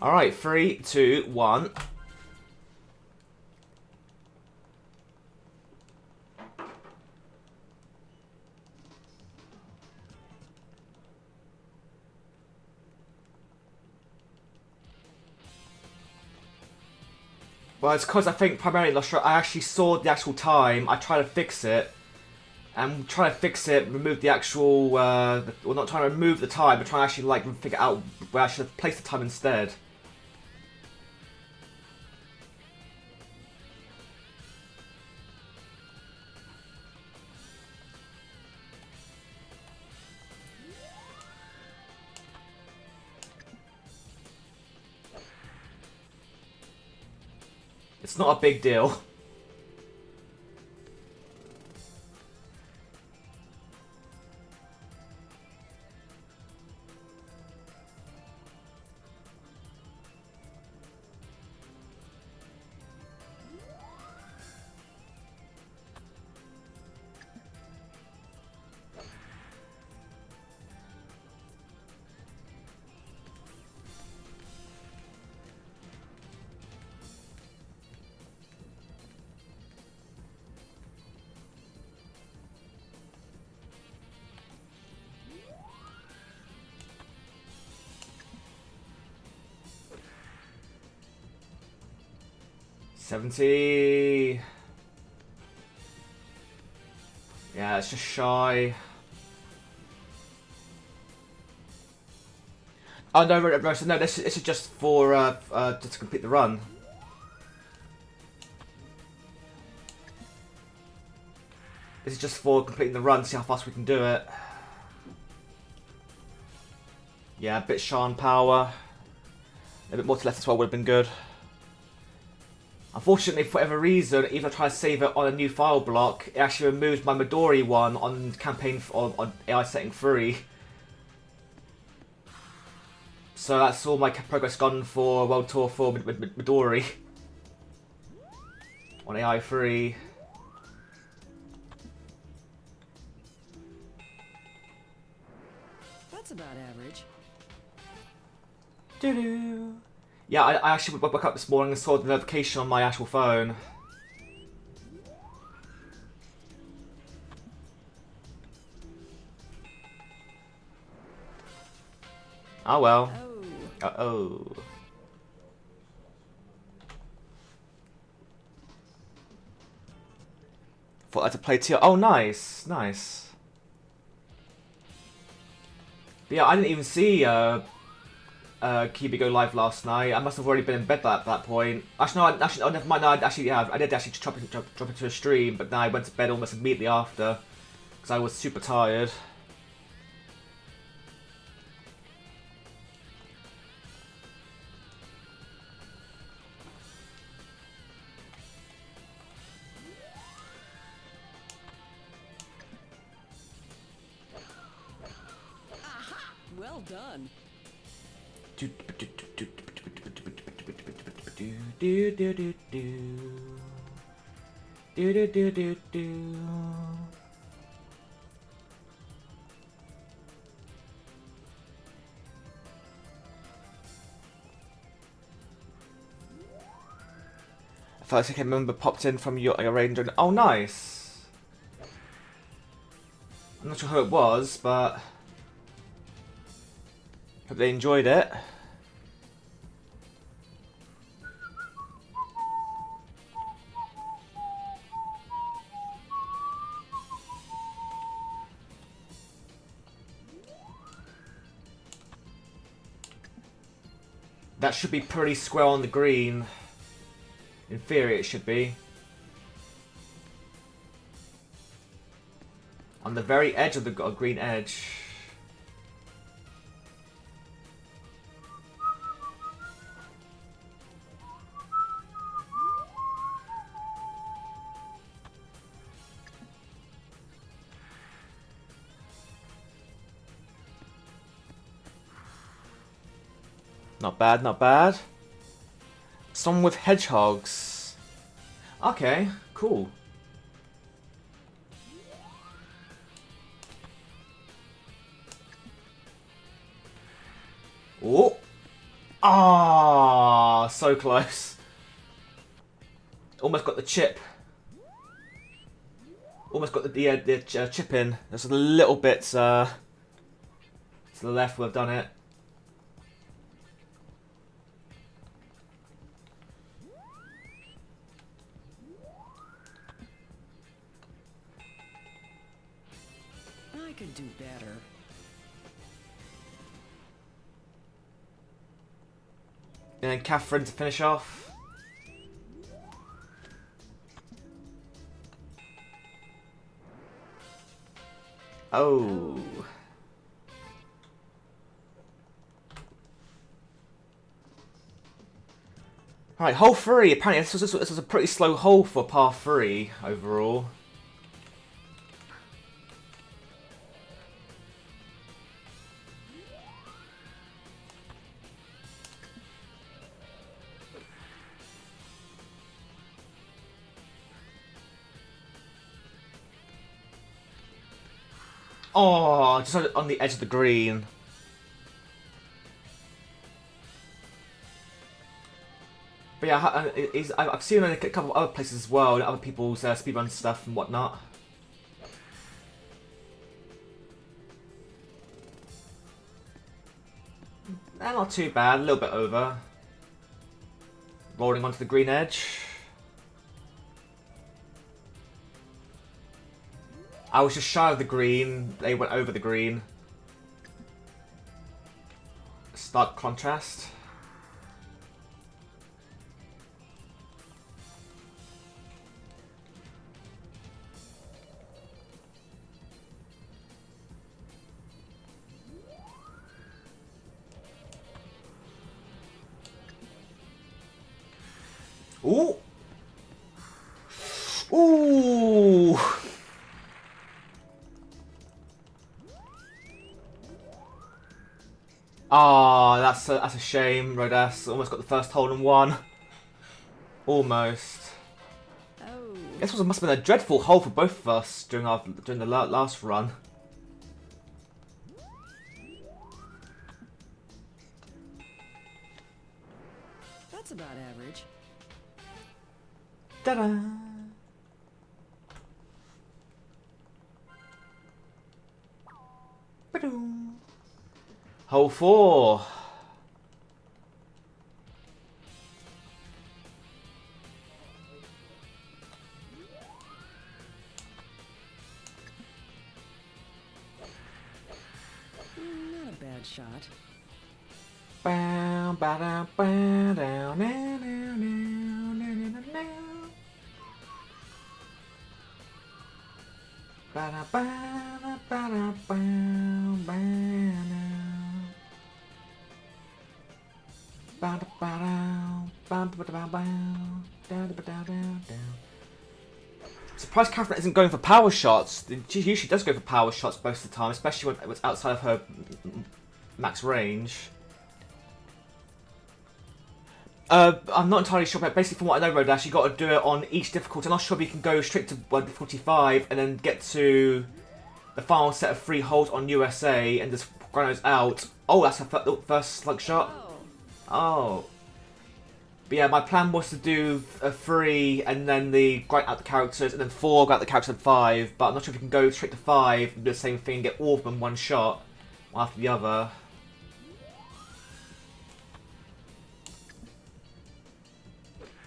Alright, 3, 2, 1. Well, it's because I think primarily I actually saw the actual time. I tried to fix it. And trying to fix it, remove the actual, well, not trying to remove the time, but trying to actually, like, figure out where I should have placed the time instead. It's not a big deal. $70. Yeah, it's just shy. Oh no, no, this is just for just to complete the run. This is just for completing the run, see how fast we can do it. Yeah, a bit shy on power. A bit more to left as well would have been good. Unfortunately, for whatever reason, even if I try to save it on a new file block, it actually removes my Midori one on campaign on AI setting 3. So that's all my progress gone for World Tour 4 Midori on AI 3. That's about average. Doo-doo. Yeah, I actually woke up this morning and saw the notification on my actual phone. Oh well. Oh. Uh-oh. Thought I had to play too. Oh, nice. Nice. But yeah, I didn't even see Kibi go live last night. I must have already been in bed at that point. Actually, no, oh, never mind. No, I did actually drop into a stream, but then I went to bed almost immediately after because I was super tired. Aha! Well done. First, I can remember popped in from your range. Oh, nice. I'm not sure who it was, but hope they enjoyed it. That should be pretty square on the green. In theory, it should be. On the very edge of the green edge. Not bad, not bad. Someone with hedgehogs. Okay, cool. Oh! Ah, so close. Almost got the chip. Almost got the chip in. Just a little bit to the left. We've done it. I could do better. And then Catherine to finish off. Oh. Right, hole 3. Apparently this was a pretty slow hole for par 3 overall. Oh, just on the edge of the green. But yeah, I've seen it in a couple of other places as well, other people's speedrun stuff and whatnot. Not too bad, a little bit over. Rolling onto the green edge. I was just shy of the green, they went over the green. Stark contrast. Ooh! Ooh! Ah, that's a shame, Rodas. Almost got the first hole in one. Almost. Oh. This must have been a dreadful hole for both of us during the last run. That's about average. Ta-da! Ba-doom. Hole 4. Not a bad shot. Bow, ba-da, ba, down, na, na, na, na, na, na. Ba-da, ba-da, ba-da, bow, ba-da. Ba-da, ba-da, ba-da-ba-da-bow, da-da-ba-da-da-da. Surprised Catherine isn't going for power shots. She usually does go for power shots most of the time, especially when it's outside of her max range. I'm not entirely sure, but basically from what I know, Rodash, you got to do it on each difficulty. I'm not sure if you can go straight to difficulty 5 and then get to the final set of 3 holes on USA and just grind those out. Oh, that's her first slug shot. Oh. But yeah, my plan was to do a 3 and then grind out the characters, and then 4, grind out the characters, and 5. But I'm not sure if you can go straight to 5 and do the same thing and get all of them in one shot, one after the other.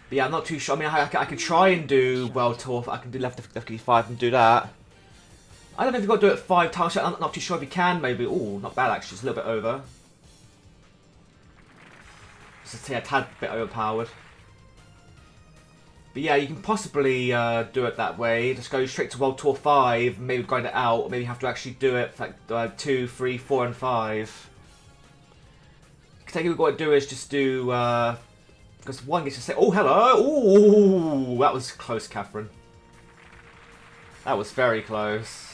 But yeah, I'm not too sure. I mean, I could try and do World Tour. I can do left difficulty 5 and do that. I don't know if you've got to do it 5 times. I'm not too sure if you can, maybe. Oh, not bad actually. It's a little bit over. Just a tad bit overpowered. But yeah, you can possibly do it that way. Just go straight to World Tour 5, maybe grind it out, or maybe you have to actually do it for like 2, 3, 4, and 5. I think what we've got to do is just do... because one gets to say, oh, hello! Ooh, that was close, Catherine. That was very close.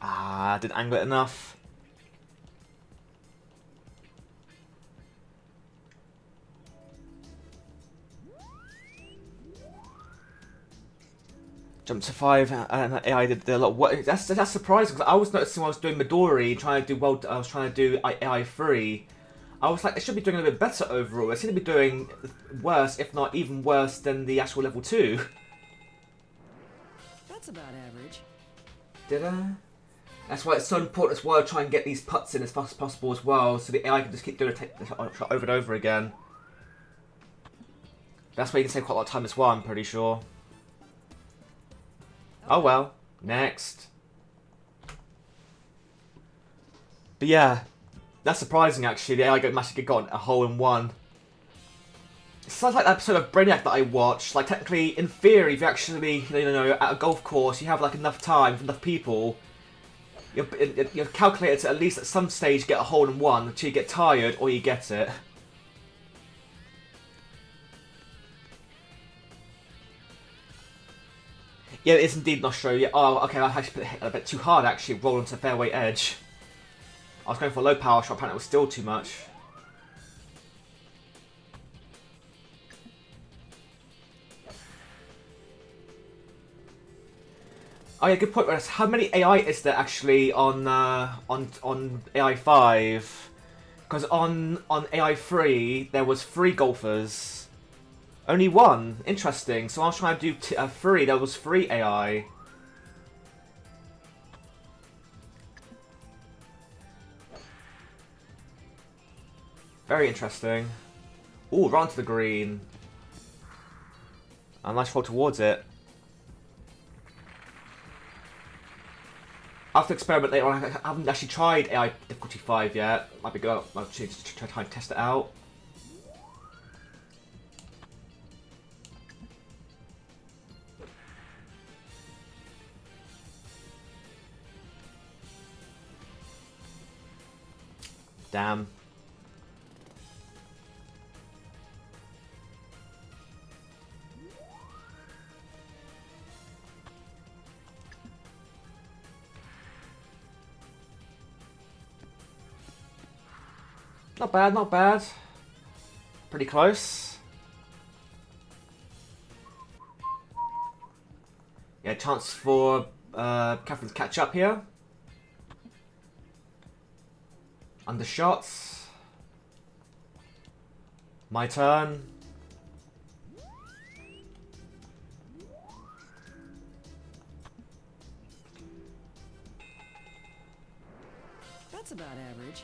Ah, didn't angle it enough. Jumped to 5 and AI did a lot of work. That's surprising because I was noticing when I was doing Midori, trying to do well. I was trying to do AI 3. I was like, they should be doing a bit better overall. They seem to be doing worse, if not even worse, than the actual level 2. That's about average. Did I? That's why it's so important as well to try and get these putts in as fast as possible as well, so the AI can just keep doing it over and over again. That's where you can save quite a lot of time as well, I'm pretty sure. Oh well. Next. But yeah, that's surprising actually. The AI managed to get a hole in one. It sounds like that episode of Brainiac that I watched. Like technically, in theory, if you actually, at a golf course, you have like enough time for enough people. You're calculated to at least at some stage get a hole in one until you get tired or you get it. Yeah, it is indeed an Australia. Oh, okay, I actually put it a bit too hard actually, roll onto the fairway edge. I was going for a low power shot, apparently it was still too much. Oh yeah, good point, Renus. How many AI is there actually on AI 5? Because on AI 3 there was 3 golfers. Only 1. Interesting. So I was trying to do 3. There was 3 AI. Very interesting. Ooh, right onto the green. A nice roll towards it. I have to experiment later on. I haven't actually tried AI difficulty 5 yet. Might be good. I'll try and test it out. Damn. Not bad, not bad. Pretty close. Yeah, chance for Catherine to catch up here. Undershots. My turn. That's about average.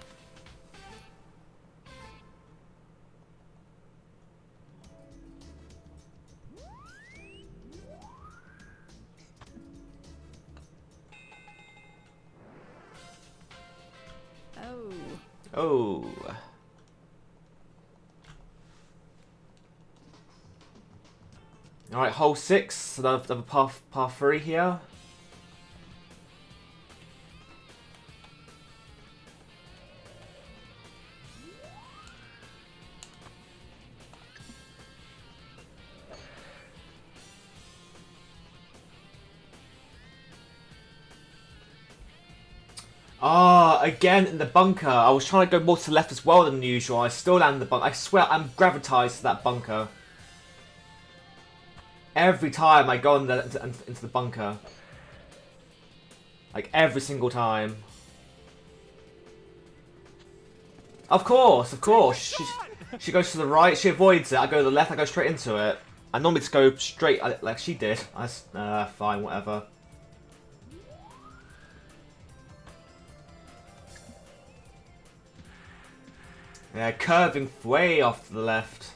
Oh. Alright, hole 6, another par 3 here. Ah, again in the bunker. I was trying to go more to the left as well than usual. I still land in the bunker. I swear I'm gravitized to that bunker. Every time I go into the bunker. Like every single time. Of course, of course. She goes to the right, she avoids it. I go to the left, I go straight into it. I normally just go straight like she did. Fine, whatever. Yeah, curving way off to the left.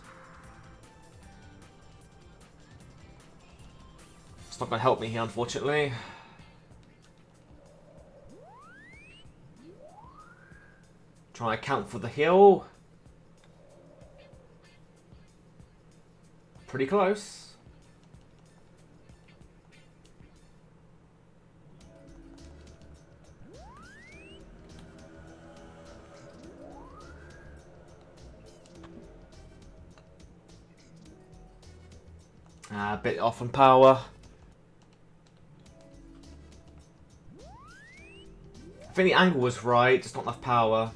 It's not going to help me here, unfortunately. Trying to account for the hill. Pretty close. A bit off on power. I think the angle was right, just not enough power.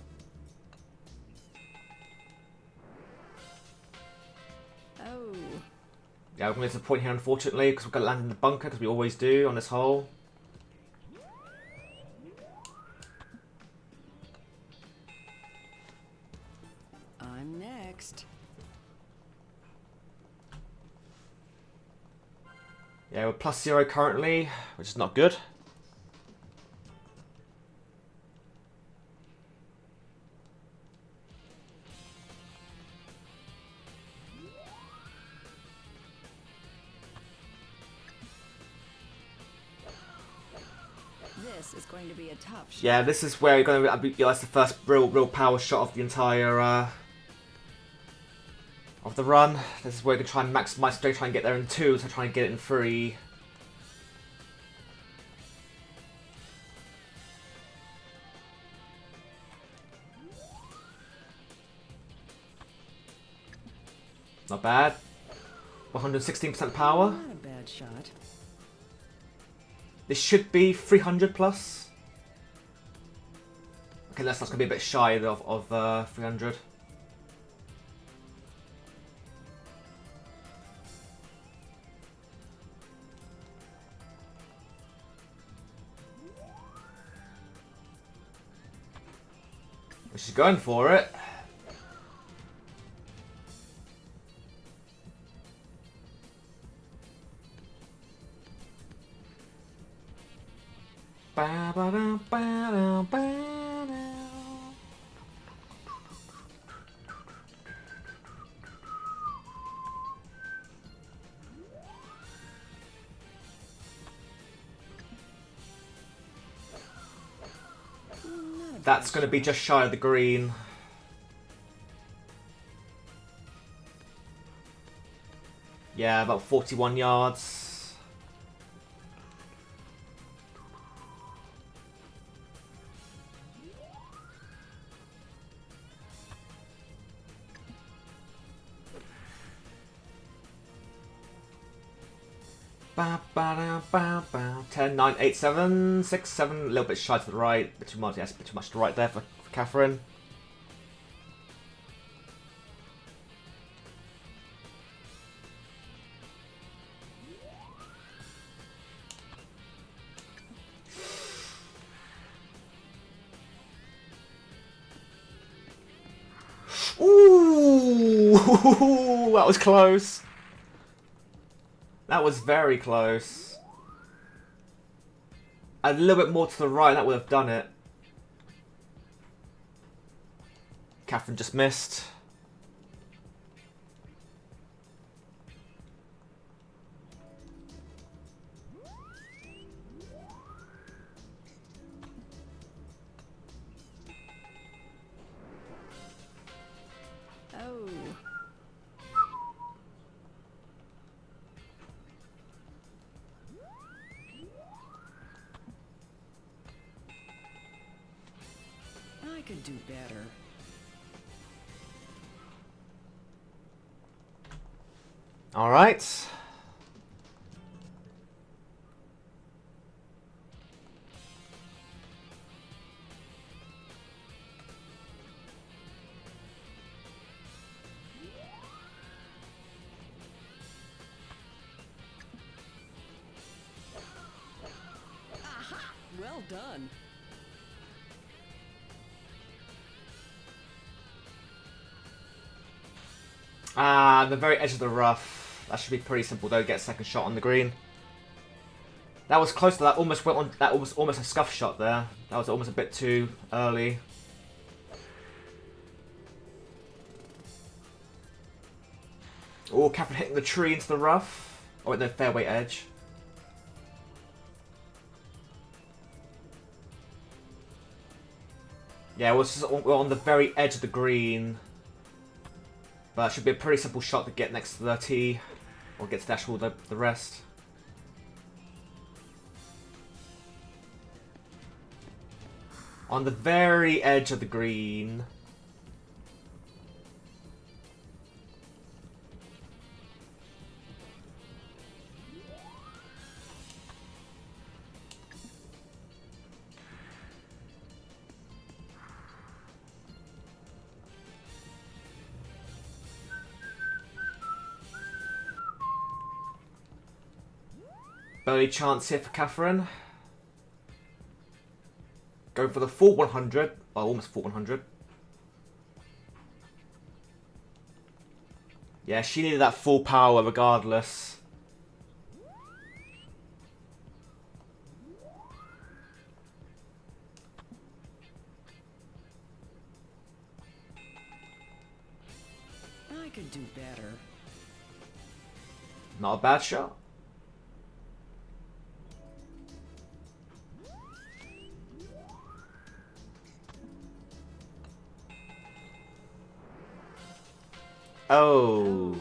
Yeah, we're going to miss a point here, unfortunately, because we've got to land in the bunker, because we always do on this hole. I'm next. Yeah, we're +0 currently, which is not good. This is going to be a tough shot. Yeah, this is where you're going to be. That's the first real power shot of the entire of the run. This is where you can try and maximise straight, try and get there in 2, so try and get it in 3. Not bad. 116% power. Not a bad shot. This should be 300 plus. Okay, that's going to be a bit shy of 300. She's going for it. That's going to be just shy of the green. Yeah, about 41 yards. Ba, ba, da, ba, ba. 10, 9, 8, 7, 6, 7. A little bit shy to the right. A bit too much, yes, a bit too much to the right there for Catherine. Ooh, that was close. That was very close. A little bit more to the right, that would have done it. Catherine just missed. Oh. I could do better. All right. Well done. Ah, the very edge of the rough. That should be pretty simple though. Get a second shot on the green. That was close to that. Almost went on. That was almost a scuff shot there. That was almost a bit too early. Oh, Catherine hitting the tree into the rough. Oh, at the fairway edge. Yeah, we're on the very edge of the green. But it should be a pretty simple shot to get next to the tee. Or get to dash all the rest. On the very edge of the green. Barely chance here for Catherine. Go for the full 100. Oh, almost full 100. Yeah, she needed that full power regardless. I could do better. Not a bad shot. Oh.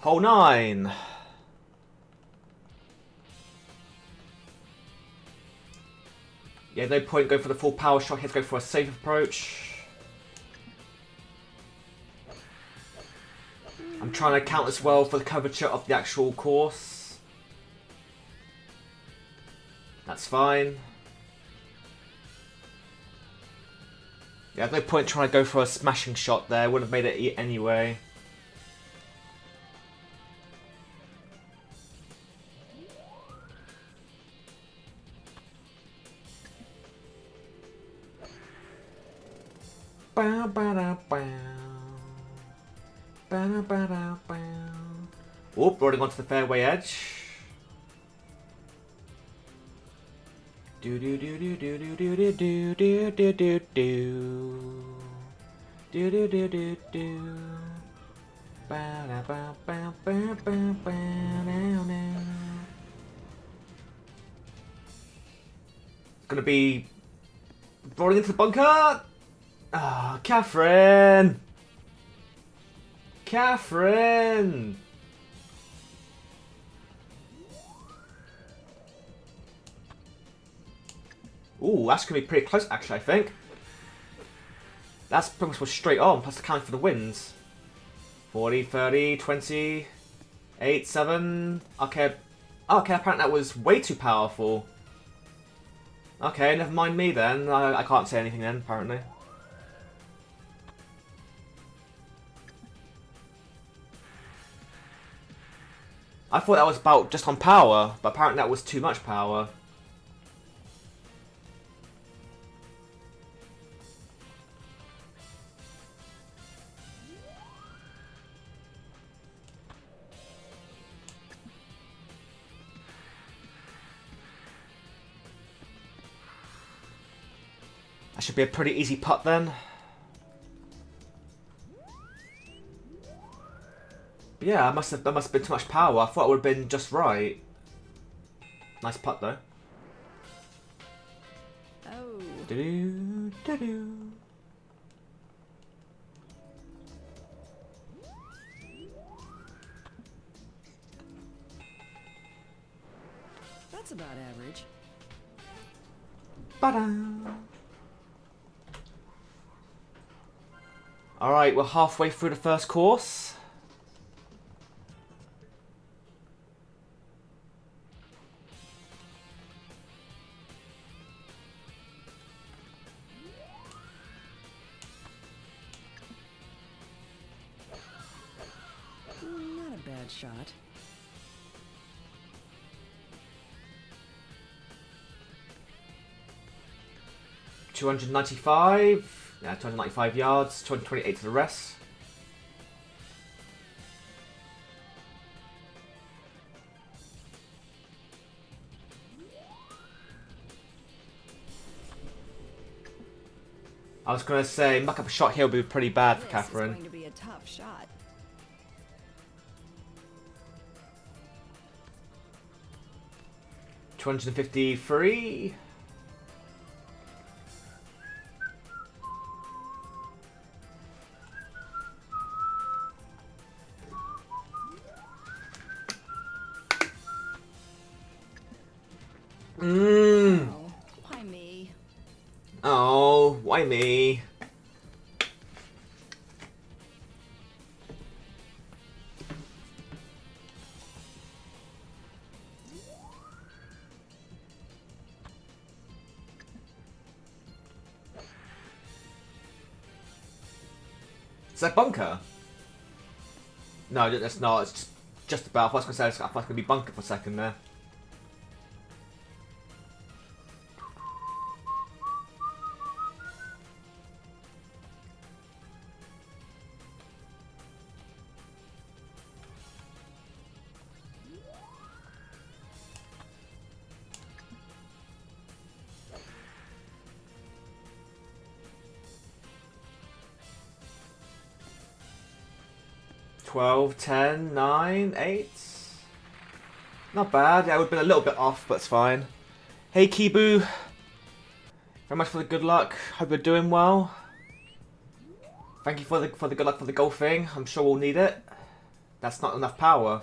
Hole 9. Yeah, no point going for the full power shot. Let's go for a safe approach. I'm trying to count as well for the curvature of the actual course. That's fine. Yeah, no point trying to go for a smashing shot there. Would have made it anyway. Bow, bow, bow, bow. Bow, bow, bow, bow. Oh, rolling onto the fairway edge. Do do do do do do do do do do do do do do do do do. Bow, bow, bow, bow, bow, bow, bow, now, now. It's gonna be rolling into the bunker. Ah, Catherine! Catherine! Ooh, that's going to be pretty close, actually, I think. That's pretty much straight on, plus the count for the wins. 40, 30, 20, 8, 7... Okay, apparently that was way too powerful. Okay, never mind me then. I can't say anything then, apparently. I thought that was about just on power, but apparently that was too much power. That should be a pretty easy putt then. Yeah, that must have been too much power. I thought it would have been just right. Nice putt though. Oh. Do do do. That's about average. Ba-da. Alright, we're halfway through the first course. Not a bad shot. $295. Yeah, 295 yards. 228 to the rest. I was going to say, muck up a shot here would be pretty bad for Catherine. This is going to be a tough shot. $253. Oh, why me? Oh, why me? Is that bunker? No, it's not. It's just about. I was going to say, I thought it was going to be bunker for a second there. $12, $10, $9, $8. Not bad. Yeah, we've been a little bit off, but it's fine. Hey, Kibu. Very much for the good luck. Hope you're doing well. Thank you for the good luck for the golfing. I'm sure we'll need it. That's not enough power.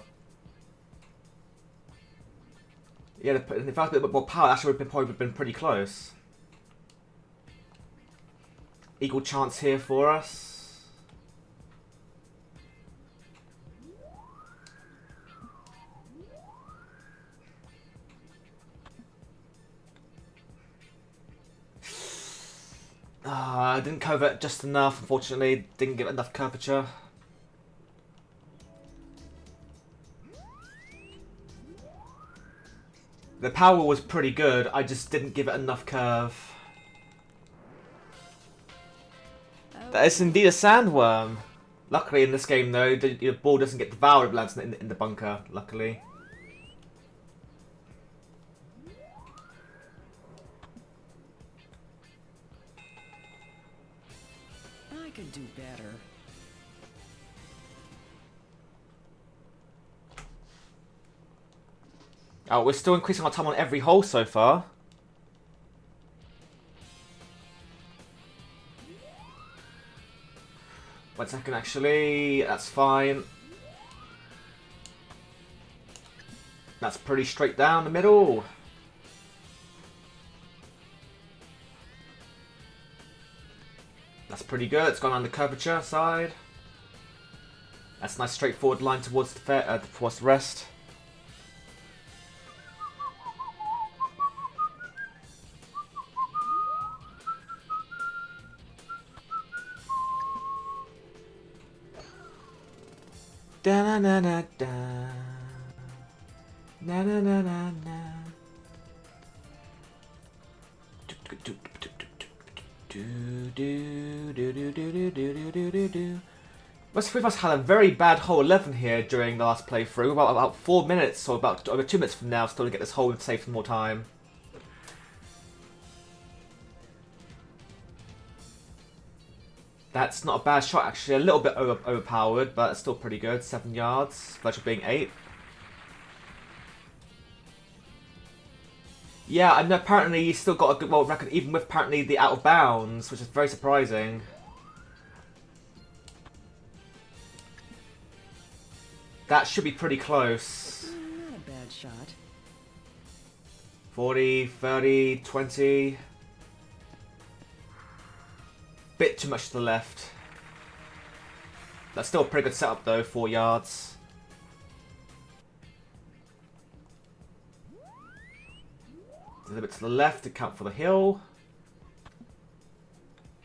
Yeah, if I had a bit more power, actually would have probably been pretty close. Equal chance here for us. I didn't cover it just enough, unfortunately. Didn't give it enough curvature. The power was pretty good, I just didn't give it enough curve. That is indeed a sandworm. Luckily in this game though, the ball doesn't get devoured if it lands in the bunker, luckily. I could do better. Oh, we're still increasing our time on every hole so far. One second, actually. That's fine. That's pretty straight down the middle. That's pretty good. It's gone on the curvature side. That's a nice straightforward line towards the rest. Da na na na da. Na na na na na. Most of us had a very bad hole 11 here during the last playthrough. About 4 minutes, or about over 2 minutes from now, still to get this hole and save some more time. That's not a bad shot, actually. A little bit overpowered, but it's still pretty good. 7 yards, virtual being 8. Yeah, and apparently he's still got a good world record, even with apparently the out of bounds, which is very surprising. That should be pretty close. Not a bad shot. 40, 30, 20... Bit too much to the left. That's still a pretty good setup though, 4 yards. A little bit to the left to count for the hill.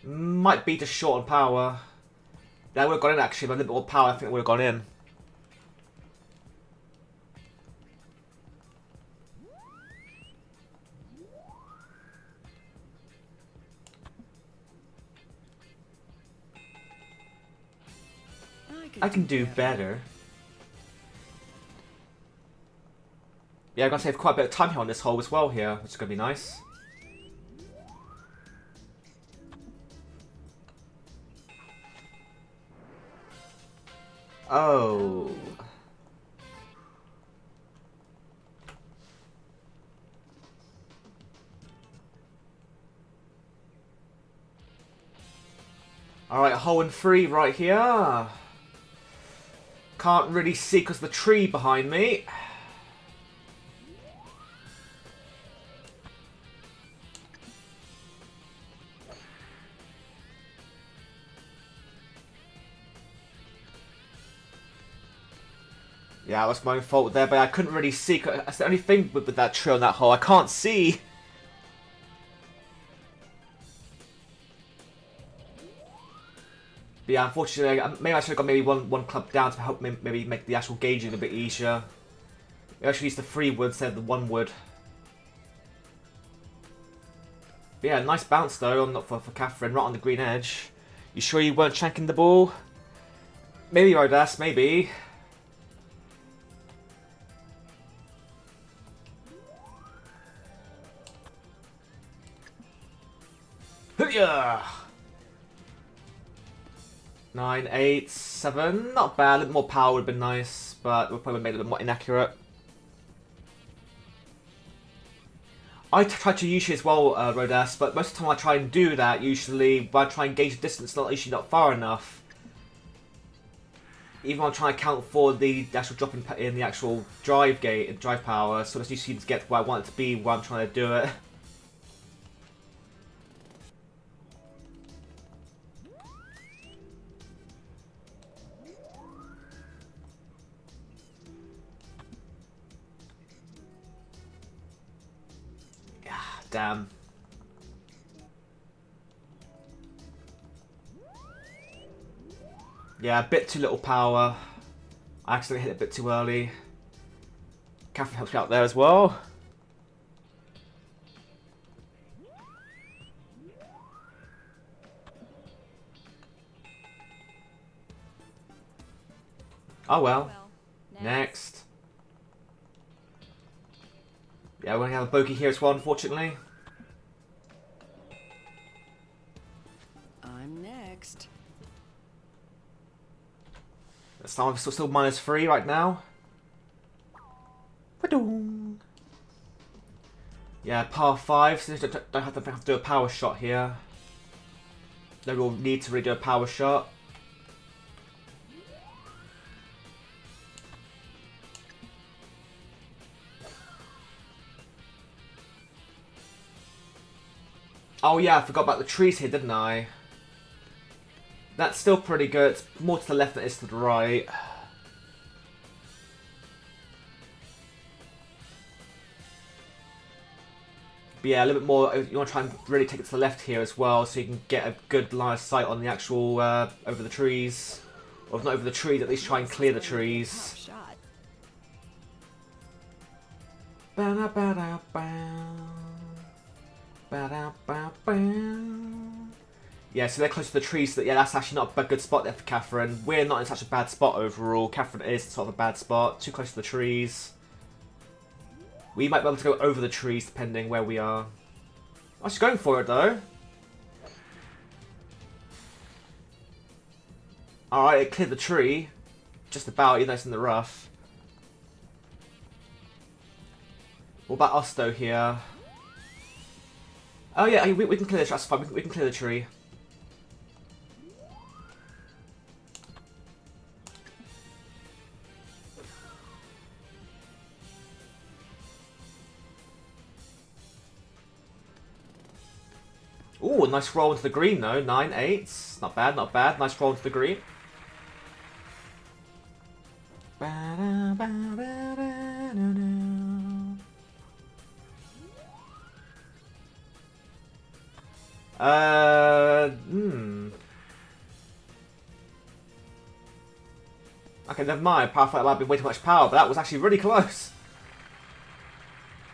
Might be just short on power. Yeah, I would have gone in actually, but a little bit more power, I think it would have gone in. I can do better. Yeah, I'm going to save quite a bit of time here on this hole as well here, which is going to be nice. Oh. Alright, hole in 3 right here. Can't really see because the tree behind me. Yeah, that's my own fault there, but I couldn't really see. That's the only thing with that tree on that hole. I can't see. But yeah, unfortunately, maybe I should have got maybe one club down to help me maybe make the actual gauging a bit easier. Maybe I should use the 3 wood instead of the 1 wood. But yeah, nice bounce though for Catherine, right on the green edge. You sure you weren't shanking the ball? Maybe, Rodas, maybe. Yeah. 9, 8, 7. Not bad. A little more power would have been nice, but we probably made it a bit more inaccurate. I try to usually as well, Rodas, but most of the time I try and do that usually when I try and gauge the distance, usually not far enough. Even when I'm trying to account for the actual drop in the actual drive power, so that's usually to get where I want it to be while I'm trying to do it. Damn. Yeah, a bit too little power. I accidentally hit it a bit too early. Catherine helps me out there as well. Oh well. Next. Yeah, we're going to have a bogey here as well, unfortunately. I'm next. We're still -3 right now. Yeah, par 5, so don't have to do a power shot here. No real need to really do a power shot. Oh yeah, I forgot about the trees here, didn't I? That's still pretty good. It's more to the left than it is to the right. But yeah, a little bit more. You want to try and really take it to the left here as well, so you can get a good line of sight on the actual over the trees, or if not over the trees, at least try and clear the trees. Yeah, so they're close to the trees, so yeah, that's actually not a good spot there for Catherine. We're not in such a bad spot overall. Catherine is sort of a bad spot, too close to the trees. We might be able to go over the trees depending where we are. Oh, she's going for it though. Alright, it cleared the tree. Just about, even though it's in the rough. What about us though here? Oh yeah, we can clear the tree, that's fine, we can clear the tree. Ooh, nice roll into the green though. 9, 8. Not bad, not bad. Nice roll into the green. Okay, never mind. Power fight might have been way too much power, but that was actually really close.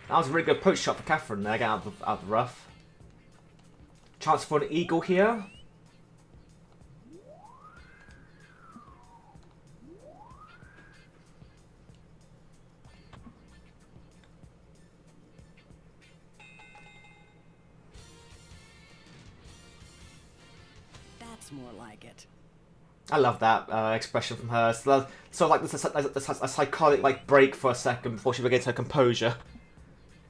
That was a really good approach shot for Catherine there, getting out of the rough. Chance for an eagle here. That's more like it. I love that expression from her. So like this a psychotic like break for a second before she regains her composure.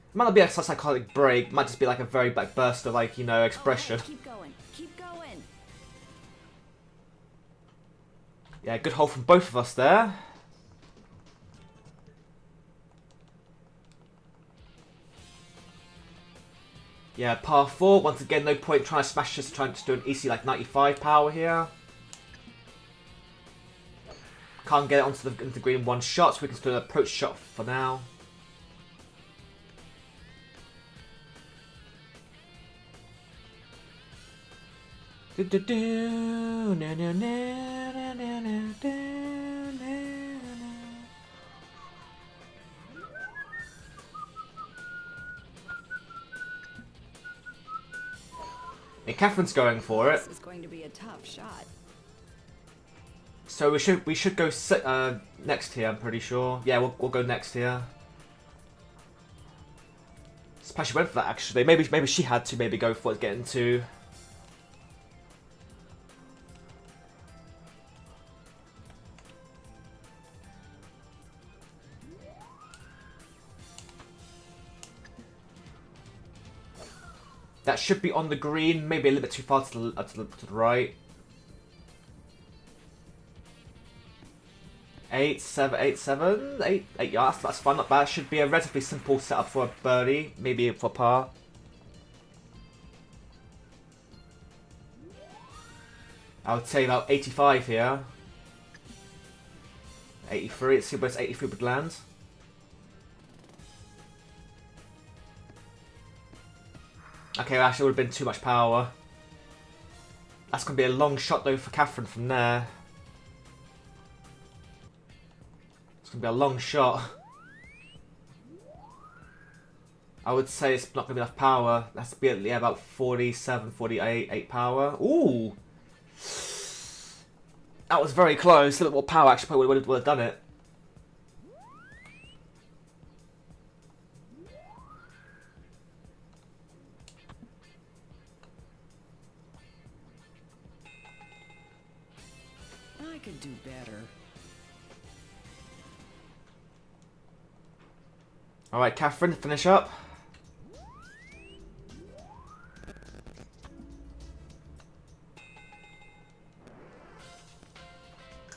It might not be a psychotic break. It might just be like a very like burst of like expression. Oh, hey, keep going. Keep going. Yeah, good hole from both of us there. Yeah, par 4. Once again, no point trying to smash this, trying to do an easy like 95 power here. Can't get it onto the green one shot, so we can do an approach shot for now. Do-do-do, na-na-na-na-na-na-na-na-na. And Catherine's going for it. This is going to be a tough shot. So we should go next here. I'm pretty sure. Yeah, we'll go next here. Especially went for that actually. Maybe she had to maybe go for it, get into. That should be on the green. Maybe a little bit too far to the right. 8, 7, 8, 7, 8, 8 yards. That's fine, not bad. Should be a relatively simple setup for a birdie, maybe for par. I would say about 85 here. 83. Let's see where 83 would land. Okay, actually, it would have been too much power. That's going to be a long shot though for Catherine from there. It's going to be a long shot. I would say it's not going to be enough power. That's to be at, yeah, about 47, 48, 8 power. Ooh! That was very close. A little bit more power actually probably would have done it. I could do better. Alright, Catherine, finish up.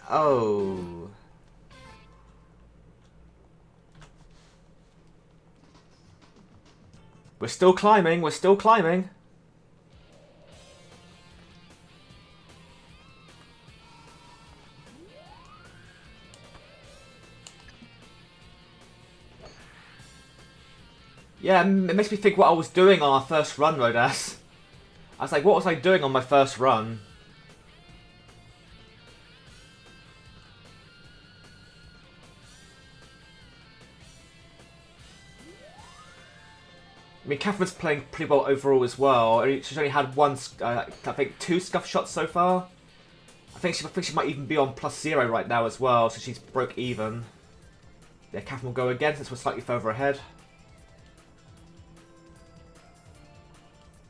Oh. We're still climbing, we're still climbing. Yeah, it makes me think what I was doing on our first run, Rodas. I was like, what was I doing on my first run? I mean, Catherine's playing pretty well overall as well. She's only had one, I think, 2 scuff shots so far. I think she might even be on +0 right now as well, so she's broke even. Yeah, Catherine will go again since we're slightly further ahead.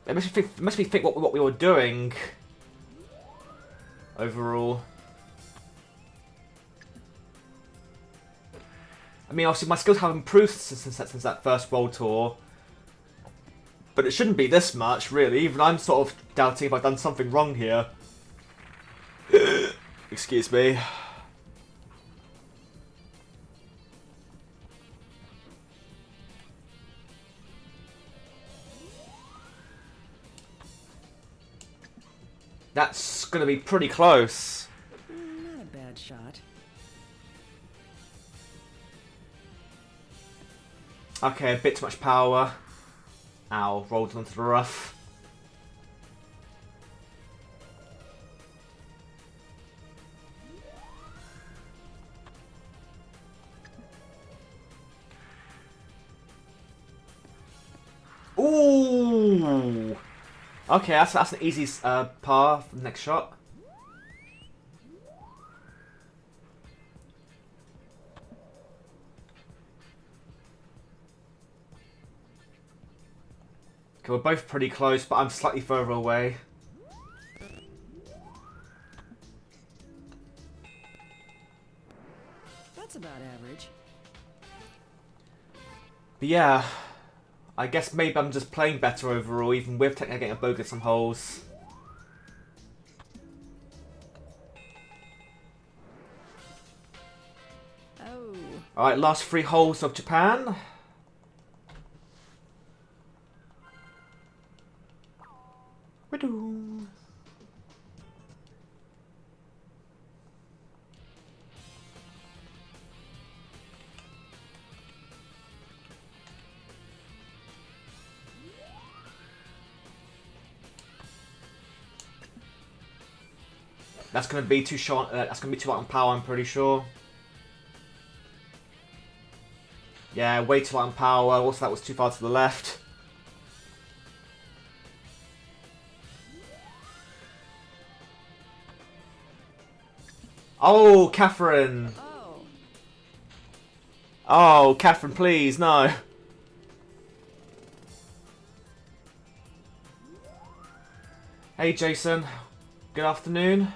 It makes me think what we were doing overall. I mean, obviously my skills have improved since that first World Tour. But it shouldn't be this much, really. Even I'm sort of doubting if I've done something wrong here. Excuse me. That's going to be pretty close. Not a bad shot. Okay, a bit too much power. Ow, rolled onto the rough. Ooh! Okay, that's an easy par for the next shot. Okay, we're both pretty close, but I'm slightly further away. That's about average. But yeah, I guess maybe I'm just playing better overall, even with technically getting a bogey at some holes. Oh. Alright, last 3 holes of Japan. Wadoo. That's going to be too short. That's going to be too light on power, I'm pretty sure. Yeah, way too light on power. Also, that was too far to the left. Oh, Catherine. Oh. Oh, Catherine, please, no. Hey, Jason. Good afternoon.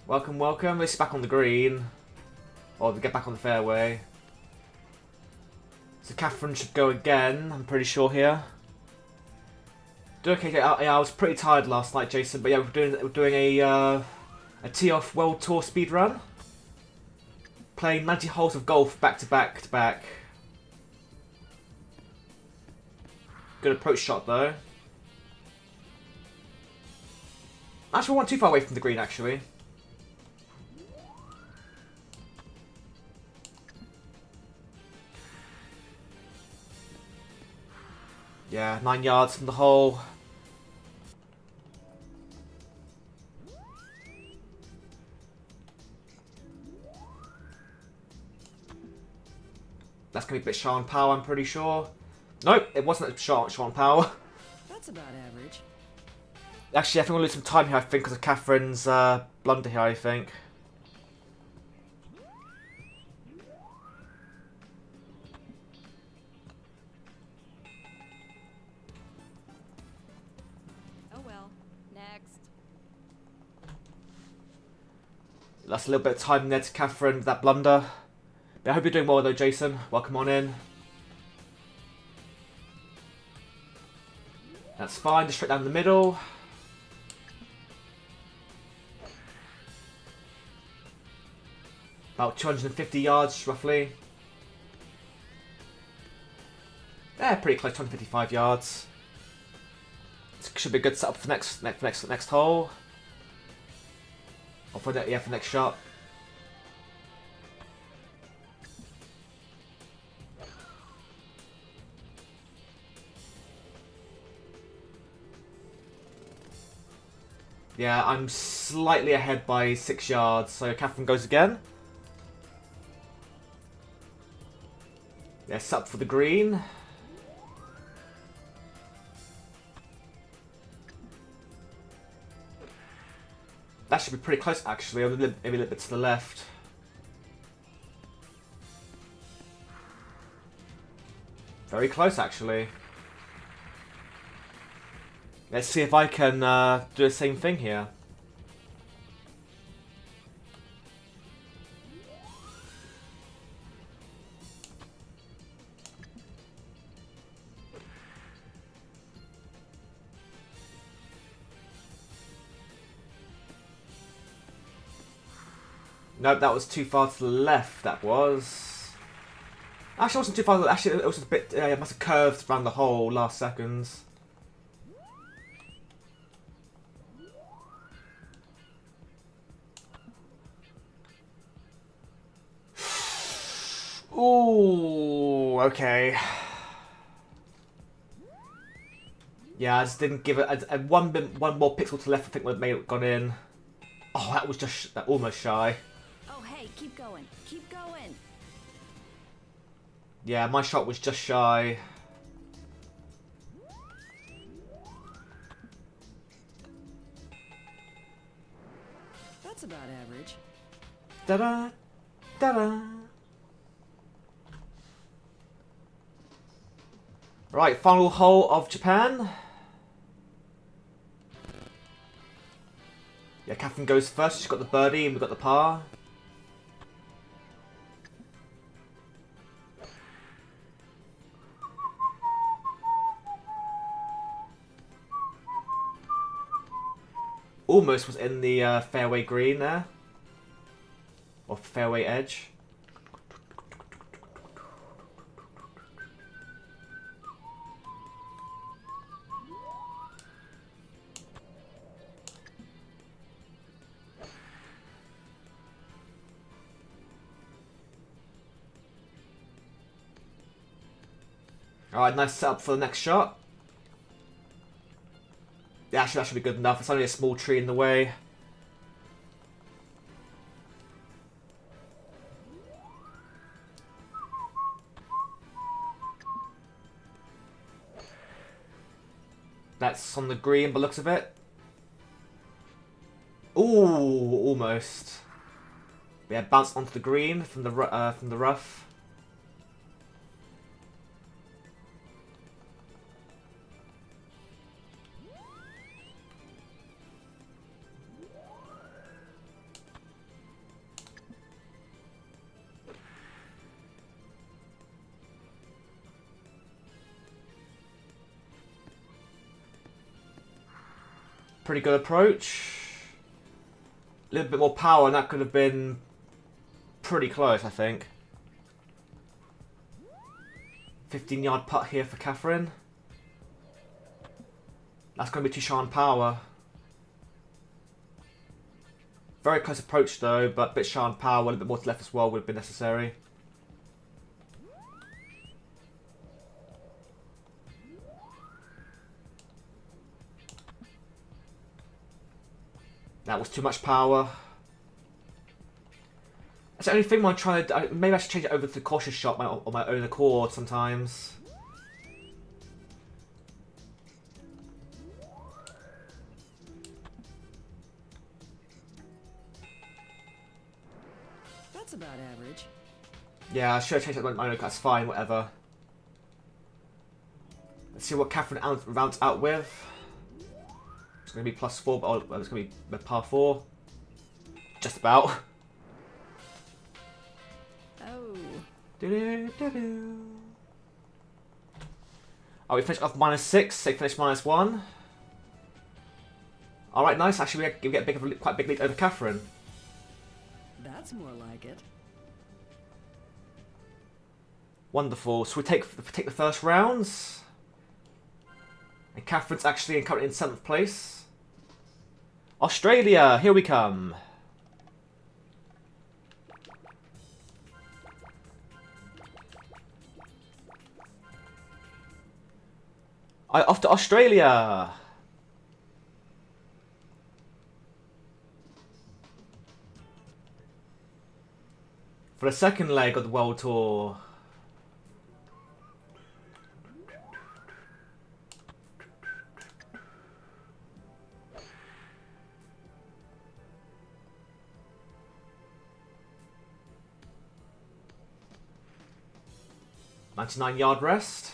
Welcome, welcome. This is back on the green. Or get back on the fairway. So Catherine should go again, I'm pretty sure here. Okay, yeah, I was pretty tired last night, Jason, but yeah, we're doing a tee off World Tour speed run. Playing 90 holes of golf back to back to back. Good approach shot though. Actually, we weren't too far away from the green, actually. Yeah, 9 yards from the hole. That's going to be a bit shy on power, I'm pretty sure. Nope, it wasn't shy on power. That's about average. Actually, I think we'll lose some time here, I think, because of Catherine's blunder here, I think. Oh well. Next. That's a little bit of time there to Catherine with that blunder. But I hope you're doing well though, Jason. Welcome on in. That's fine, just straight down the middle. About 250 yards, roughly. Yeah, pretty close, 255 yards. This should be a good setup for next hole. Or for for next shot. Yeah, I'm slightly ahead by 6 yards, so Catherine goes again. Yeah, set up for the green. That should be pretty close, actually, maybe a little bit to the left. Very close, actually. Let's see if I can do the same thing here. Nope, that was too far to the left, that was. Actually, it wasn't too far. Actually, it was a bit. It must have curved around the hole last seconds. Ooh, okay. Yeah, I just didn't give it one more pixel to the left. I think would have made it gone in. Oh, that was just almost shy. Oh hey, keep going. Keep going. Yeah, my shot was just shy. That's about average. Da-da, da-da. Right, final hole of Japan. Yeah, Catherine goes first. She's got the birdie and we've got the par. Almost was in the fairway green there. Or fairway edge. Alright, nice setup for the next shot. Yeah, actually, that should be good enough. It's only a small tree in the way. That's on the green by the looks of it. Ooh, almost. Yeah, bounced onto the green from the rough. Pretty good approach. A little bit more power, and that could have been pretty close, I think. 15-yard putt here for Catherine. That's going to be too shy on power. Very close approach though, but a bit shy on power. A little bit more to left as well would have been necessary. That was too much power. That's the only thing I'm trying to do. Maybe I should change it over to the cautious shot on my own accord sometimes. That's about average. Yeah, I should have changed it on my own accord. That's fine, whatever. Let's see what Catherine rounds out with. It's going to be +4, but it's going to be a par 4. Just about. Oh. Oh, we finished off -6. They finished -1. All right, nice. Actually, we get quite a big lead over Catherine. That's more like it. Wonderful. So we take the first rounds, and Catherine's actually currently in 7th place. Australia, here we come. Off to Australia. For the second leg of the World Tour. "99-yard rest.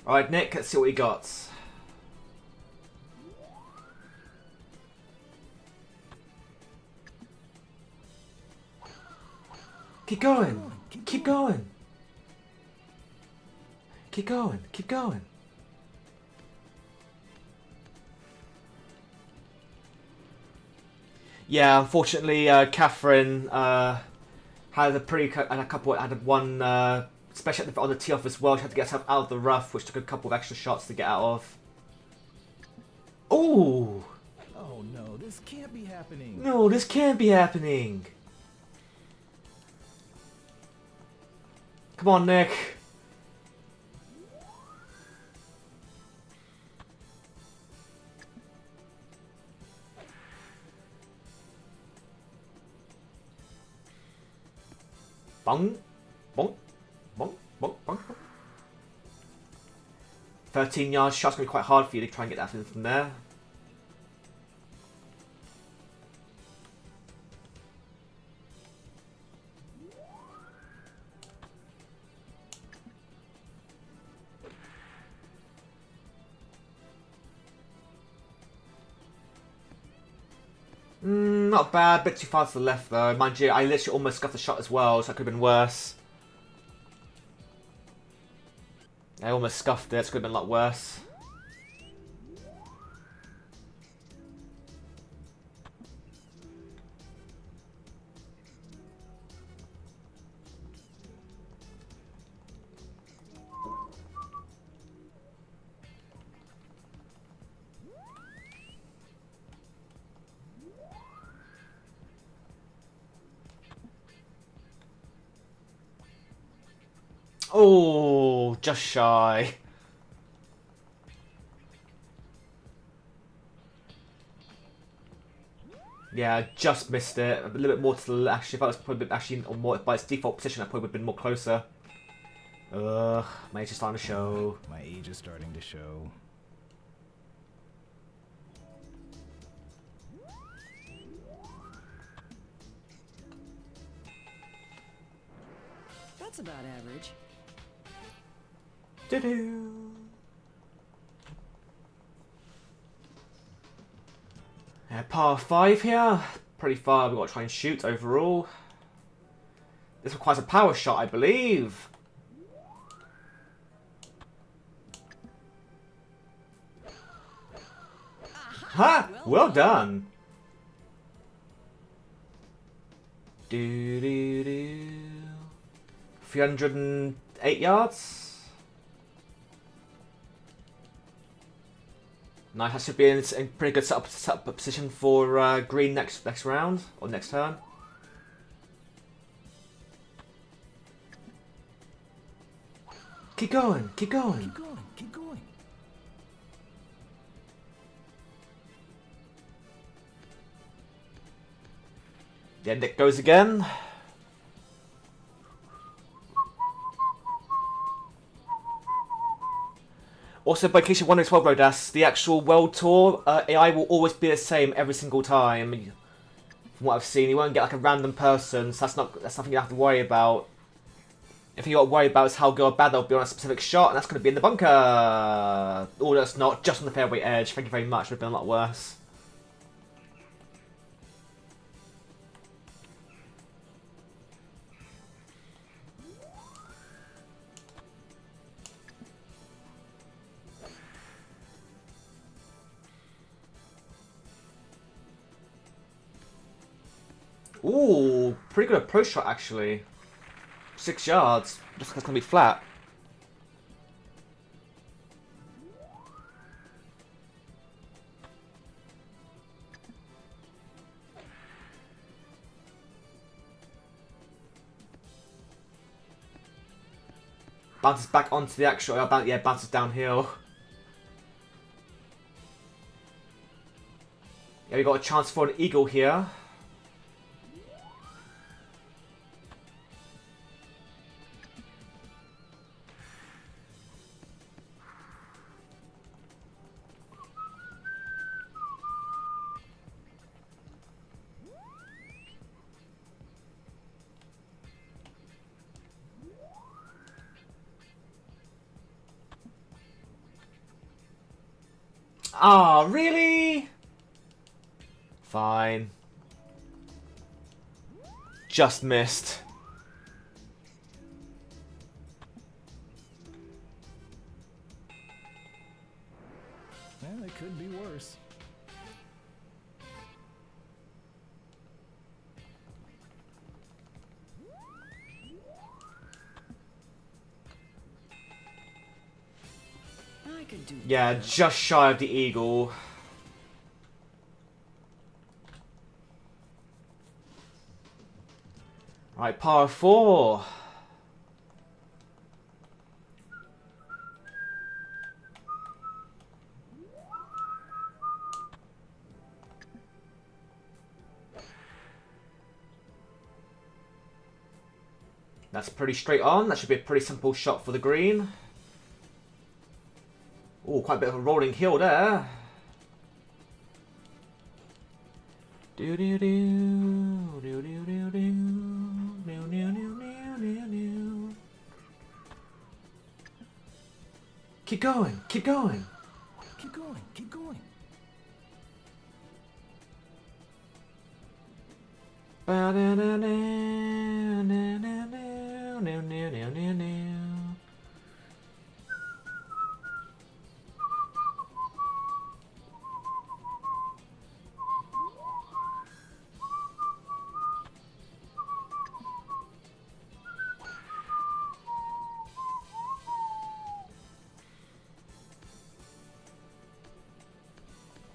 Alright, Nick, let's see what we got. Keep going. Keep going. Keep going. Keep going. Yeah, unfortunately, Catherine had had one especially on the tee off as well. She had to get herself out of the rough, which took a couple of extra shots to get out of. Ooh! Oh no, this can't be happening. No, this can't be happening. Come on, Nick. Bong, bong, bong, bong, bong. 13-yard shot's gonna be quite hard for you to try and get that in from there. Not bad, bit too far to the left though. Mind you, I literally almost scuffed the shot as well, so it could have been worse. I almost scuffed it, it could have been a lot worse. Oh, just shy. Yeah, just missed it. A little bit more to the left. Actually, if I was probably actually on more by its default position, I probably would have been more closer. Ugh, my age is starting to show. My age is starting to show. That's about average. Doo-doo. Yeah, par 5 here. Pretty far. We've got to try and shoot overall. This requires a power shot, I believe. Ha! Well done. Do. 308 yards. Nice. That should be in pretty good setup position for green next round or next turn. Keep going. Keep going. Keep going. Keep going. Yeah, Nick goes again. Also, by case you're wondering as well, Rodas, the actual World Tour AI will always be the same every single time. From what I've seen, you won't get like a random person, so that's nothing you have to worry about. If you got to worry about is how good or bad they'll be on a specific shot, and that's going to be in the bunker. Oh, that's not just on the fairway edge. Thank you very much. It would have been a lot worse. Ooh, pretty good approach shot actually. 6 yards. Just because it's going to be flat. Bounces back onto the actual... yeah, bounces downhill. Yeah, we got a chance for an eagle here. Ah, really? Fine. Just missed. Well, it could be worse. I could do Yeah, better. just shy of the eagle. Right, par 4. That's pretty straight on. That should be a pretty simple shot for the green. Oh, quite a bit of a rolling hill there. Do do do do do do do do do do do. Keep going, keep going. Keep going. Keep going.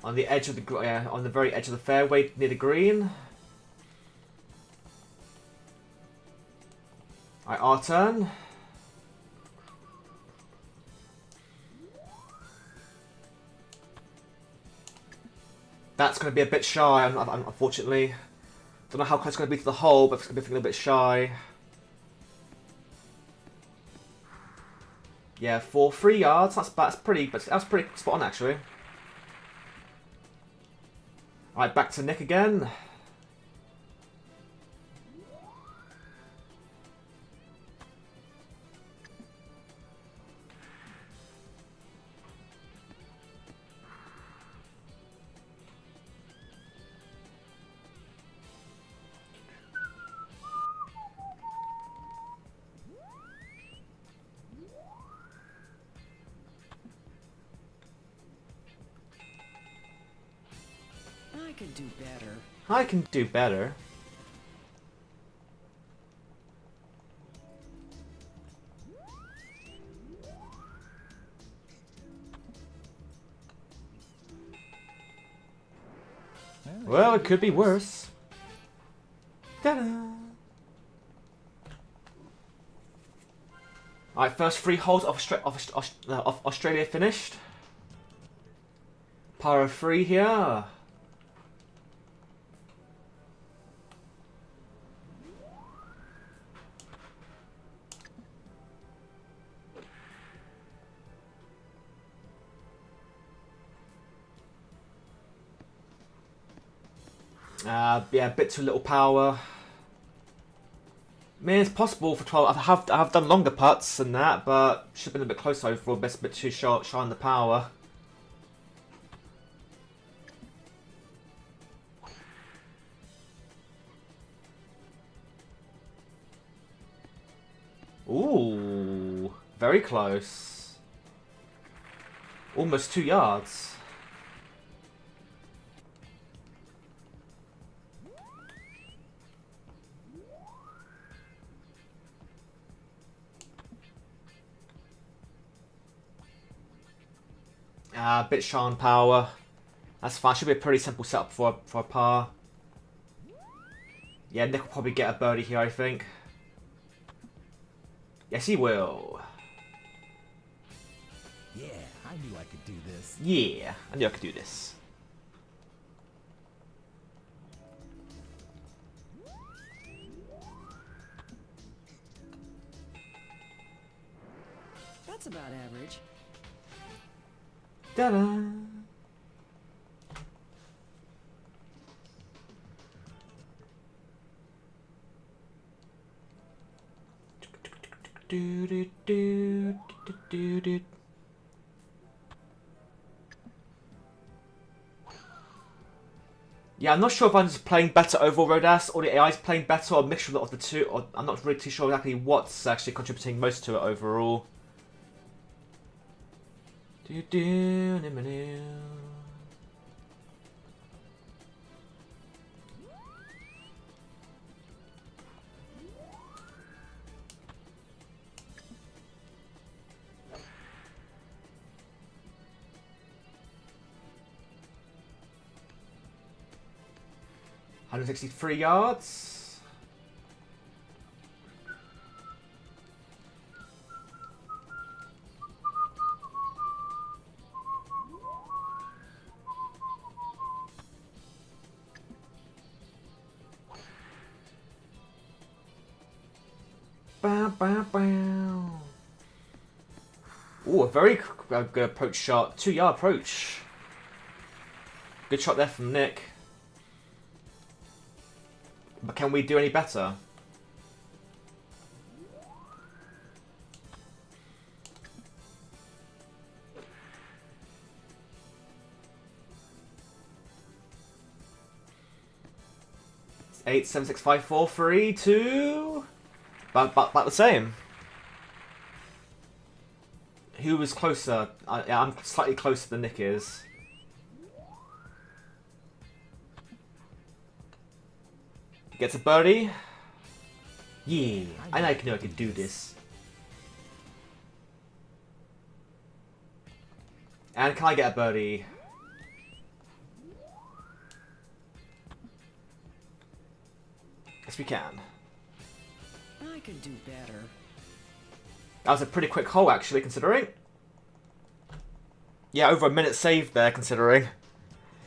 On the edge of the on the very edge of the fairway near the green. Alright, our turn. That's going to be a bit shy, unfortunately. Don't know how close it's going to be to the hole, but it's going to be a little bit shy. Yeah, for 3 yards, that's pretty spot on actually. Alright, back to Nick again. I could do better. I can do better. Well, it could be worse. Ta-da! Alright, first 3 holes of Australia finished. Par of 3 here. Yeah, a bit too little power. I mean, it's possible for 12. I have done longer putts than that, but should have been a bit closer overall. Best a bit too shy on the power. Ooh, very close. Almost 2 yards. A bit shy on power. That's fine. Should be a pretty simple setup for a par. Yeah, Nick will probably get a birdie here, I think. Yes, he will. Yeah, I knew I could do this. Yeah, I knew I could do this. That's about average. Ta-da! Do do do do do do. Yeah, I'm not sure if I'm just playing better overall, Rodas, or the AI is playing better, or a mixture of the two. Or I'm not really too sure exactly what's actually contributing most to it overall. Do do do do. 163 yards. Bow, bow, bow. Ooh, a very good approach shot. 2-yard approach. Good shot there from Nick. But can we do any better? It's 8, 7, 6, 5, 4, 3, 2. About the same. Who was closer? Yeah, I'm slightly closer than Nick is. Gets a birdie. Yeah, I know I can do this. And can I get a birdie? Yes, we can. I could do better. That was a pretty quick hole, actually, considering. Yeah, over a minute saved there, considering.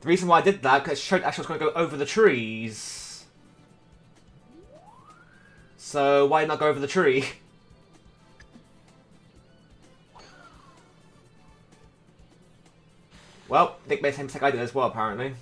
The reason why I did that, because it showed actually I was going to go over the trees. So why not go over the tree? Well, Nick made the same mistake I did as well, apparently.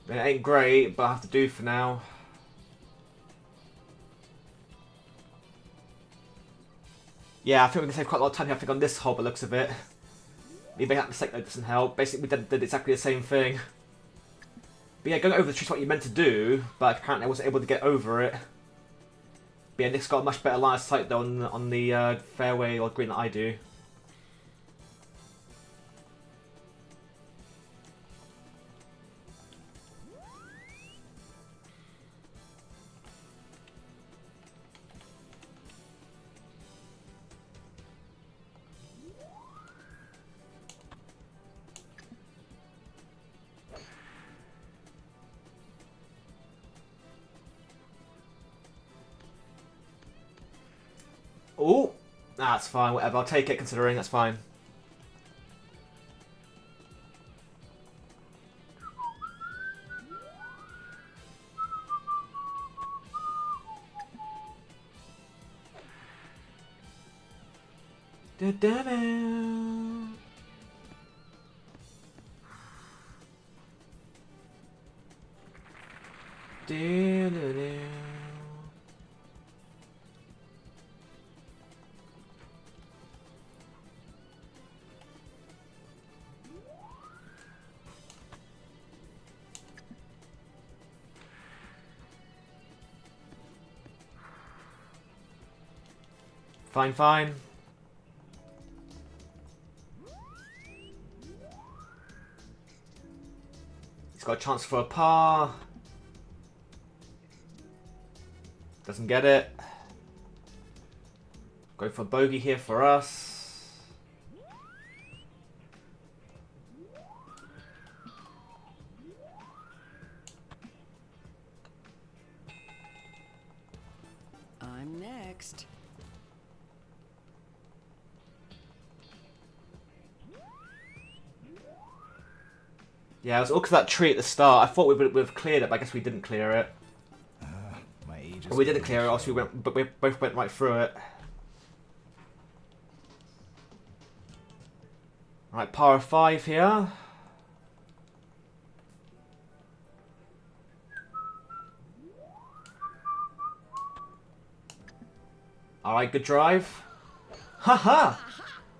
It ain't great, but I have to do for now. Yeah, I think we can save quite a lot of time here, I think, on this hole, by the looks of it. Maybe that mistake that doesn't help. Basically, we did exactly the same thing. But yeah, going over the tree is what you meant to do, but apparently I wasn't able to get over it. But yeah, Nick's got a much better line of sight though on the fairway or green than I do. Oh, that's fine, whatever. I'll take it considering, that's fine. Da-da-da. Da-da-da. Fine, fine. He's got a chance for a par. Doesn't get it. Go for bogey here for us. I'm next. Yeah, it was all because of that tree at the start. I thought we would have cleared it, but I guess we didn't clear it. My age is But we didn't clear it, also we both went right through it. Right, par of 5 here. Alright, good drive. Haha!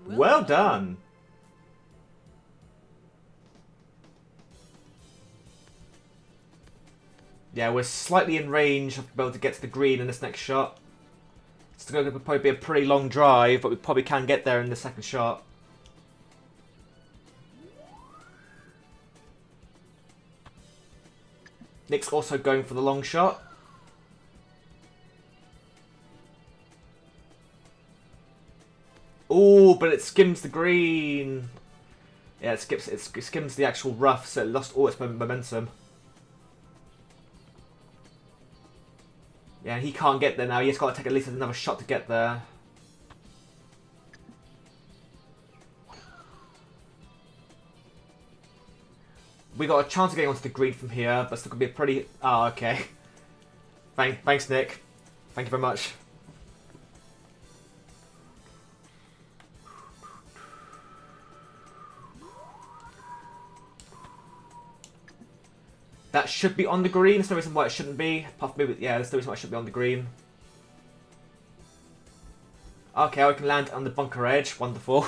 Well done! Yeah, we're slightly in range of being able to get to the green in this next shot. It's going to probably be a pretty long drive, but we probably can get there in the second shot. Nick's also going for the long shot. Oh, but it skims the green. Yeah, it skims the actual rough, so it lost all its momentum. Yeah, he can't get there now. He's got to take at least another shot to get there. We got a chance of getting onto the green from here, but it's still going to be a pretty... Oh, okay. Thanks, Nick. Thank you very much. That should be on the green. There's no reason why it shouldn't be. Apart from maybe, yeah, there's no reason why it should be on the green. Okay, I can land on the bunker edge. Wonderful.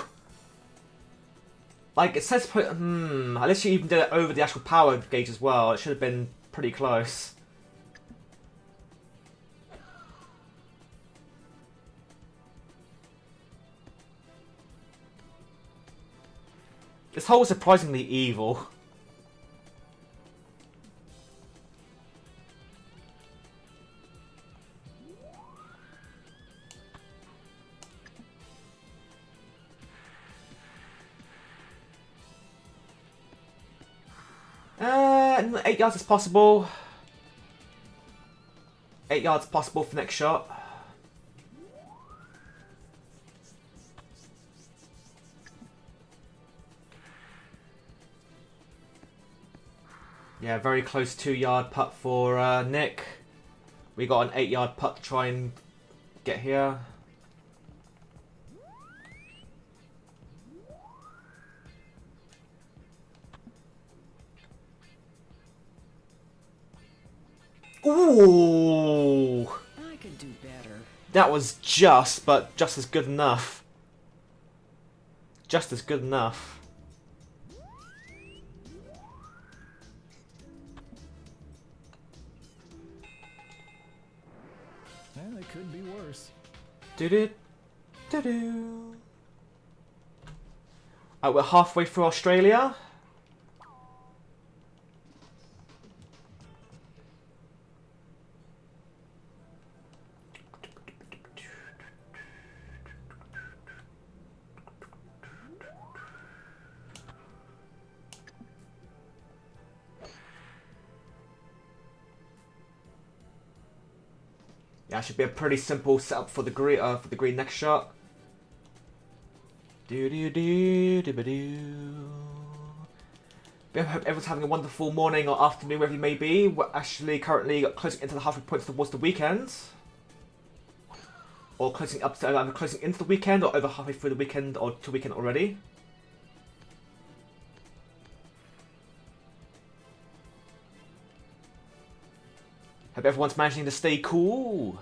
Like, it says put... Unless you even did it over the actual power gauge as well, it should have been pretty close. This hole is surprisingly evil. Yeah, 8 yards is possible. 8 yards possible for next shot. Yeah, very close 2-yard putt for Nick. We got an 8-yard putt to try and get here. Ooh! I could do better. That was just, but just as good enough. Just as good enough. Well, it could be worse. Do-do, do-do. We're halfway through Australia. Yeah, it should be a pretty simple setup for the green next shot. Do do do do do. I hope everyone's having a wonderful morning or afternoon, wherever you may be. We're actually currently closing into the halfway point towards the weekend, or closing up to either closing into the weekend or over halfway through the weekend or to weekend already. Hope everyone's managing to stay cool.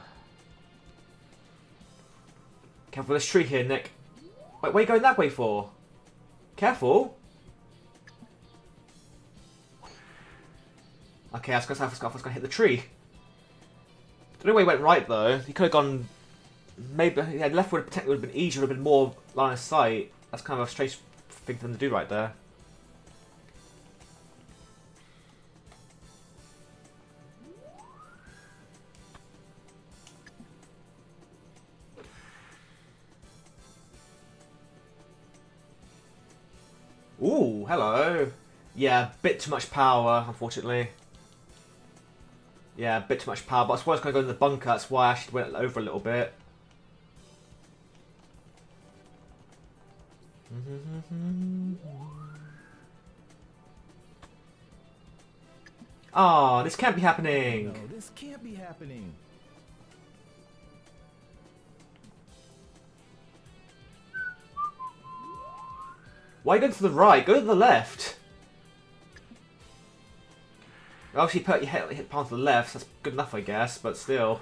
Careful with this tree here, Nick. Wait, what are you going that way for? Careful. Okay, I was going to hit the tree. Don't know where he went right though. He could have gone. Maybe yeah, left would have been easier, would have been more line of sight. That's kind of a strange thing for them to do right there. Ooh, hello. Yeah, bit too much power, unfortunately. Yeah, a bit too much power, but I was going to go in the bunker, that's why I actually went over a little bit. Ah, this can't be happening. No, this can't be happening. Why go to the right? Go to the left. Obviously, put your hit palm to the left. So that's good enough, I guess. But still,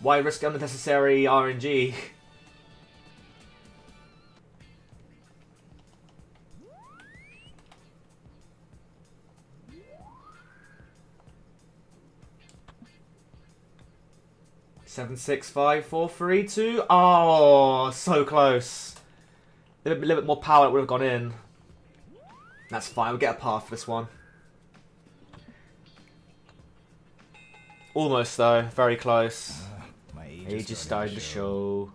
why risk unnecessary RNG? Seven, 6, 5, 4, 3, 2. Oh, so close. A little bit more power, it would have gone in. That's fine. We'll get a par for this one. Almost though, very close. My Age is starting to show.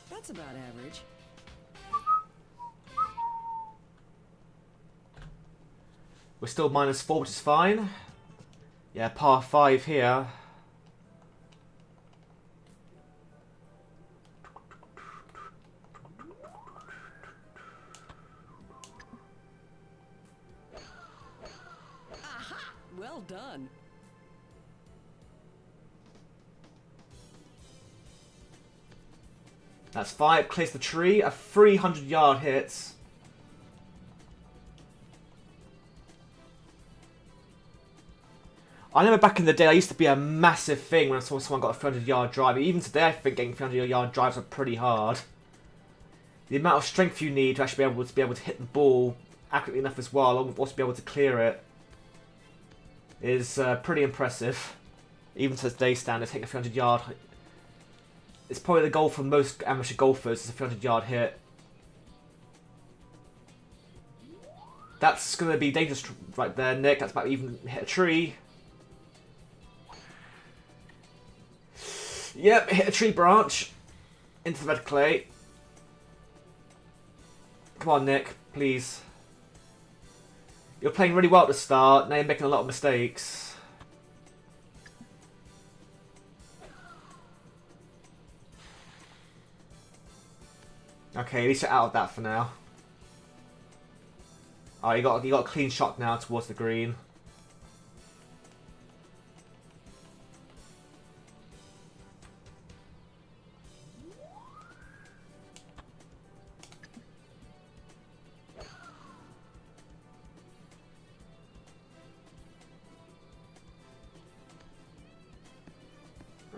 That's about average. We're still -4, which is fine. Yeah, par 5 here. Well done. That's 5, clears the tree. A 300-yard hit. I remember back in the day, I used to be a massive thing when I saw someone got a 300-yard drive. Even today, I think getting 300-yard drives are pretty hard. The amount of strength you need to actually be able to hit the ball accurately enough as well, along with also be able to clear it, is pretty impressive. Even to today's standards, hitting a 300-yard. It's probably the goal for most amateur golfers, is a 300-yard hit. That's going to be dangerous right there, Nick. That's about to even hit a tree. Yep, hit a tree branch. Into the red clay. Come on, Nick, please. You're playing really well at the start, now you're making a lot of mistakes. Okay, at least you're out of that for now. Oh, you got a clean shot now towards the green.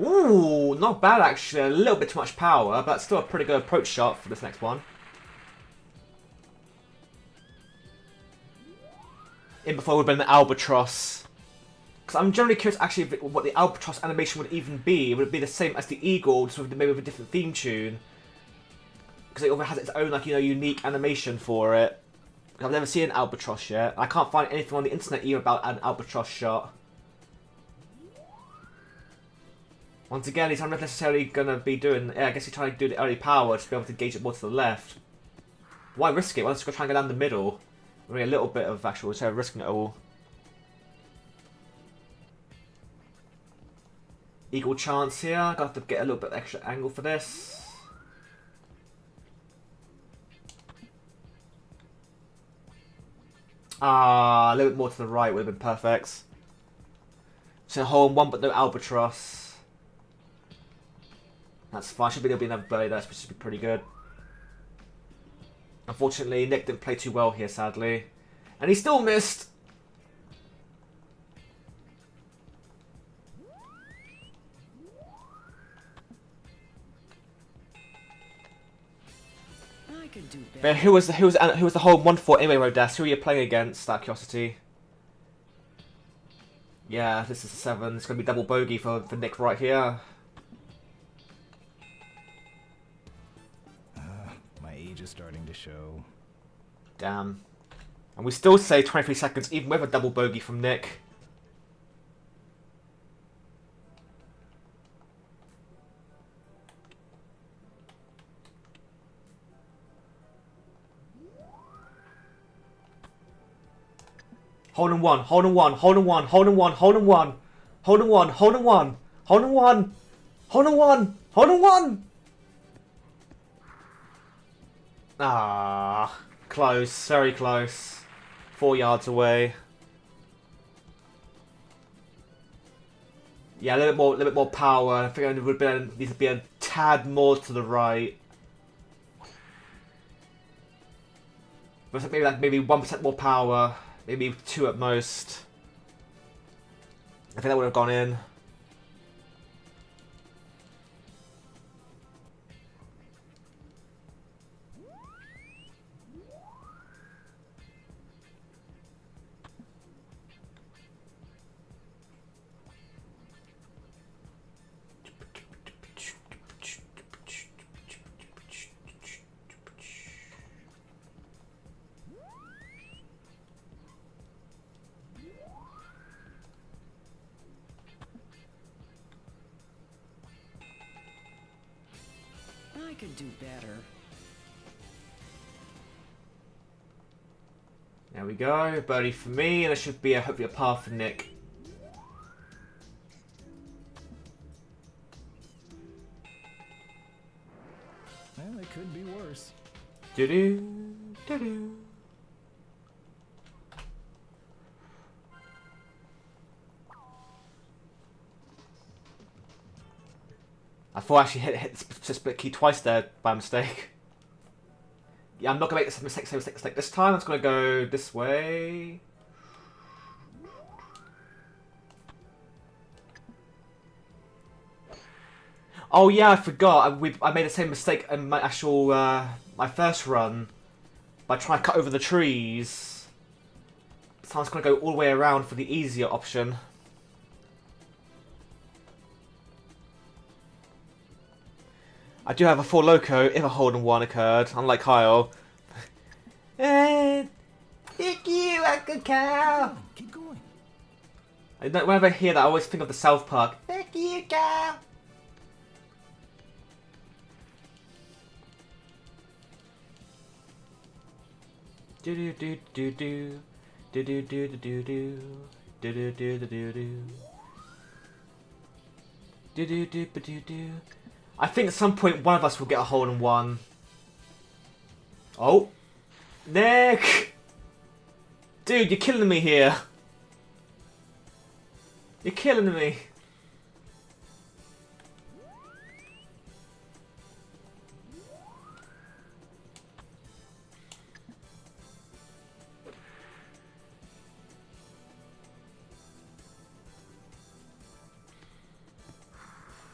Ooh, not bad actually. A little bit too much power, but still a pretty good approach shot for this next one. In before would have been the Albatross. Because I'm generally curious actually what the Albatross animation would even be. Would it be the same as the Eagle, just with maybe with a different theme tune? Because it has its own, like, you know, unique animation for it. I've never seen an Albatross yet. I can't find anything on the internet either about an Albatross shot. Once again, he's not necessarily going to be doing... Yeah, I guess he's trying to do the early power to be able to gauge it more to the left. Why risk it? Why don't you go try and go down the middle? Really a little bit of actual, instead of risking it all. Eagle chance here. Got to have to get a little bit extra angle for this. Ah, a little bit more to the right would have been perfect. So hole in one, but no Albatross. That's fine. There'll be another birdie there, which should be pretty good. Unfortunately, Nick didn't play too well here, sadly. And he still missed. I could do better. But who was the hole 1-4 anyway, Rodas? Who are you playing against? Out of curiosity. Yeah, this is 7. It's going to be double bogey for Nick right here. My age is starting to show. Damn. And we still say 23 seconds, even with a double bogey from Nick. Hold in one, hold in one, hold in one, hold in one, hold in one, hold in one, hold in one, hold in one, hold in one, hold in one. Ah, close, very close. 4 yards away. Yeah, a little bit more power. I think it would need to be a tad more to the right. But maybe 1% more power. Maybe 2 at most. I think that would have gone in. I could do better. There we go, birdie for me, and there should be hopefully a par for Nick. Well, it could be worse. Doo-doo, doo-doo. I thought I actually hit the split key twice there by mistake. Yeah, I'm not going to make this mistake this time. I'm just going to go this way. Oh yeah, I forgot. I made the same mistake in my actual, my first run. By trying to cut over the trees. So I'm just going to go all the way around for the easier option. I do have a 4 loco if a hole in one occurred, unlike Kyle. Pick you like a cow. Keep going. Whenever I hear that, I always think of the South Park. Pick you, cow. do do do do do do do do do do do do do do do do do do. I think at some point one of us will get a hole in one. Oh, Nick, dude, you're killing me here. You're killing me.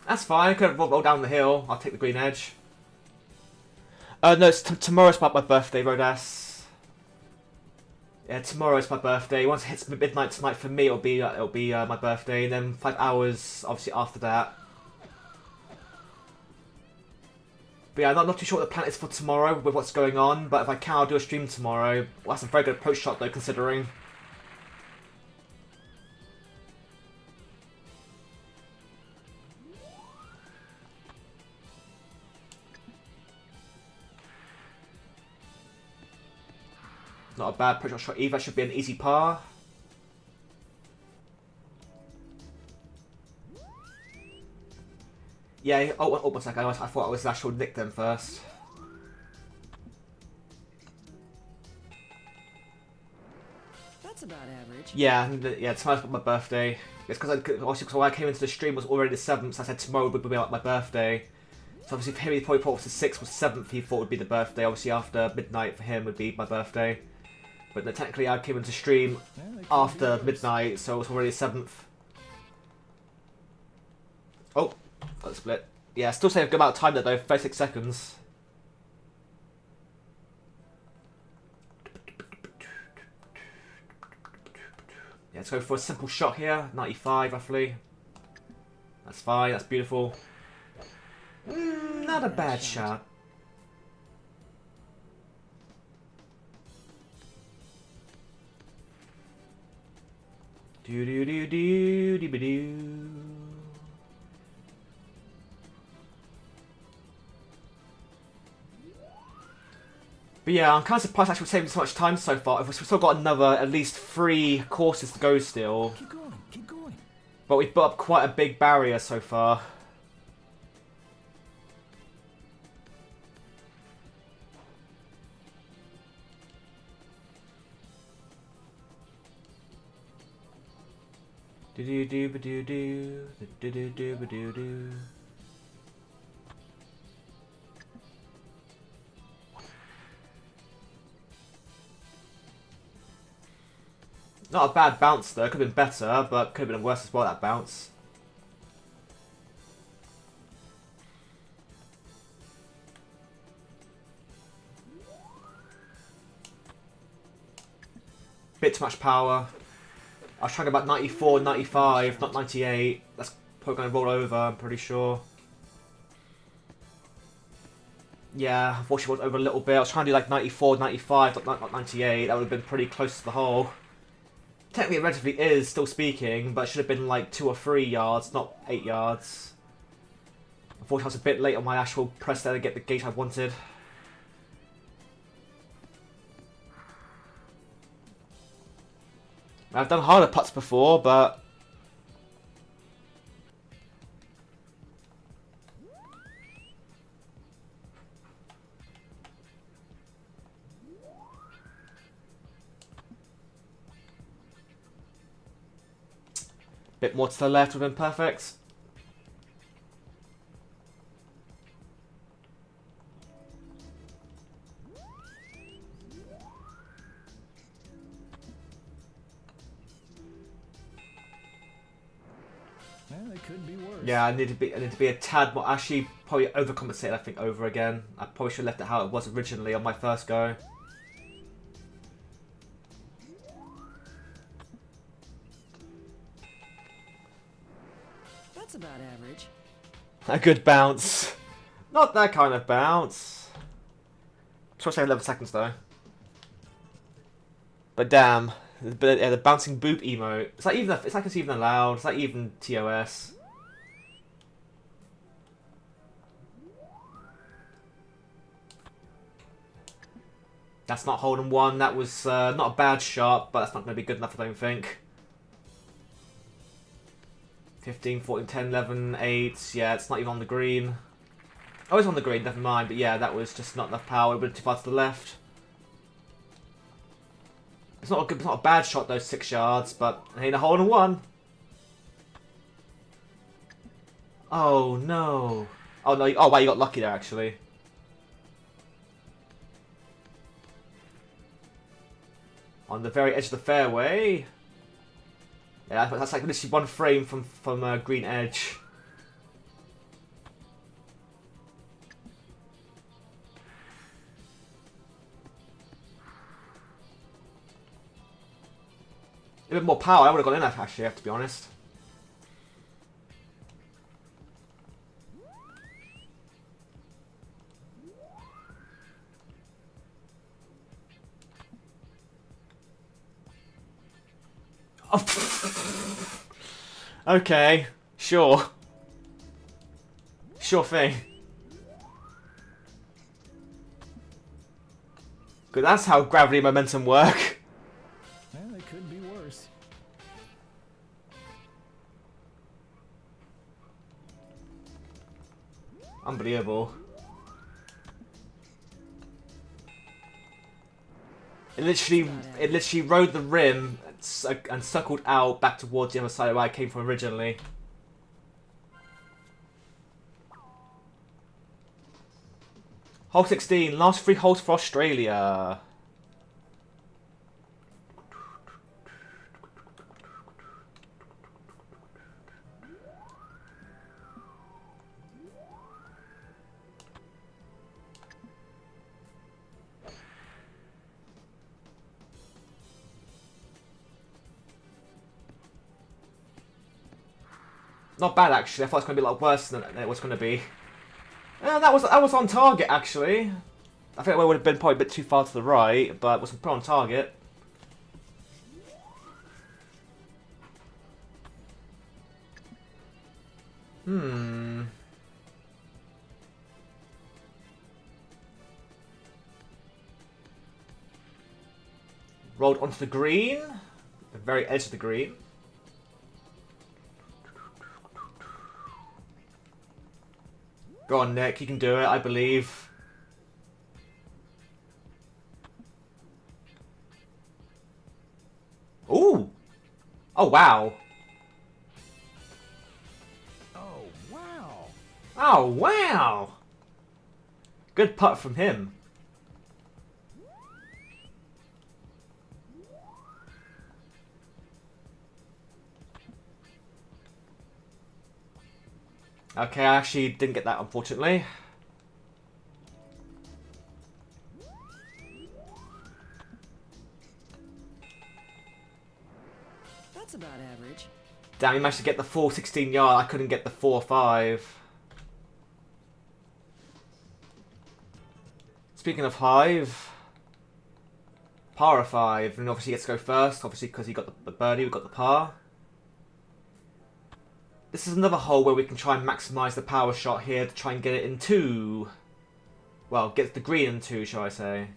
That's fine, I could have rolled down the hill. I'll take the green edge. No, it's tomorrow's my birthday, Rodas. Yeah, tomorrow's my birthday. Once it hits midnight tonight for me, it'll be my birthday. And then 5 hours, obviously, after that. But yeah, I'm not too sure what the plan is for tomorrow with what's going on. But if I can, I'll do a stream tomorrow. Well, that's a very good approach shot, though, considering. Not a bad approach shot either. Should be an easy par. Yeah, oh 1 second. I thought it was actual Nick then first. That's about average. Yeah, tomorrow's my birthday. It's because when I came into the stream was already the 7th, so I said tomorrow would be my birthday. So obviously for him, he probably thought it was the 6th or 7th he thought would be the birthday. Obviously after midnight for him would be my birthday. But technically I came into stream after midnight, so it was already the 7th. Oh, got the split. Yeah, still saying a good amount of time there though, 36 seconds. Yeah, let's go for a simple shot here, 95 roughly. That's fine, that's beautiful. Not a bad shot. Do do do do do do. But yeah, I'm kind of surprised actually we're saving so much time so far. We've still got another at least 3 courses to go still. Keep going, keep going. But we've built up quite a big barrier so far. Do do do ba do do do do do ba do do. Not a bad bounce though, could have been better, but could have been worse as well, that bounce. Bit too much power. I was trying to go about 94, 95, not 98. That's probably going to roll over, I'm pretty sure. Yeah, unfortunately went over a little bit. I was trying to do like 94, 95, not 98. That would have been pretty close to the hole. Technically, it relatively is, still speaking, but it should have been like 2 or 3 yards, not 8 yards. Unfortunately, I was a bit late on my actual press there to get the gate I wanted. I've done harder putts before, but... bit more to the left would have been perfect. Well, it could be worse. Yeah, I need to be a tad more. Actually, probably overcompensated. I think over again. I probably should have left it how it was originally on my first go. That's about average. A good bounce. Not that kind of bounce. Try to say 11 seconds though. But damn, the bouncing boop emote. It's like it's even allowed. It's like even TOS. That's not hole in one. That was not a bad shot, but that's not going to be good enough, I don't think. 15, 14, 10, 11, 8. Yeah, it's not even on the green. Oh, it's on the green, never mind. But yeah, that was just not enough power. It went too far to the left. It's not a good, it's not a bad shot, those 6 yards, but it ain't a hole in one. Oh no! Oh no! Oh wow, you got lucky there actually. On the very edge of the fairway. Yeah, that's like literally 1 frame from green edge. A bit more power, I would have gone in that actually, I have to be honest. Oh. Okay, sure. Sure thing. Good, that's how gravity and momentum work. Well, it could be worse. Unbelievable. It literally rode the rim and circled out back towards the other side of where I came from originally. Hole 16, last 3 holes for Australia. Not bad actually. I thought it was going to be a lot worse than it was going to be. That was on target actually. I think it would have been probably a bit too far to the right, but it was put on target. Rolled onto the green, the very edge of the green. Go on, Nick, you can do it, I believe. Ooh! Oh, wow. Oh, wow. Oh, wow! Good putt from him. Okay, I actually didn't get that, unfortunately. That's about average. Damn, he managed to get the full 16 yard. I couldn't get the 4 or 5. Speaking of Hive, par of 5, and obviously he gets to go first, obviously because he got the birdie, we got the par. This is another hole where we can try and maximise the power shot here to try and get it in 2. Well, get the green in 2, shall I say.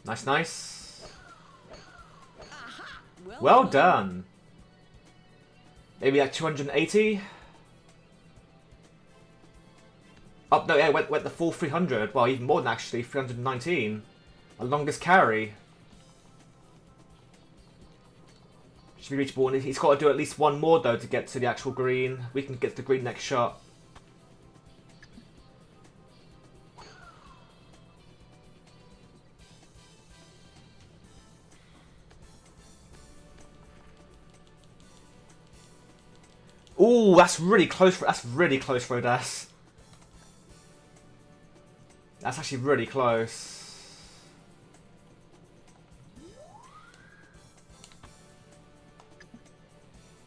Nice, nice. Well done. Maybe like 280. Oh no, yeah, went the full 300. Well, even more than actually 319. The longest carry. Should be reachable, and he's got to do at least one more though to get to the actual green. We can get to the green next shot. Ooh, that's really close. That's really close, Rodas. That's actually really close.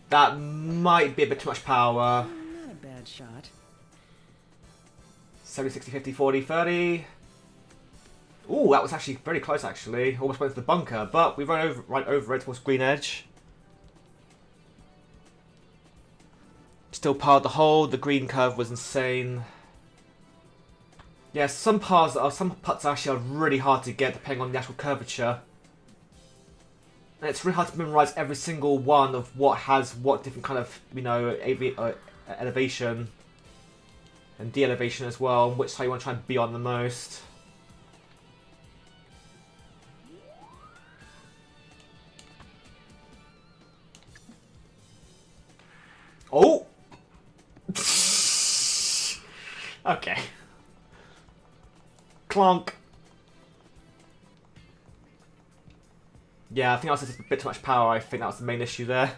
That might be a bit too much power. Not a bad shot. 70, 60, 50, 40, 30. Ooh, that was actually very close, actually. Almost went to the bunker, but we ran right over it towards green edge. Still parred the hole. The green curve was insane. Yeah, some putts actually are really hard to get depending on the actual curvature. And it's really hard to memorize every single one of what has what different kind of, elevation and de-elevation as well, and which side you want to try and be on the most. Oh! Okay. Clonk. Yeah, I think that was just a bit too much power. I think that was the main issue there.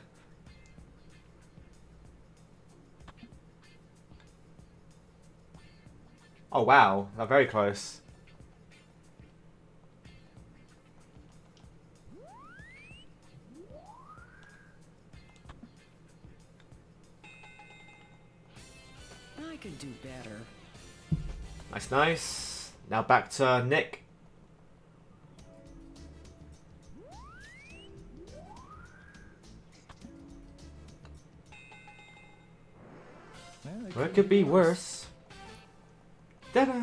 Oh wow, they're very close. I could do better. Nice, nice. Now back to Nick. Well, it could be worse. Ta-da!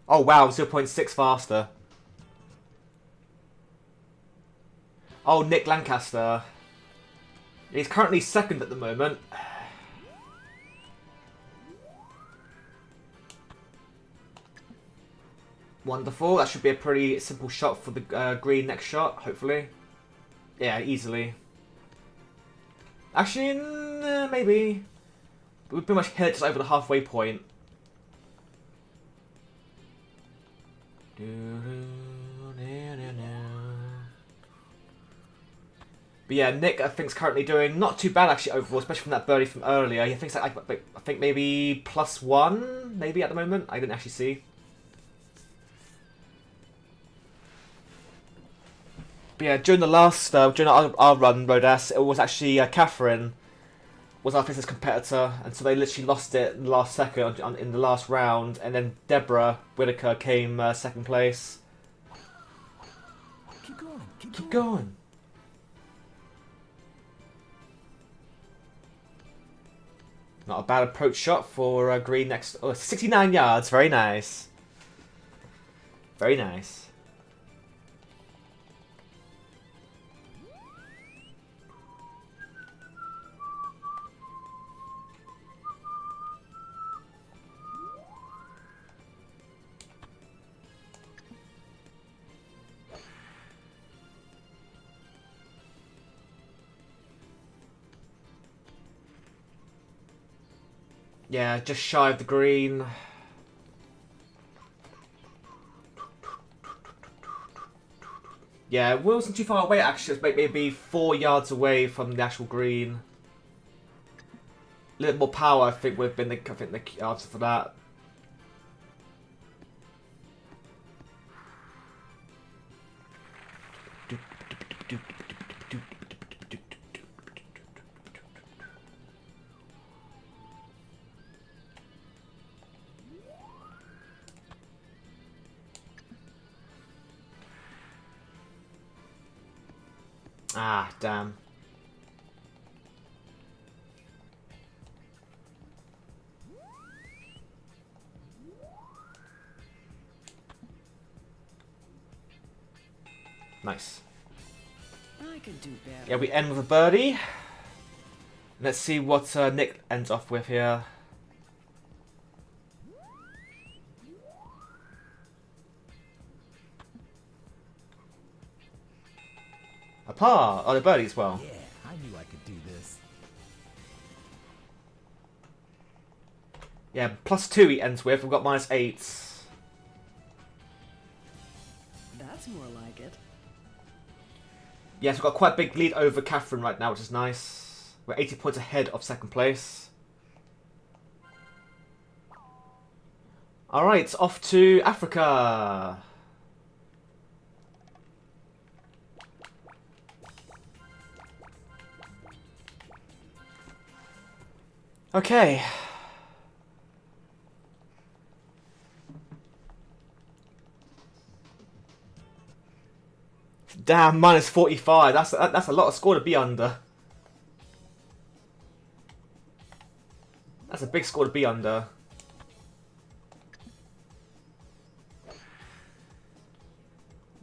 Oh wow, 0.6 faster. Oh, Nick Lancaster. He's currently second at the moment. Wonderful. That should be a pretty simple shot for the green next shot, hopefully. Yeah, easily. Actually, maybe. We pretty much hit it just over the halfway point. But yeah, Nick I think is currently doing not too bad actually overall, especially from that birdie from earlier. He thinks like, I think maybe +1 maybe at the moment. I didn't actually see. But yeah, during the last during our run, Rodas, it was actually Catherine was our fastest competitor, and so they literally lost it in the last second in the last round, and then Deborah Whitaker came second place. Keep going. Keep going. Not a bad approach shot for green next. Oh, 69 yards. Very nice. Very nice. Yeah, just shy of the green. Yeah, it wasn't too far away actually. It was maybe 4 yards away from the actual green. A little more power, I think, would have been the answer for that. Ah, damn. Nice. I could do better. Yeah, we end with a birdie. Let's see what Nick ends off with here. A par. Oh, the birdie as well. Yeah, I knew I could do this. Yeah, +2 he ends with. We've got -8. That's more like it. Yes, we've got quite a big lead over Catherine right now, which is nice. We're 80 points ahead of second place. Alright, off to Africa. Okay. Damn, minus 45. That's a lot of score to be under. That's a big score to be under.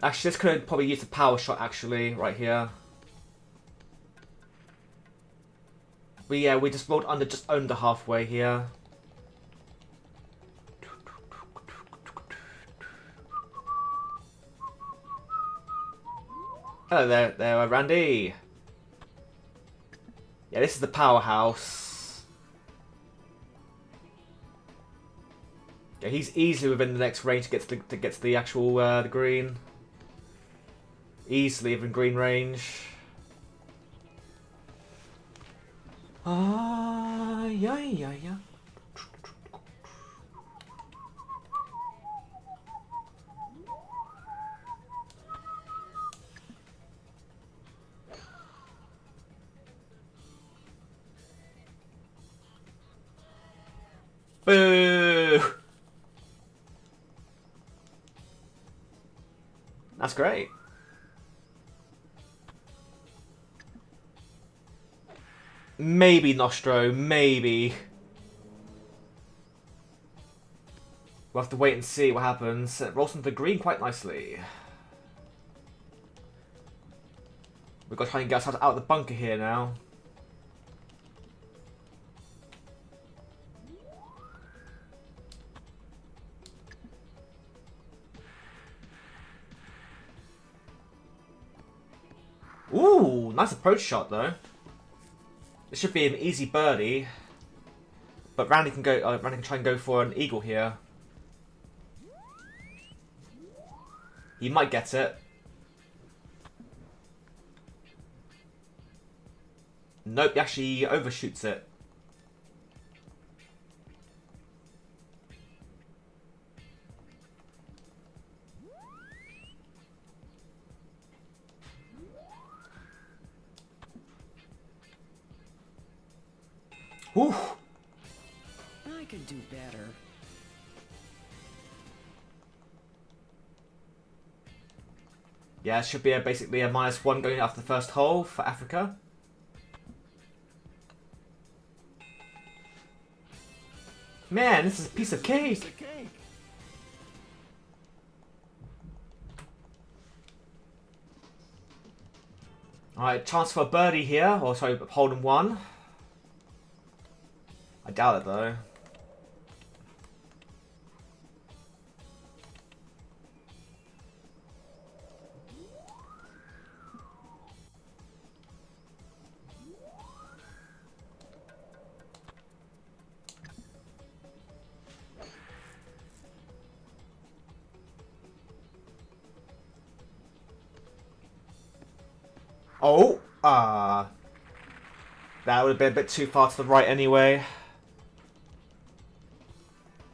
Actually, this could probably use a power shot, actually, right here. But yeah, we just rolled under just under halfway here. Hello there, Randy. Yeah, this is the powerhouse. Yeah, he's easily within the next range to get to the actual the green. Easily within green range. Ah, yeah. Boo! That's great. Maybe Nostro, maybe. We'll have to wait and see what happens. It rolls into the green quite nicely. We've got to try and get ourselves out of the bunker here now. Ooh, nice approach shot though. It should be an easy birdie, but Randy can go. Randy can try and go for an eagle here. He might get it. Nope, he actually overshoots it. Ooh. I could do better. Yeah, it should be basically a -1 going after the first hole for Africa. Man, this is a piece of cake. Alright, chance for a birdie here. Or sorry, hole in one. I doubt it though. Oh, that would have been a bit too far to the right anyway.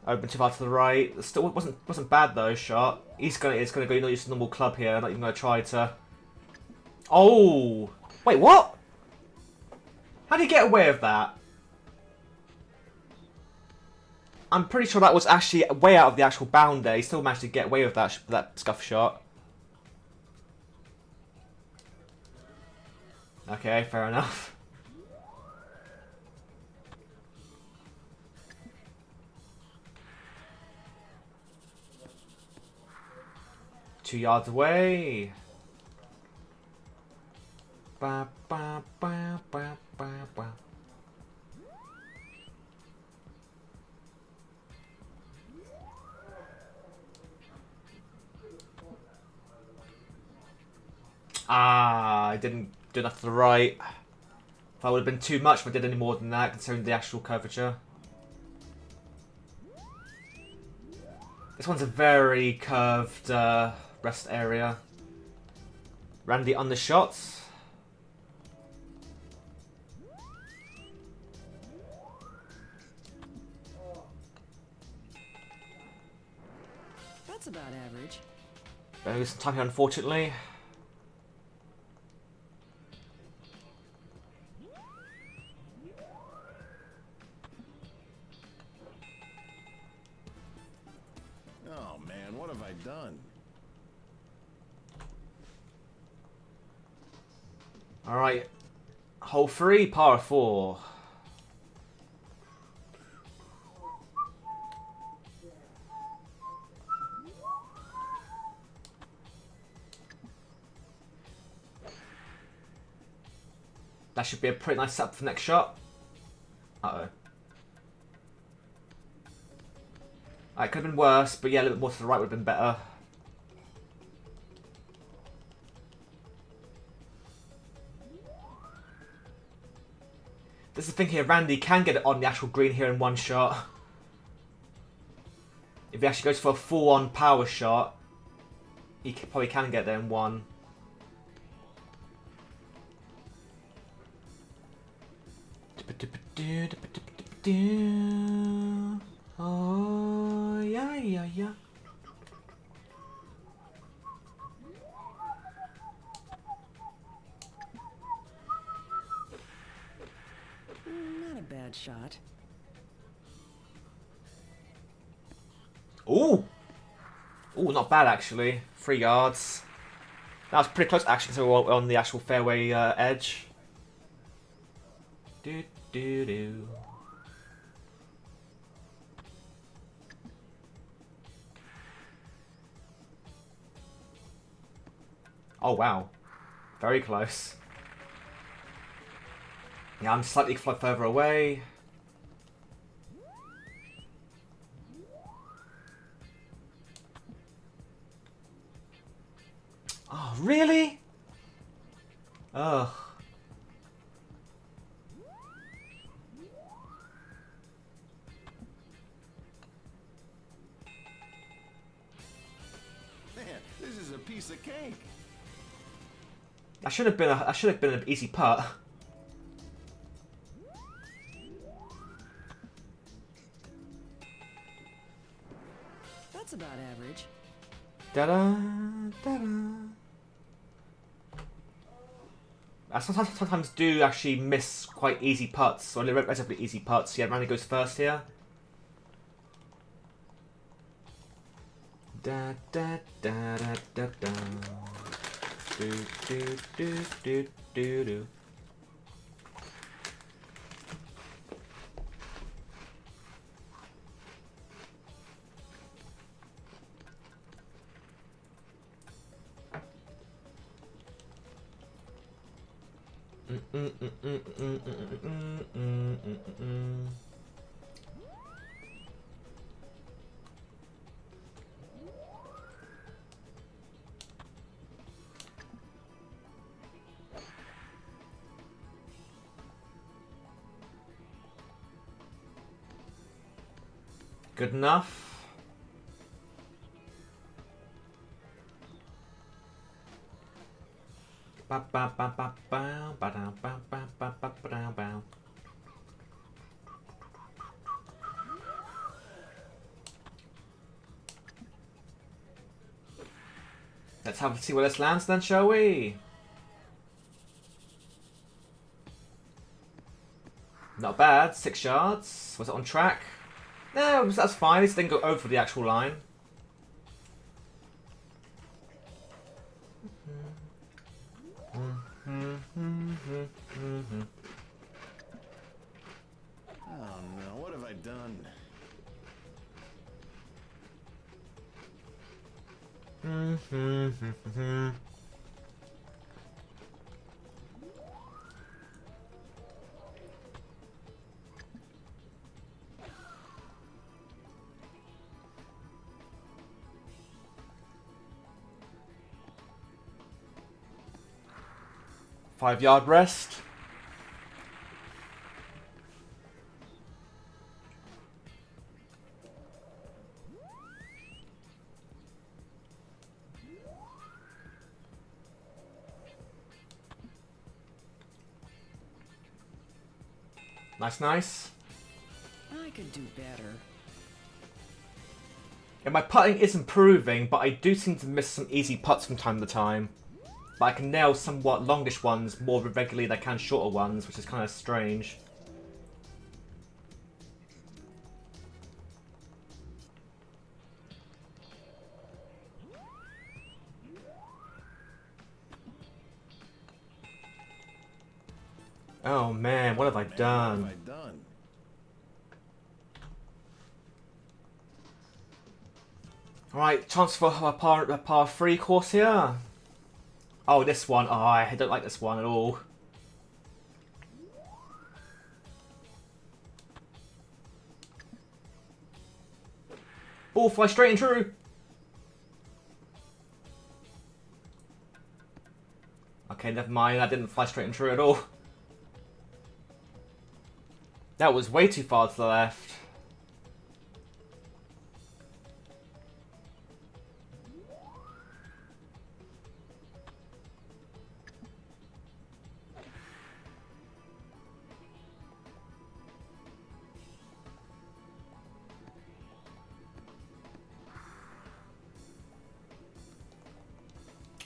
Open too far to the right. It still wasn't bad though. Shot. It's gonna go. Not use a normal club here. Not even gonna try to. Oh, wait, what? How did he get away with that? I'm pretty sure that was actually way out of the actual bound there. He still managed to get away with that scuff shot. Okay, fair enough. 2 yards away. Ba, ba, ba, ba, ba, ba. I didn't do enough to the right. That would have been too much if I did any more than that, considering the actual curvature. This one's a very curved rest area. Randy on the shots. That's about average. There's some time here, unfortunately. Oh man, what have I done? Alright. Hole 3, par 4. That should be a pretty nice setup for the next shot. Uh-oh. It could have been worse, but yeah, a little bit more to the right would have been better. This is the thing here, Randy can get it on the actual green here in one shot. If he actually goes for a full-on power shot, he probably can get there in one. Oh, yeah, yeah, yeah. Not a bad shot. Ooh! Ooh, not bad actually. 3 yards. That was pretty close actually, so we're on the actual fairway edge. Do do do. Oh wow. Very close. Yeah, I'm slightly further away. Oh, really? Ugh. Man, this is a piece of cake. That should have been an easy putt. That's about average. Da-da, da-da. I sometimes do actually miss quite easy putts, or relatively easy putts. Yeah, Randy goes first here. Da da da da da da. Do do do do do do. Good enough. Ba ba ba ba ba ba da ba ba ba ba ba da ba. Let's see where this lands then, shall we? Not bad, 6 yards. Was it on track? No, that's fine. This didn't go over the actual line. Oh no, what have I done? Five-yard rest. Nice, nice. I could do better. Yeah, my putting is improving, but I do seem to miss some easy putts from time to time. But I can nail somewhat longish ones more regularly than I can shorter ones, which is kind of strange. Oh man, what have I Man, done? what have I done? Right, chance for a par 3 course here. Oh, this one. Oh, I don't like this one at all. Ball fly straight and true. Okay, never mind. That didn't fly straight and true at all. That was way too far to the left.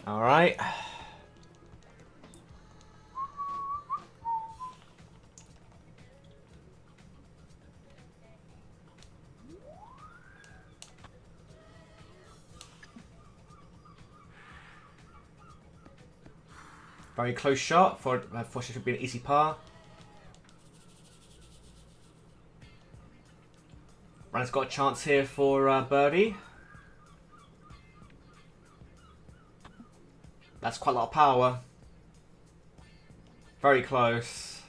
All right. Very close shot for it should be an easy par. Ryan's got a chance here for birdie. That's quite a lot of power. Very close.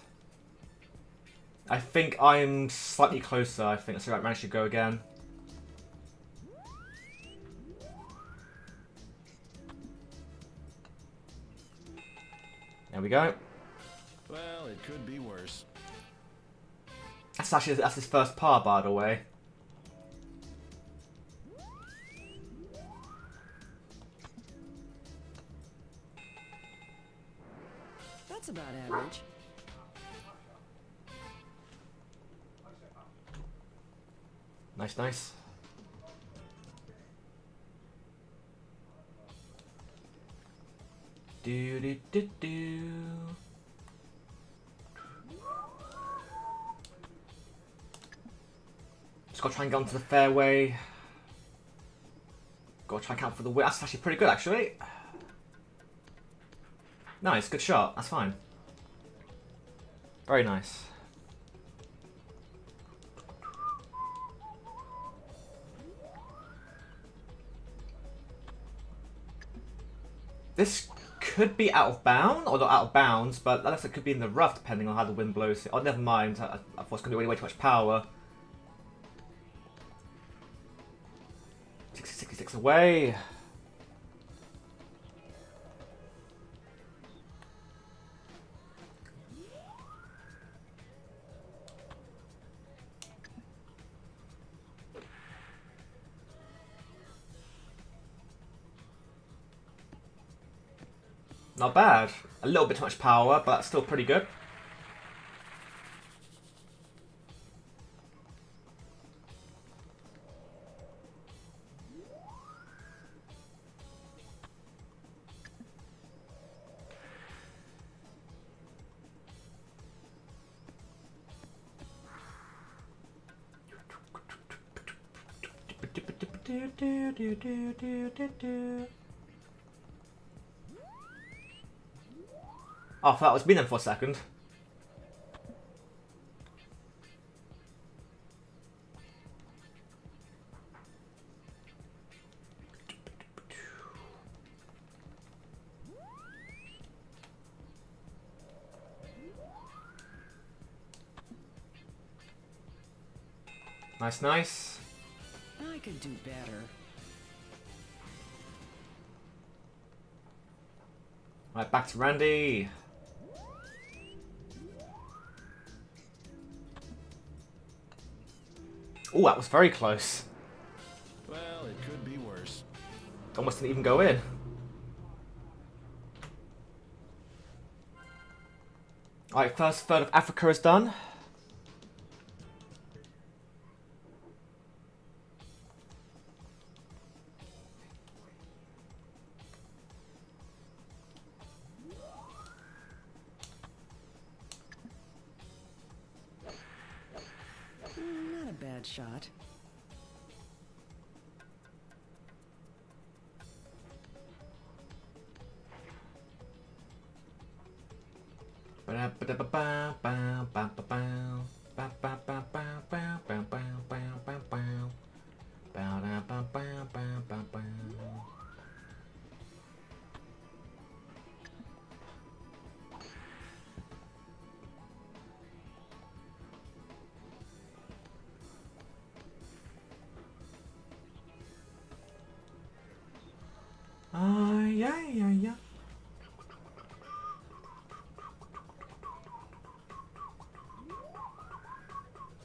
I think I'm slightly closer. I think so. Right, Ryan should go again. There we go. Well, it could be worse. That's his first par, by the way. That's about average. Nice, nice. Do do do do. Just gotta try and get onto the fairway. Gotta try and count for the win. That's actually pretty good, actually. Nice, good shot. That's fine. Very nice. This could be out of bounds, or not out of bounds, but that looks like it could be in the rough depending on how the wind blows. Oh, never mind. I thought it was going to be way too much power. 66 away. Not bad. A little bit too much power, but still pretty good. Oh, I thought that was me then for a second. Nice, nice. I could do better. Right, back to Randy. Oh, that was very close. Well, it could be worse. Almost didn't even go in. Alright, first third of Africa is done. Not a bad shot. Yeah, yeah, yeah.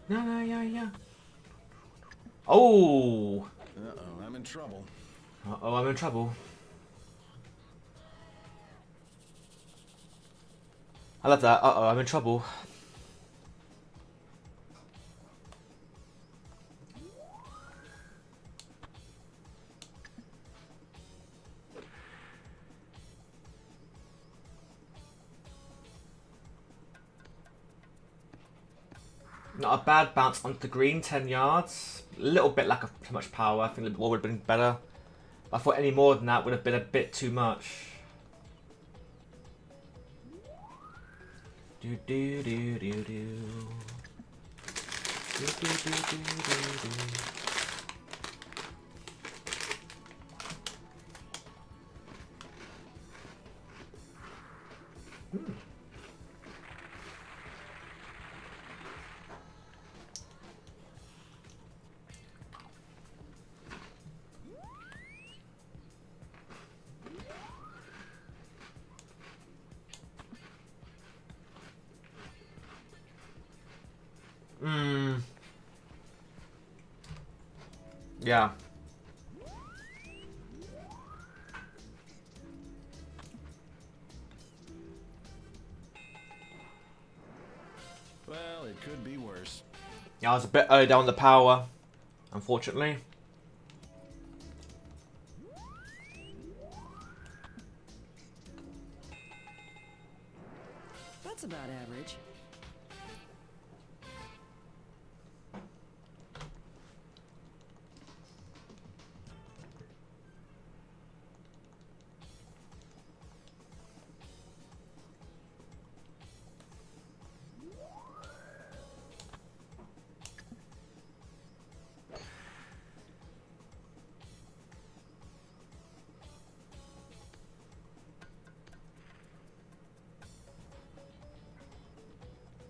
No, yeah, yeah. Oh! Uh-oh, I'm in trouble. Uh-oh, I'm in trouble. I love that. Uh-oh, I'm in trouble. Not a bad bounce onto the green, 10 yards. A little bit lack of too much power. I think a little more would have been better. I thought any more than that would have been a bit too much. Do do do do do. Do do do do do do. Yeah. Well, it could be worse. Yeah, I was a bit early down the power, unfortunately. That's about average.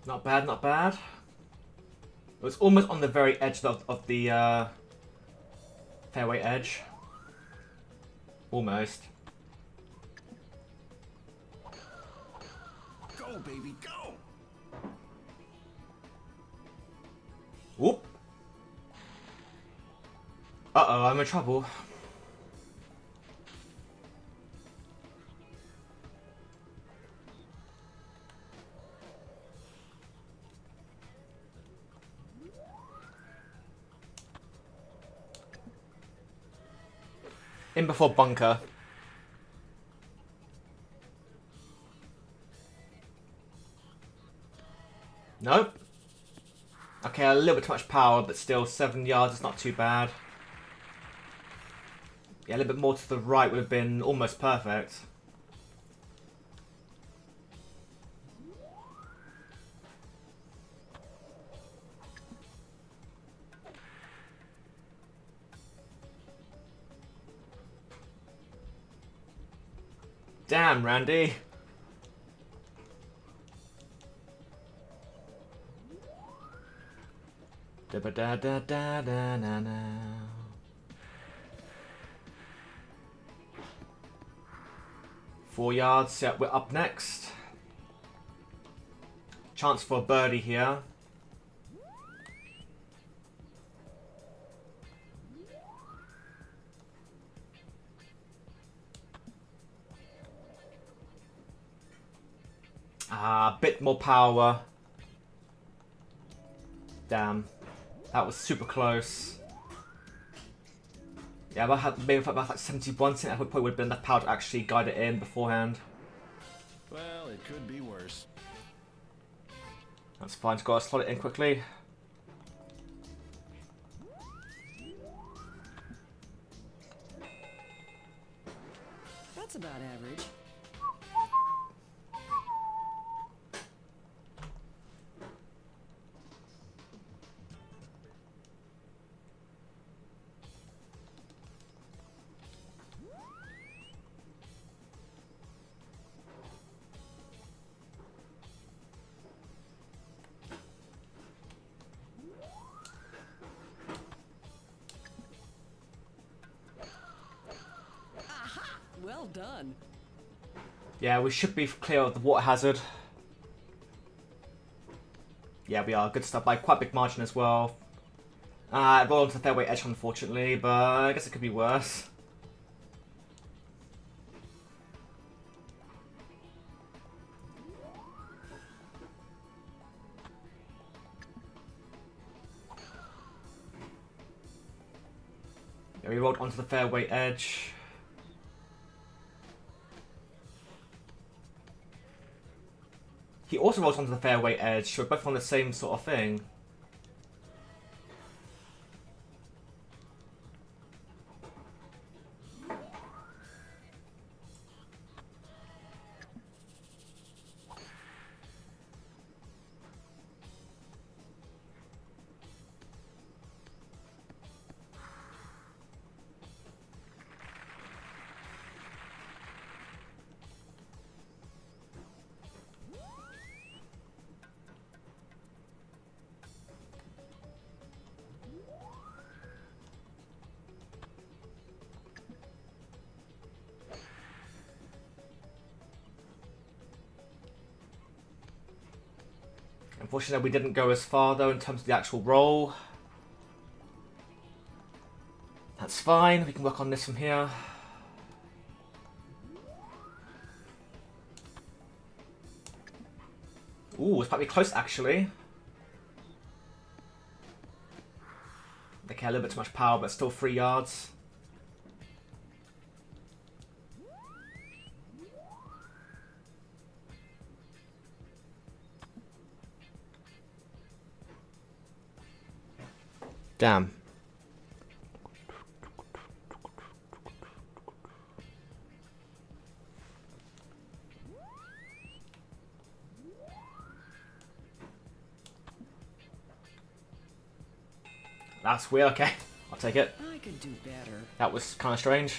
Not bad, not bad. It was almost on the very edge of the fairway edge. Almost. Go, baby, go! Whoop. Uh-oh, I'm in trouble. In before bunker. Nope. Okay, a little bit too much power, but still 7 yards is not too bad. Yeah, a little bit more to the right would have been almost perfect. Damn, Randy. Da ba da da da da na na. 4 yards. Yeah, we're up next. Chance for a birdie here. A bit more power. Damn. That was super close. Yeah, I had maybe about like 71 cent. I probably would have been enough power to actually guide it in beforehand. Well, it could be worse. That's fine. Just gotta slot it in quickly. That's about average. Well done. Yeah, we should be clear of the water hazard. Yeah, we are. Good stuff by quite a big margin as well. Roll onto the fairway edge, unfortunately, but I guess it could be worse. Yeah, we rolled onto the fairway edge. He also rolls onto the fairway edge, so we're both on the same sort of thing. Unfortunately, we didn't go as far, though, in terms of the actual roll. That's fine, we can work on this from here. Ooh, it's probably close, actually. Okay, a little bit too much power, but still 3 yards. Damn. That's weird, okay. I'll take it. I could do better. That was kind of strange.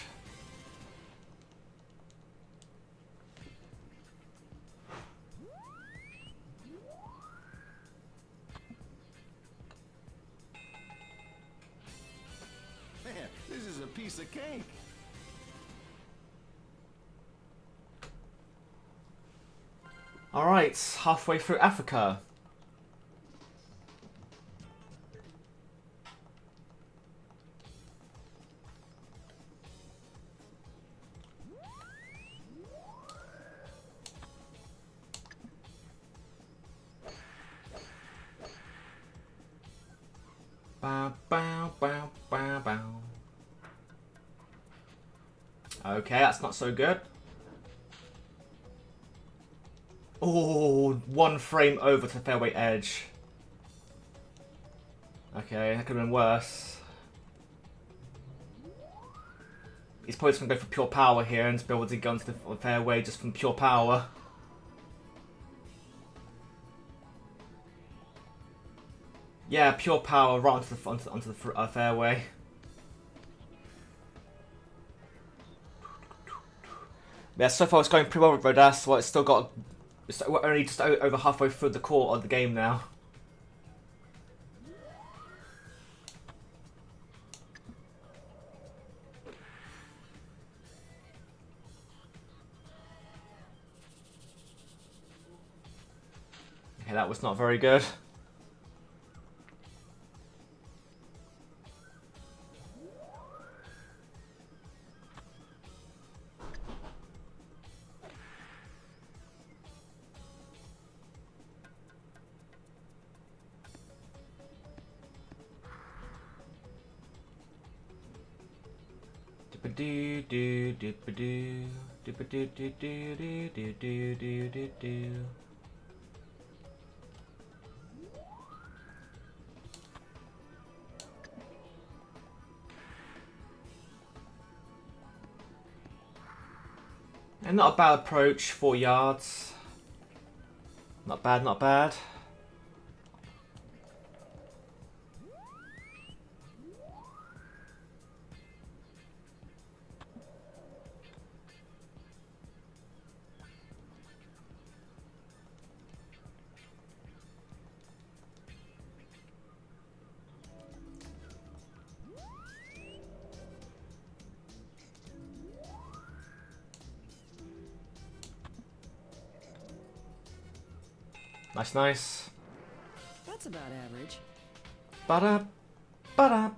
Man, this is a piece of cake. Alright, halfway through Africa. Bow, bow, bow, bow, bow. Okay, that's not so good. Oh, 1 frame over to the fairway edge. Okay, that could have been worse. He's probably just going to go for pure power here and just be able to go into the fairway just from pure power. Yeah, pure power right onto the fairway. Yeah, so far it's going pretty well with Rodas. Well, we're only just over halfway through the core of the game now. Okay, that was not very good. Do do do do do do do do do do do do do do. And not a bad approach, 4 yards. Not bad, not bad. Nice, nice. That's about average. Ba-da, ba-da.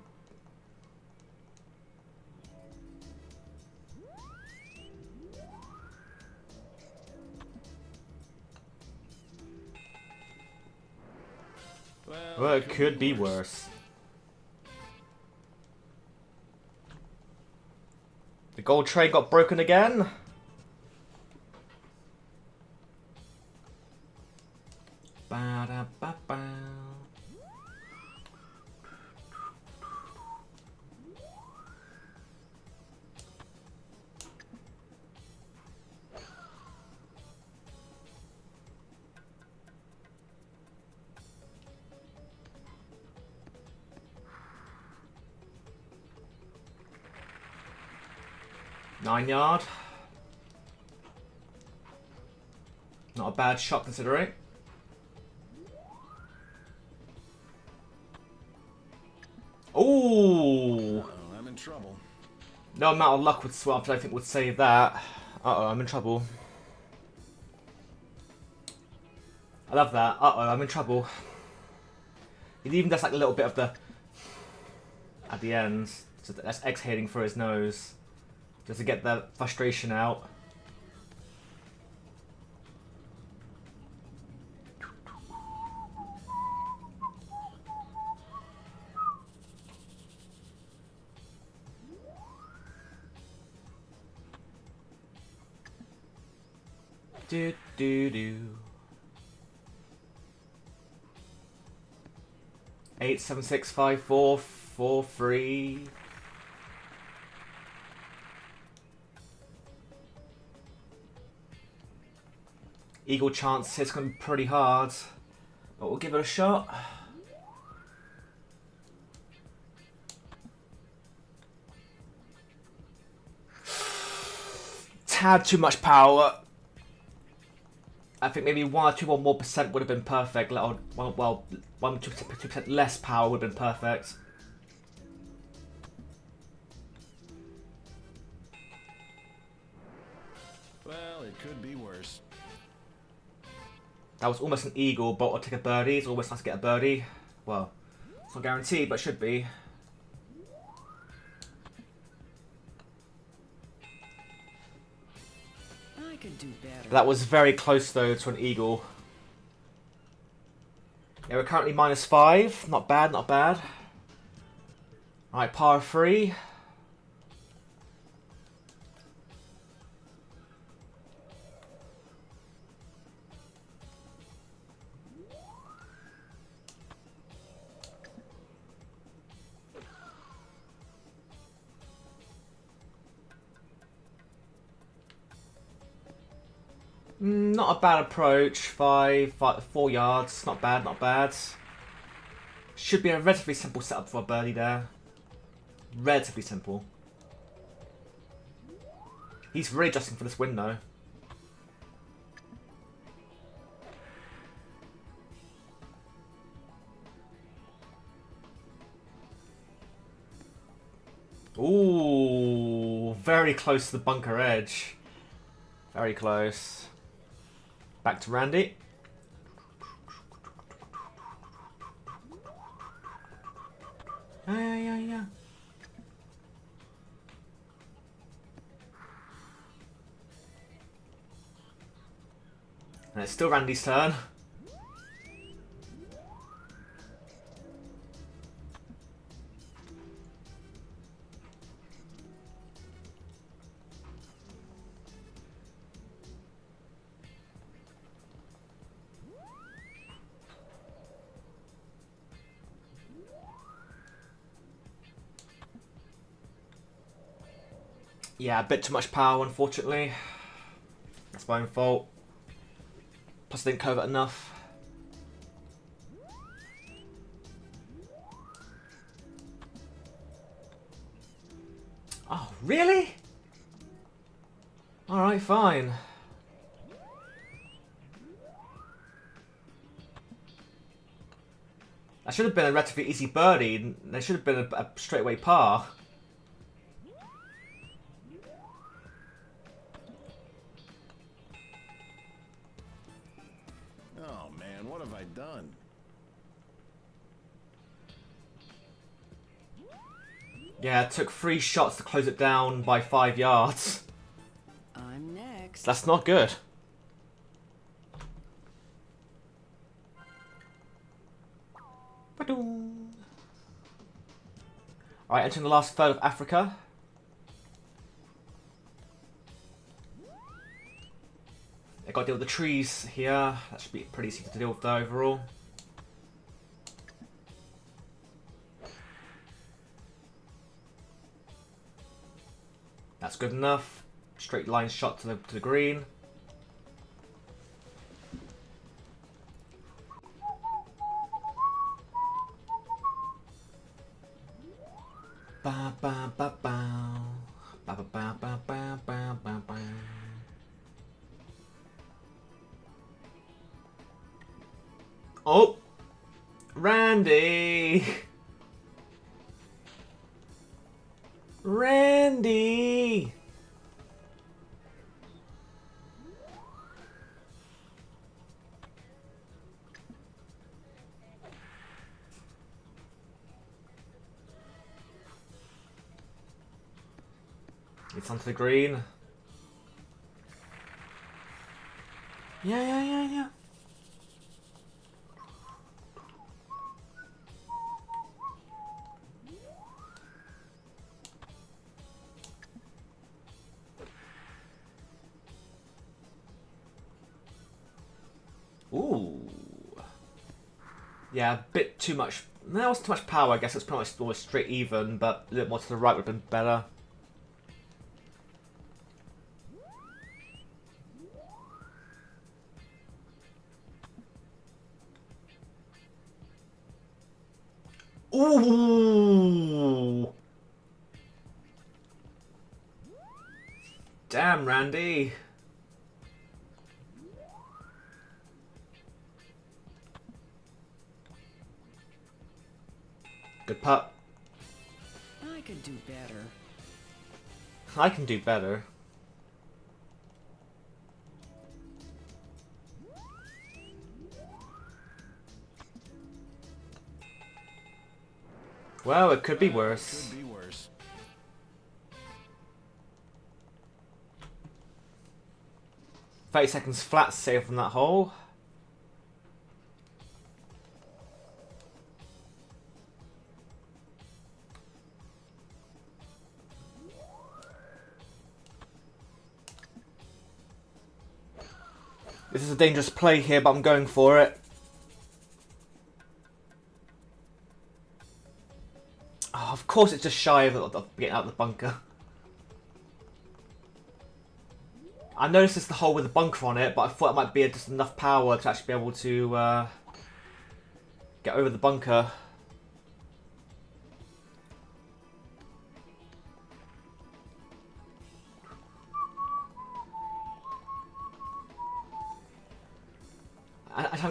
Well, it could be worse. The gold train got broken again. Ba-da-ba-ba. Nine-yard. Not a bad shot considering. Ooh! I'm in trouble. No amount of luck would swap, I think, would save that. Uh-oh, I'm in trouble. I love that. Uh-oh, I'm in trouble. It even does like a little bit of the... at the end. So that's exhaling through his nose. Just to get the frustration out. Do do do. 8765443. Eagle chance is going to be pretty hard, but we'll give it a shot. Tad too much power. I think maybe 1 or 2 or more % would have been perfect. Well, 1-2% less power would have been perfect. Well, it could be worse. That was almost an eagle, but I'll take a birdie. It's always nice to get a birdie. Well, it's not guaranteed, but should be. I could do better. That was very close, though, to an eagle. Yeah, we're currently -5. Not bad, not bad. Alright, par 3. Not a bad approach. 4 yards. Not bad, not bad. Should be a relatively simple setup for a birdie there. Relatively simple. He's really adjusting for this wind though. Ooh, very close to the bunker edge. Very close. Back to Randy. Yeah. And it's still Randy's turn. Yeah, a bit too much power, unfortunately. That's my own fault. Plus, I didn't cover it enough. Oh, really? Alright, fine. That should have been a relatively easy birdie. There should have been a straightaway par. Oh man, Man, what have I done? Yeah, it took 3 shots to close it down by 5 yards. I'm next. That's not good. Ba-doom. Alright, entering the last third of Africa. I got to deal with the trees here. That should be pretty easy to deal with though overall. That's good enough. Straight line shot to the green. Ba ba ba ba. Ba ba ba ba ba ba ba ba. Oh, Randy. Randy. It's onto the green. Yeah. Ooh. Yeah, a bit too much. No, that was too much power. I guess it's pretty much almost straight even, but a little more to the right would have been better. Ooh. Damn, Randy. Good putt. I could do better. I can do better. Well, it could be worse. Could be worse. 30 seconds flat save from that hole. This is a dangerous play here, but I'm going for it. Oh, of course it's just shy of getting out of the bunker. I noticed it's the hole with the bunker on it, but I thought it might be just enough power to actually be able to get over the bunker.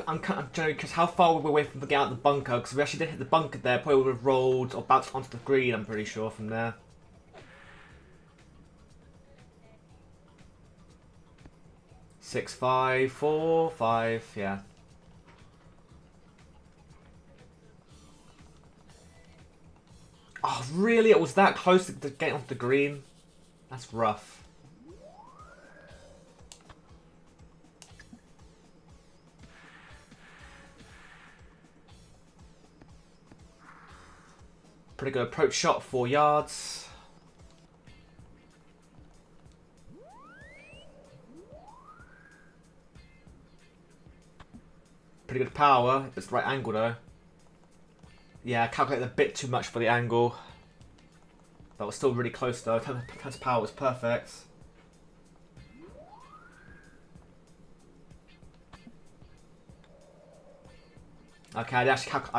I'm kind of generally because how far were we away from getting out of the bunker? Because if we actually did hit the bunker there, probably would have rolled or bounced onto the green. I'm pretty sure from there. Six, 5, 4, 5, yeah. Oh, really? It was that close to getting off the green? That's rough. Pretty good approach shot, 4 yards. Pretty good power. It's the right angle though. Yeah, I calculated a bit too much for the angle. That was still really close though. Test power was perfect. Okay, I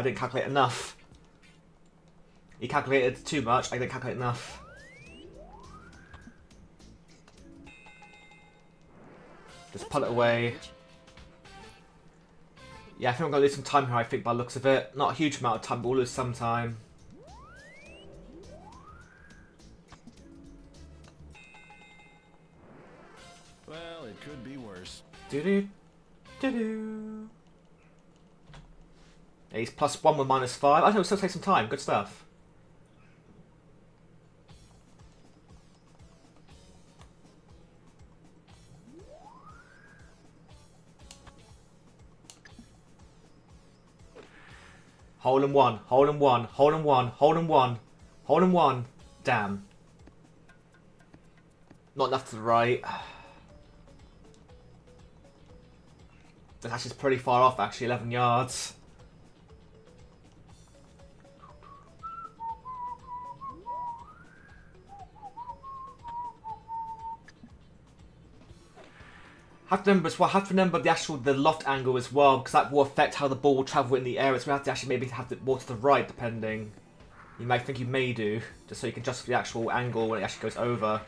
didn't calculate enough. He calculated too much, I didn't calculate enough. Just pull it away. Yeah, I think I'm going to lose some time here, I think, by the looks of it. Not a huge amount of time, but we'll lose some time. Well, it could be worse. Do-do, do-do. He's +1 with -5. I know, it'll still take some time. Good stuff. Hole in one, hole in one, hole in one, hole in one, hole in one. Damn. Not enough to the right. That's actually pretty far off, actually, 11 yards. Have to remember the loft angle as well, because that will affect how the ball will travel in the air. So we have to actually maybe have the ball to the right, depending. You might think you may do, just so you can adjust the actual angle when it actually goes over.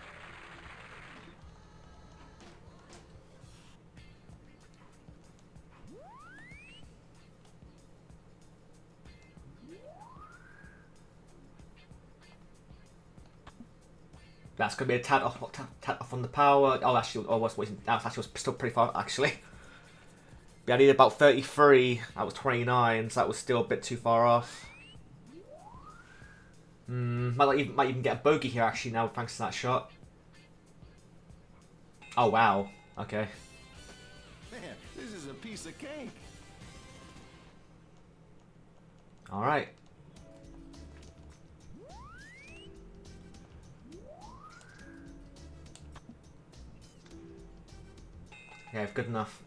That's going to be a tad off on the power. Oh, actually, that actually was still pretty far, actually. But I needed about 33. That was 29, so that was still a bit too far off. Might even get a bogey here, actually, now, thanks to that shot. Oh, wow. Okay. Man, this is a piece of cake. Alright. Yeah, good enough.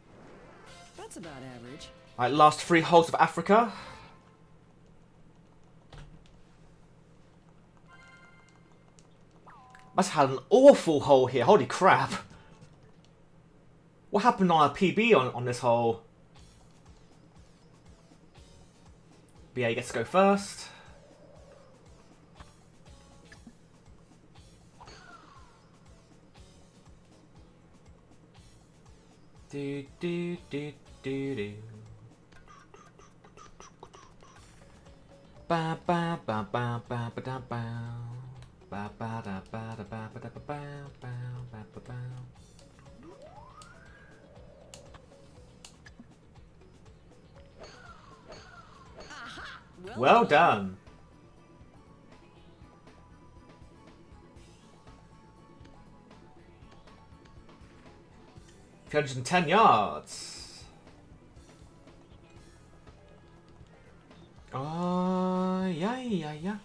That's about average. Alright, last 3 holes of Africa. Must have had an awful hole here. Holy crap. What happened on a PB on this hole? But yeah, he gets to go first. Do do do do do. Ba ba ba ba ba ba da ba. Ba ba da ba da ba ba da ba ba ba ba ba ba. Well done. $310 yards. Yeah.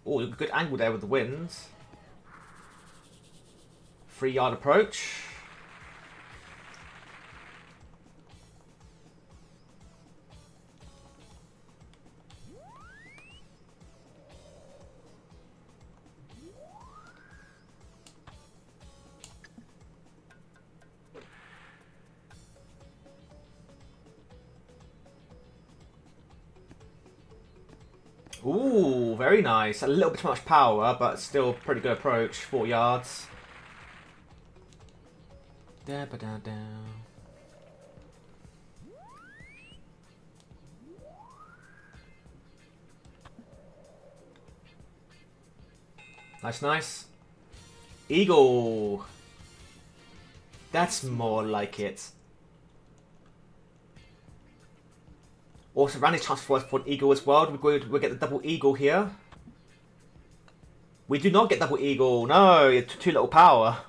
Oh, good angle there with the winds. 3-yard approach. Ooh, very nice. A little bit too much power, but still pretty good approach. 4 yards. Da ba da da. Nice. Eagle. That's more like it. Also, Randy's chance for us for an eagle as well. We'll get the double eagle here. We do not get double eagle. No, you have too little power.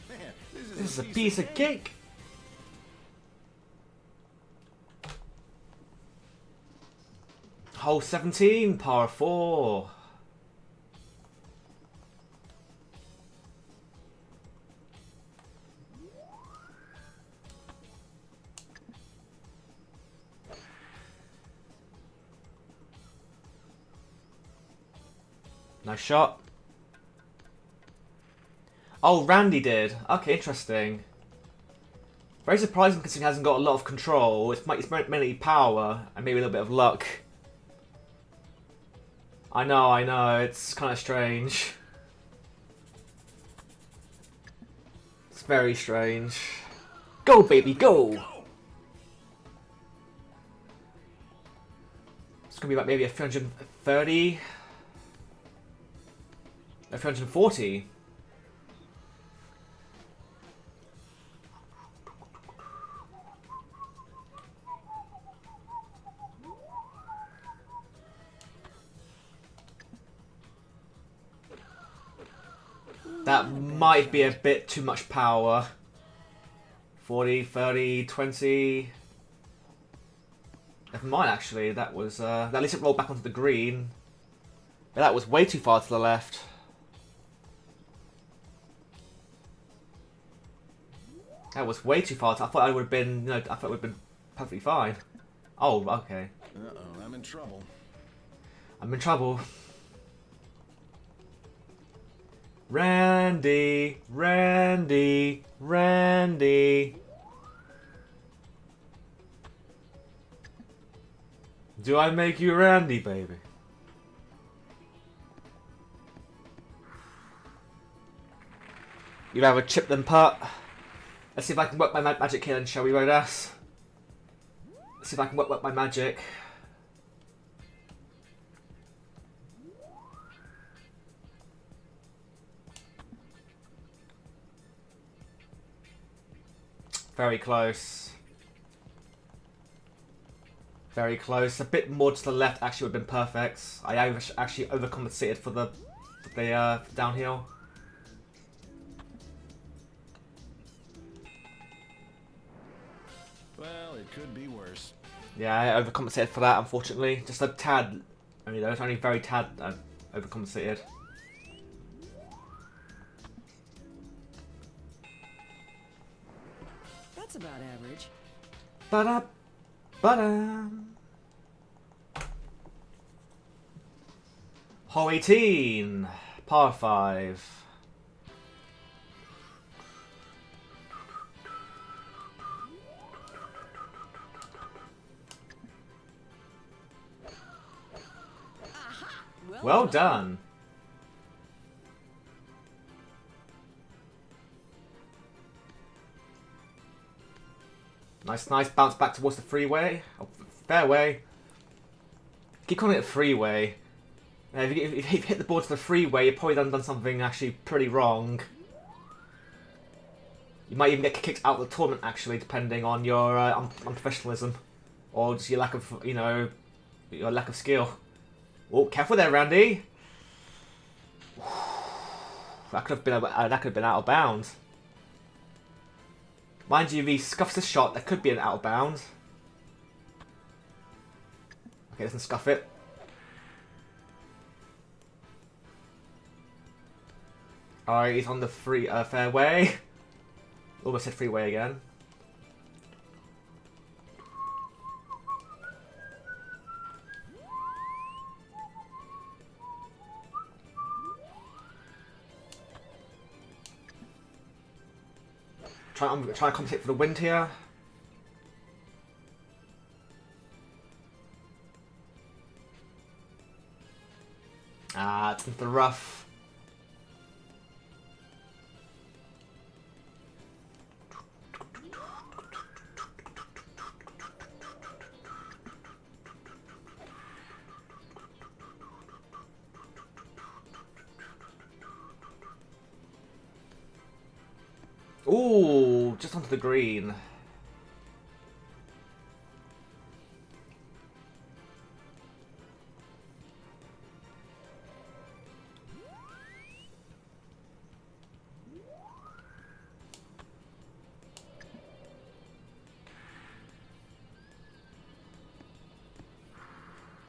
Man, This is a piece of cake. Hole 17, par 4. Nice shot. Oh, Randy did. Okay, interesting. Very surprising because he hasn't got a lot of control. It's mainly power and maybe a little bit of luck. I know. It's kind of strange. very strange. Go, baby, go! It's gonna be like maybe a 330, a 340. That might be a bit too much power. 40, 30, 20. Never mind, actually. That was, at least it rolled back onto the green. But that was way too far to the left. That was way too far. I thought I would have been, you know, I thought it would have been perfectly fine. Oh, okay. Uh-oh, I'm in trouble. I'm in trouble. Randy, Randy, Randy. Do I make you Randy, baby? You'd rather chip than putt. Let's see if I can work my magic here, then, shall we, Rodas? Let's see if I can work my magic. Very close. Very close. A bit more to the left actually would have been perfect. I actually overcompensated for the downhill. Well, it could be worse. Yeah, I overcompensated for that, unfortunately. Just a tad. I mean, it's only very tad overcompensated. That's about average. Ba-da, ba-da. Hole 18, par 5. Well done. Nice bounce back towards the freeway. Oh, fairway. Keep calling it a freeway. If you hit the ball to the freeway, you've probably done something actually pretty wrong. You might even get kicked out of the tournament, actually, depending on your unprofessionalism. Or just your lack of, you know, your lack of skill. Oh, careful there, Randy. That could have been out of bounds. Mind you, if he scuffs the shot, that could be an out of bounds. Okay, doesn't scuff it. Alright, he's on the fairway. Almost said freeway again. I'm trying to compensate for the wind here. Ah, it's into the rough. Ooh, just onto the green.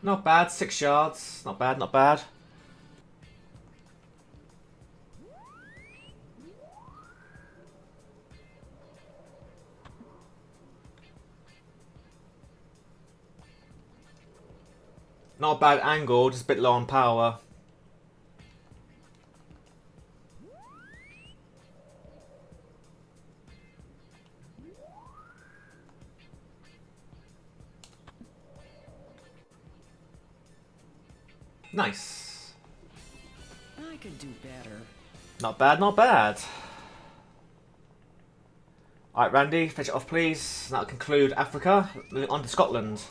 Not bad, 6 yards. Not bad, not bad. Not a bad angle, just a bit low on power. Nice. I could do better. Not bad, not bad. Alright, Randy, fetch it off, please. That'll conclude Africa. Moving on to Scotland.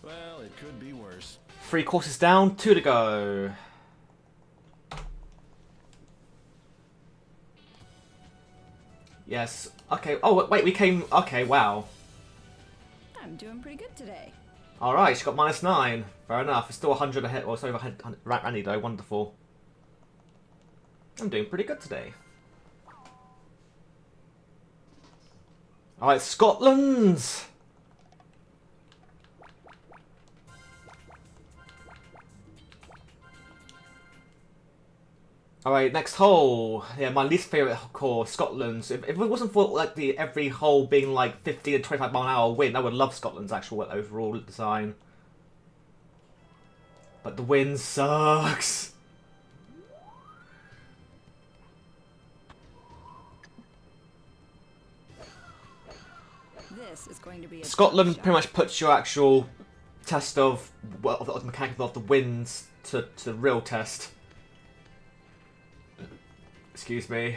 Well, it could be worse. 3 courses down, 2 to go. Yes. Okay. Oh, wait, we came... Okay, wow. I'm doing pretty good today. Alright, she got -9. Fair enough. It's still 100 ahead. Well, sorry, ahead Randy, though. Wonderful. I'm doing pretty good today. Alright, Scotland! Alright, next hole. Yeah, my least favourite course, Scotland. So if it wasn't for like every hole being like 50 and 25 mile an hour wind, I would love Scotland's actual overall design. But the wind sucks. This is going to be a Scotland tough pretty shot. much puts your actual test of the mechanics of the winds to the real test. Excuse me.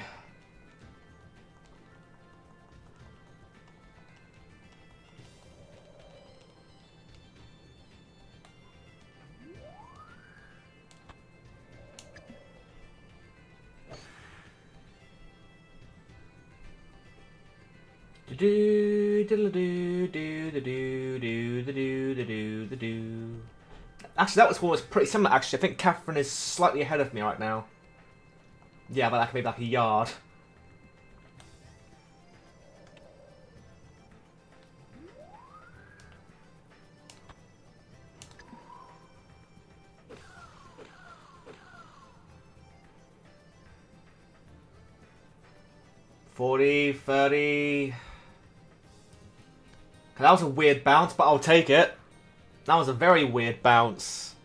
Actually, that was almost pretty similar. Actually, I think Catherine is slightly ahead of me right now. Yeah, but that could be like a yard. $40, $30. That was a weird bounce, but I'll take it. That was a very weird bounce.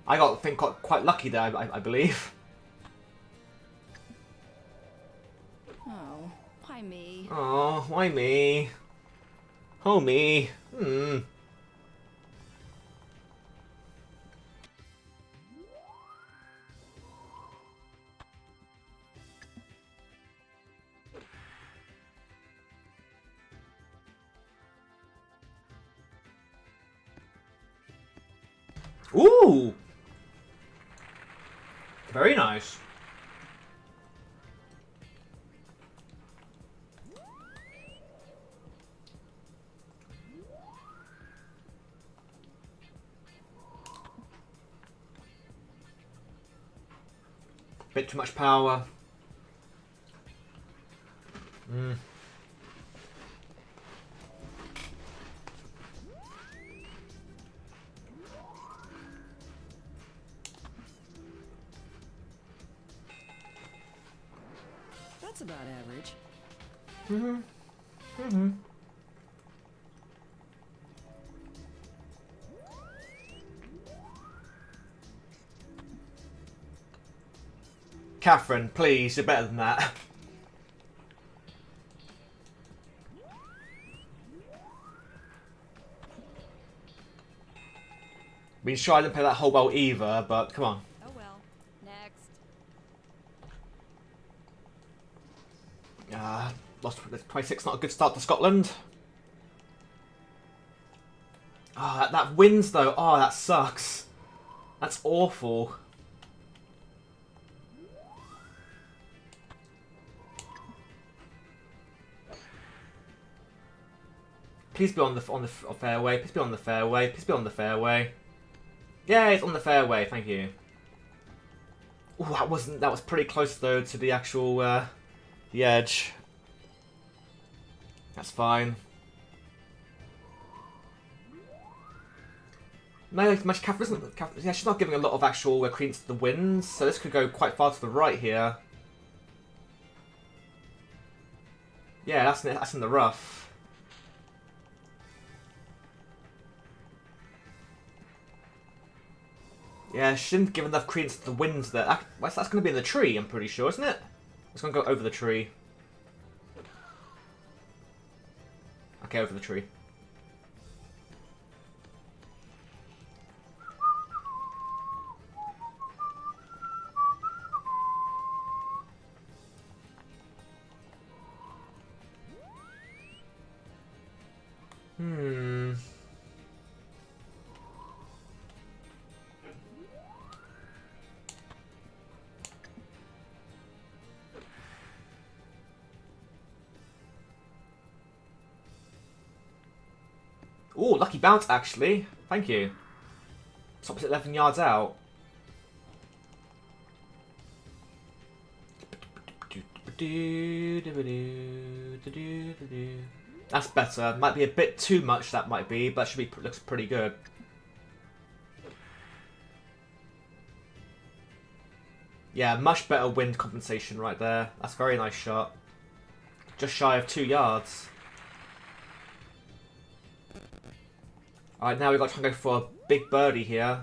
I think quite lucky there, I believe. Oh, why me? Oh, why me? Oh, me. Ooh! Very nice. Bit too much power. That's about average. Catherine, please, you're better than that. I mean, sure, I didn't play that whole well either, but come on. Oh well. Next. Lost 26, not a good start to Scotland. Oh, that wins though. Oh, that sucks. That's awful. Please be on the fairway. Please be on the fairway. Please be on the fairway. Yeah, it's on the fairway. Thank you. Ooh, that was pretty close though to the actual the edge. That's fine. No, much Catherine isn't. Yeah, she's not giving a lot of actual credence to the winds, so this could go quite far to the right here. Yeah, that's in the rough. Yeah, she didn't give enough credence to the winds there. That's going to be in the tree, I'm pretty sure, isn't it? It's going to go over the tree. Okay, over the tree. Hmm. Ooh, lucky bounce, actually. Thank you. Stops at 11 yards out. That's better. Might be a bit too much, that might be, but should be looks pretty good. Yeah, much better wind compensation right there. That's a very nice shot. Just shy of 2 yards. Alright, now we've got to try and go for a big birdie here.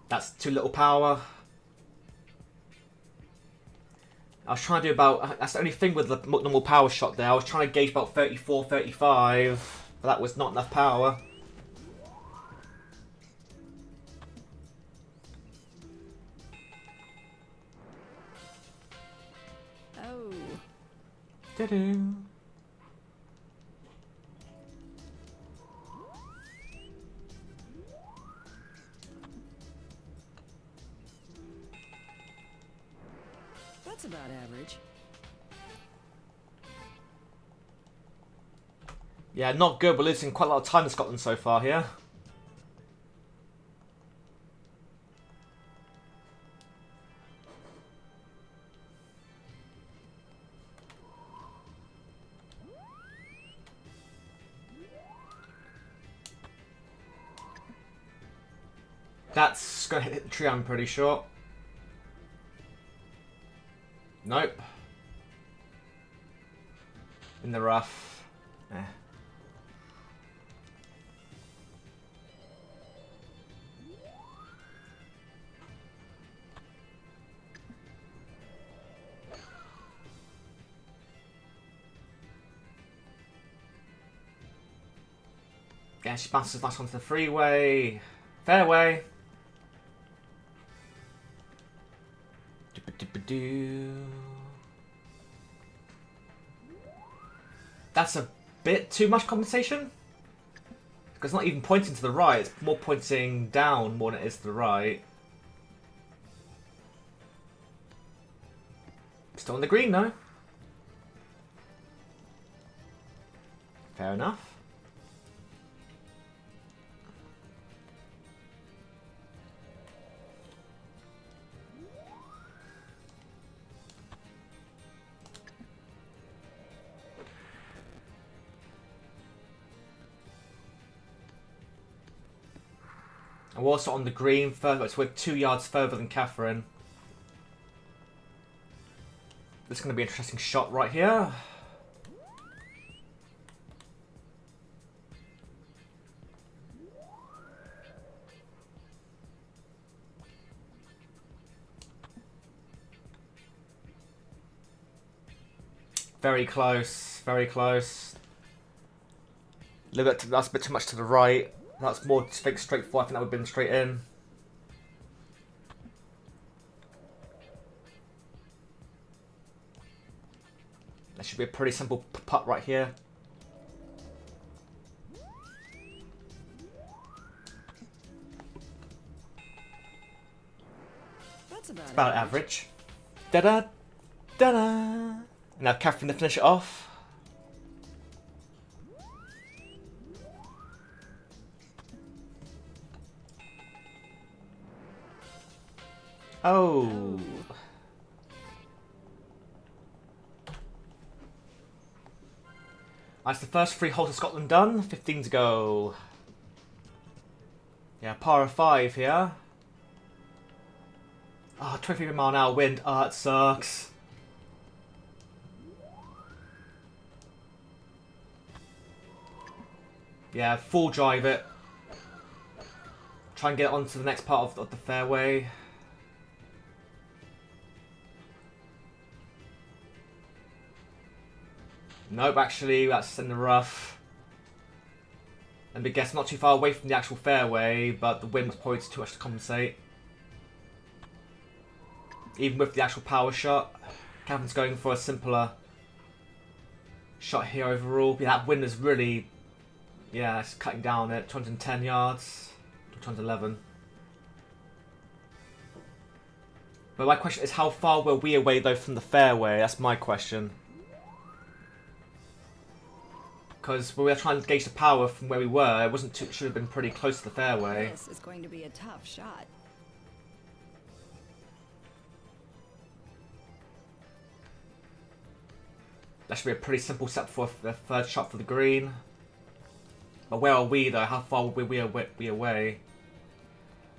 That's too little power. I was trying to do about... That's the only thing with the normal power shot there. I was trying to gauge about 34, 35. But that was not enough power. Oh. Do-do. That's about average. Yeah, not good. We're losing quite a lot of time to Scotland so far here. That's going to hit the tree, I'm pretty sure. Nope. In the rough. Eh. Yeah, she bounces nice onto the freeway. Fairway. That's a bit too much compensation. Because it's not even pointing to the right, it's more pointing down more than it is to the right. Still on the green though. Fair enough. And we're also on the green further, so we're 2 yards further than Catherine. This is going to be an interesting shot right here. Very close, very close. That's a bit too much to the right. That's more straight forward. I think that would have been straight in. That should be a pretty simple putt right here. That's It's about average. Da-da, da-da. Now Catherine to finish it off. Oh. That's the first 3 holes of Scotland done. 15 to go. Yeah, par of 5 here. Oh, 23 mile an hour wind. Oh, it sucks. Yeah, full drive it. Try and get it onto the next part of the fairway. Nope, actually, that's in the rough. And I guess not too far away from the actual fairway, but the wind was probably too much to compensate. even with the actual power shot. Catherine's going for a simpler shot here overall. Yeah, that wind is really, yeah, it's cutting down at 210 yards, 211. But my question is, how far were we away though from the fairway? That's my question. Because when we were trying to gauge the power from where we were, it wasn't too, should have been pretty close to the fairway. This is going to be a tough shot. That should be a pretty simple set for the third shot for the green. But where are we though? How far were we away?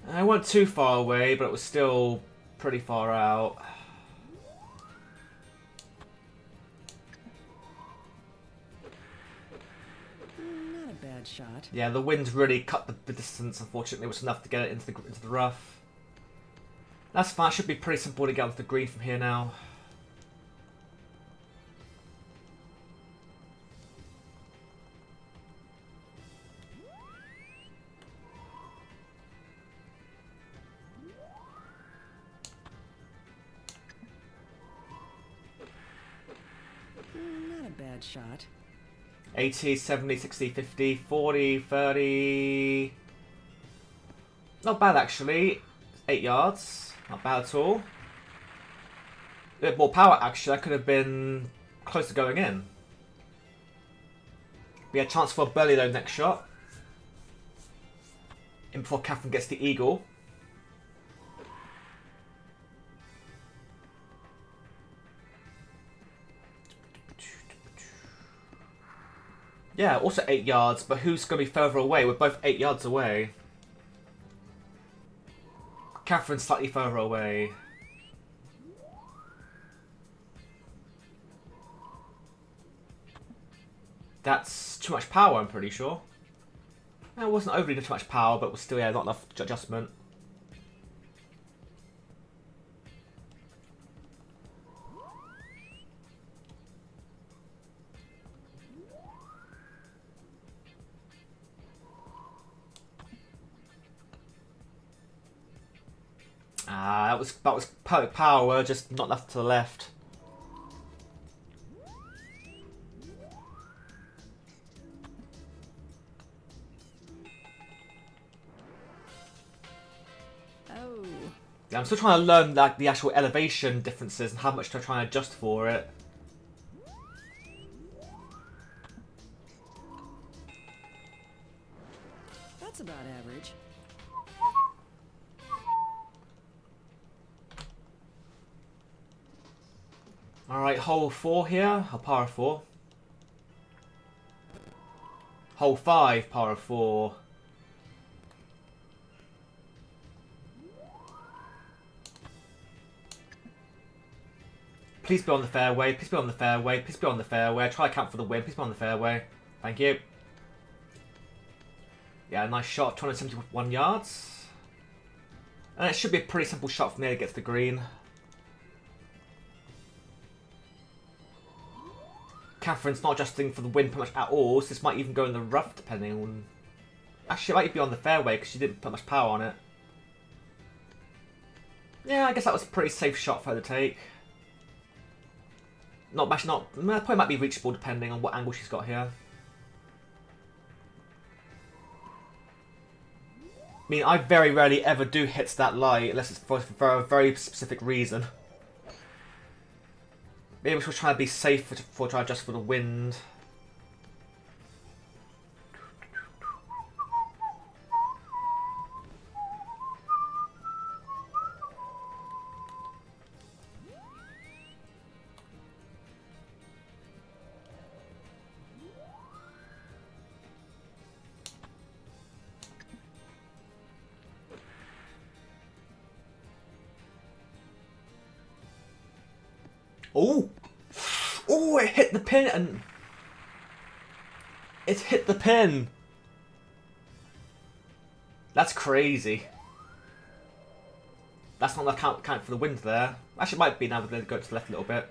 I wasn't too far away, but it was still pretty far out. Not a bad shot. Yeah, the wind really cut the distance. Unfortunately, it was enough to get it into the rough. That's fine. It should be pretty simple to get onto the green from here now. Not a bad shot. 80, 70, 60, 50, 40, 30... Not bad actually. 8 yards. Not bad at all. A bit more power actually. That could have been close to going in. We had a chance for a birdie though next shot. In before Catherine gets the eagle. Yeah, also 8 yards, but who's going to be further away? We're both 8 yards away. Catherine's slightly further away. That's too much power, I'm pretty sure. It wasn't overly too much power, but was still, yeah, not enough adjustment. That was perfect power, just not enough to the left. Oh, Yeah, I'm still trying to learn like the actual elevation differences and how much to try and adjust for it. that's about average. Alright, hole 4 here, a par 4. Hole 5, par 4. Please be on the fairway, please be on the fairway, please be on the fairway. Try to count for the win, please be on the fairway. Thank you. Yeah, nice shot, 271 yards. And it should be a pretty simple shot from there to get to the green. Catherine's not adjusting for the wind pretty much at all, so this might even go in the rough depending on... Actually, it might be on the fairway because she didn't put much power on it. Yeah, I guess that was a pretty safe shot for her to take. Probably might be reachable depending on what angle she's got here. I mean, I very rarely ever do hits that light unless it's for a very specific reason. Maybe we're trying to be safe for trying to adjust for the wind. Oh! Oh, it hit the pin and... It hit the pin! That's crazy. That's not enough count for the wind there. Actually, it might be now we're going to go to the left a little bit.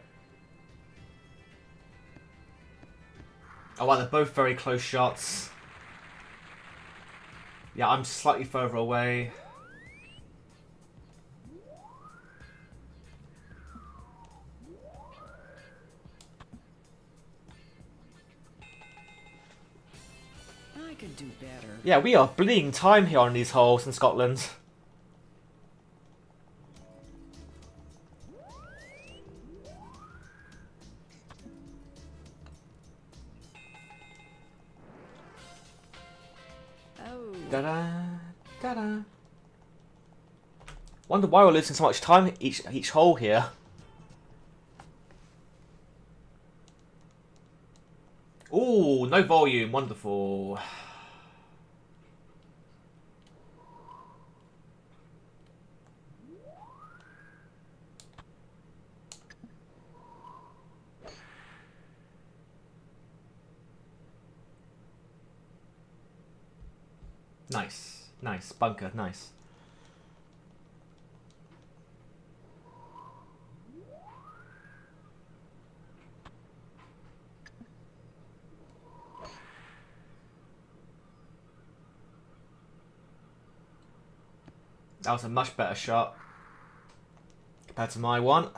Oh wow, they're both very close shots. Yeah, I'm slightly further away. could do better. Yeah, we are bleeding time here on these holes in Scotland. Oh, Da-da, da-da. Wonder why we're losing so much time each hole here. Ooh, no volume, wonderful. Nice, nice, bunker, nice. That was a much better shot compared to my one.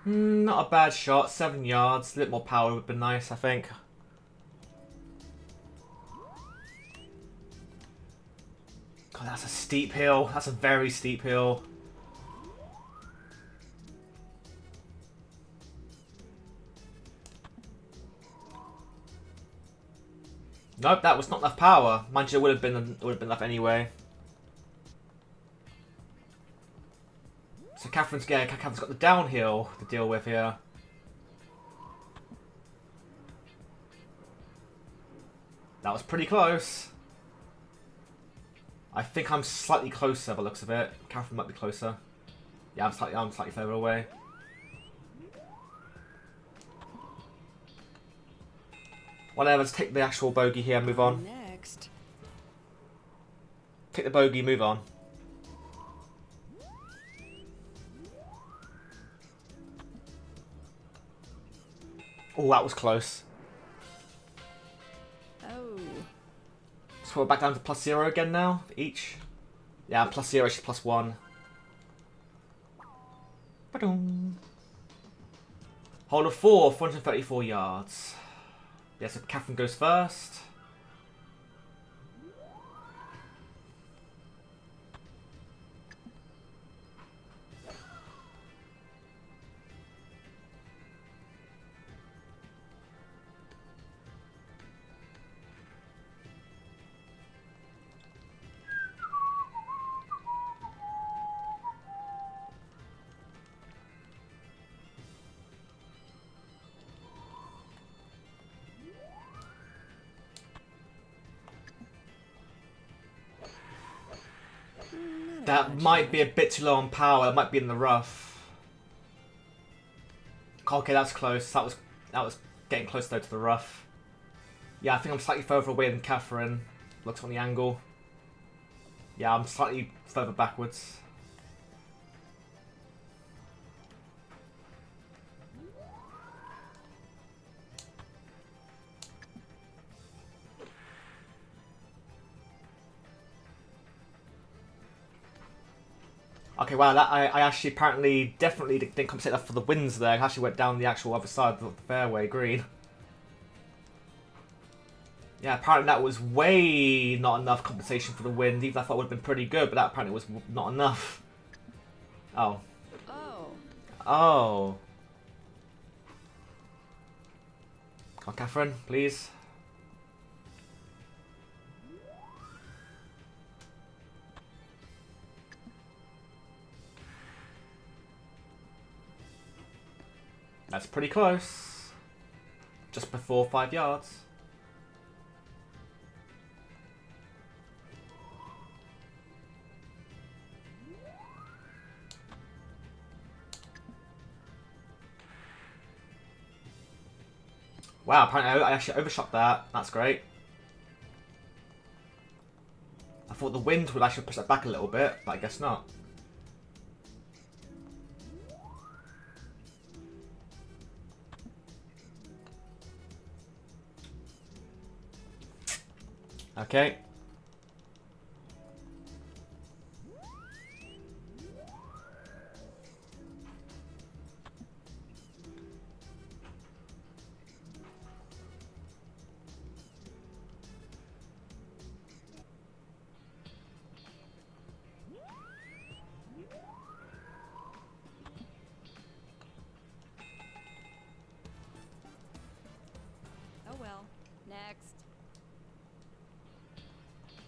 Not a bad shot, 7 yards, a little more power would have been nice, I think. God, that's a steep hill. That's a very steep hill. Nope, that was not enough power. Mind you, it would have been enough anyway. So Catherine's got the downhill to deal with here. That was pretty close. I think I'm slightly closer by the looks of it. Catherine might be closer. Yeah, I'm slightly further away. Whatever, let's take the actual bogey here and move on. next. Take the bogey, move on. Oh, that was close. Oh, So we're back down to +0 again now, each. Yeah, +0, she's +1. Ba-dum. Hole of 4, 434 yards. Yeah, so Catherine goes first. That might be a bit too low on power. It might be in the rough. Okay, that's close. That was getting close though to the rough. Yeah, I think I'm slightly further away than Catherine. Looks on the angle. Yeah, I'm slightly further backwards. Okay, wow, that I actually apparently definitely didn't compensate enough for the wins there. I actually went down the actual other side of the fairway green. Yeah, apparently that was way not enough compensation for the wind, even though I thought it would have been pretty good, but that apparently was not enough. Oh. oh. Oh. Come on, Catherine, please. That's pretty close. Just before 5 yards. Wow, apparently I actually overshot that. That's great. I thought the wind would actually push that back a little bit, but I guess not. Okay. Oh well. Next.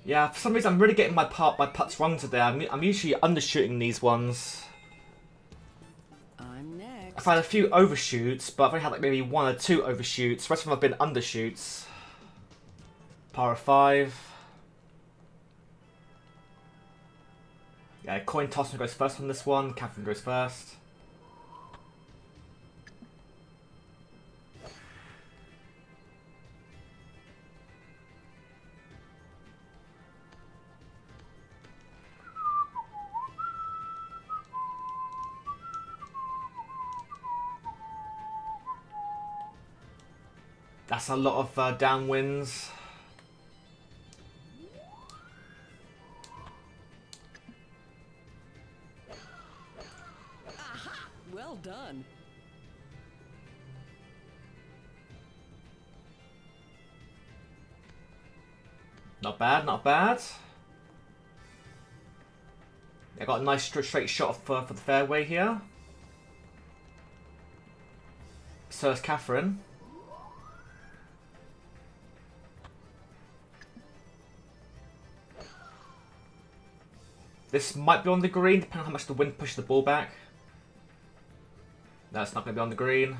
Yeah, for some reason I'm really getting my putts wrong today. I'm usually undershooting these ones. I'm next. I've had a few overshoots, but I've only had like maybe 1 or 2 overshoots. The rest of them have been undershoots. Par of 5. Yeah, coin toss goes first on this one. Catherine goes first. That's a lot of downwinds. Well done. Not bad, not bad. I got a nice straight shot for the fairway here. So is Catherine. This might be on the green, depending on how much the wind pushes the ball back. No, it's not going to be on the green.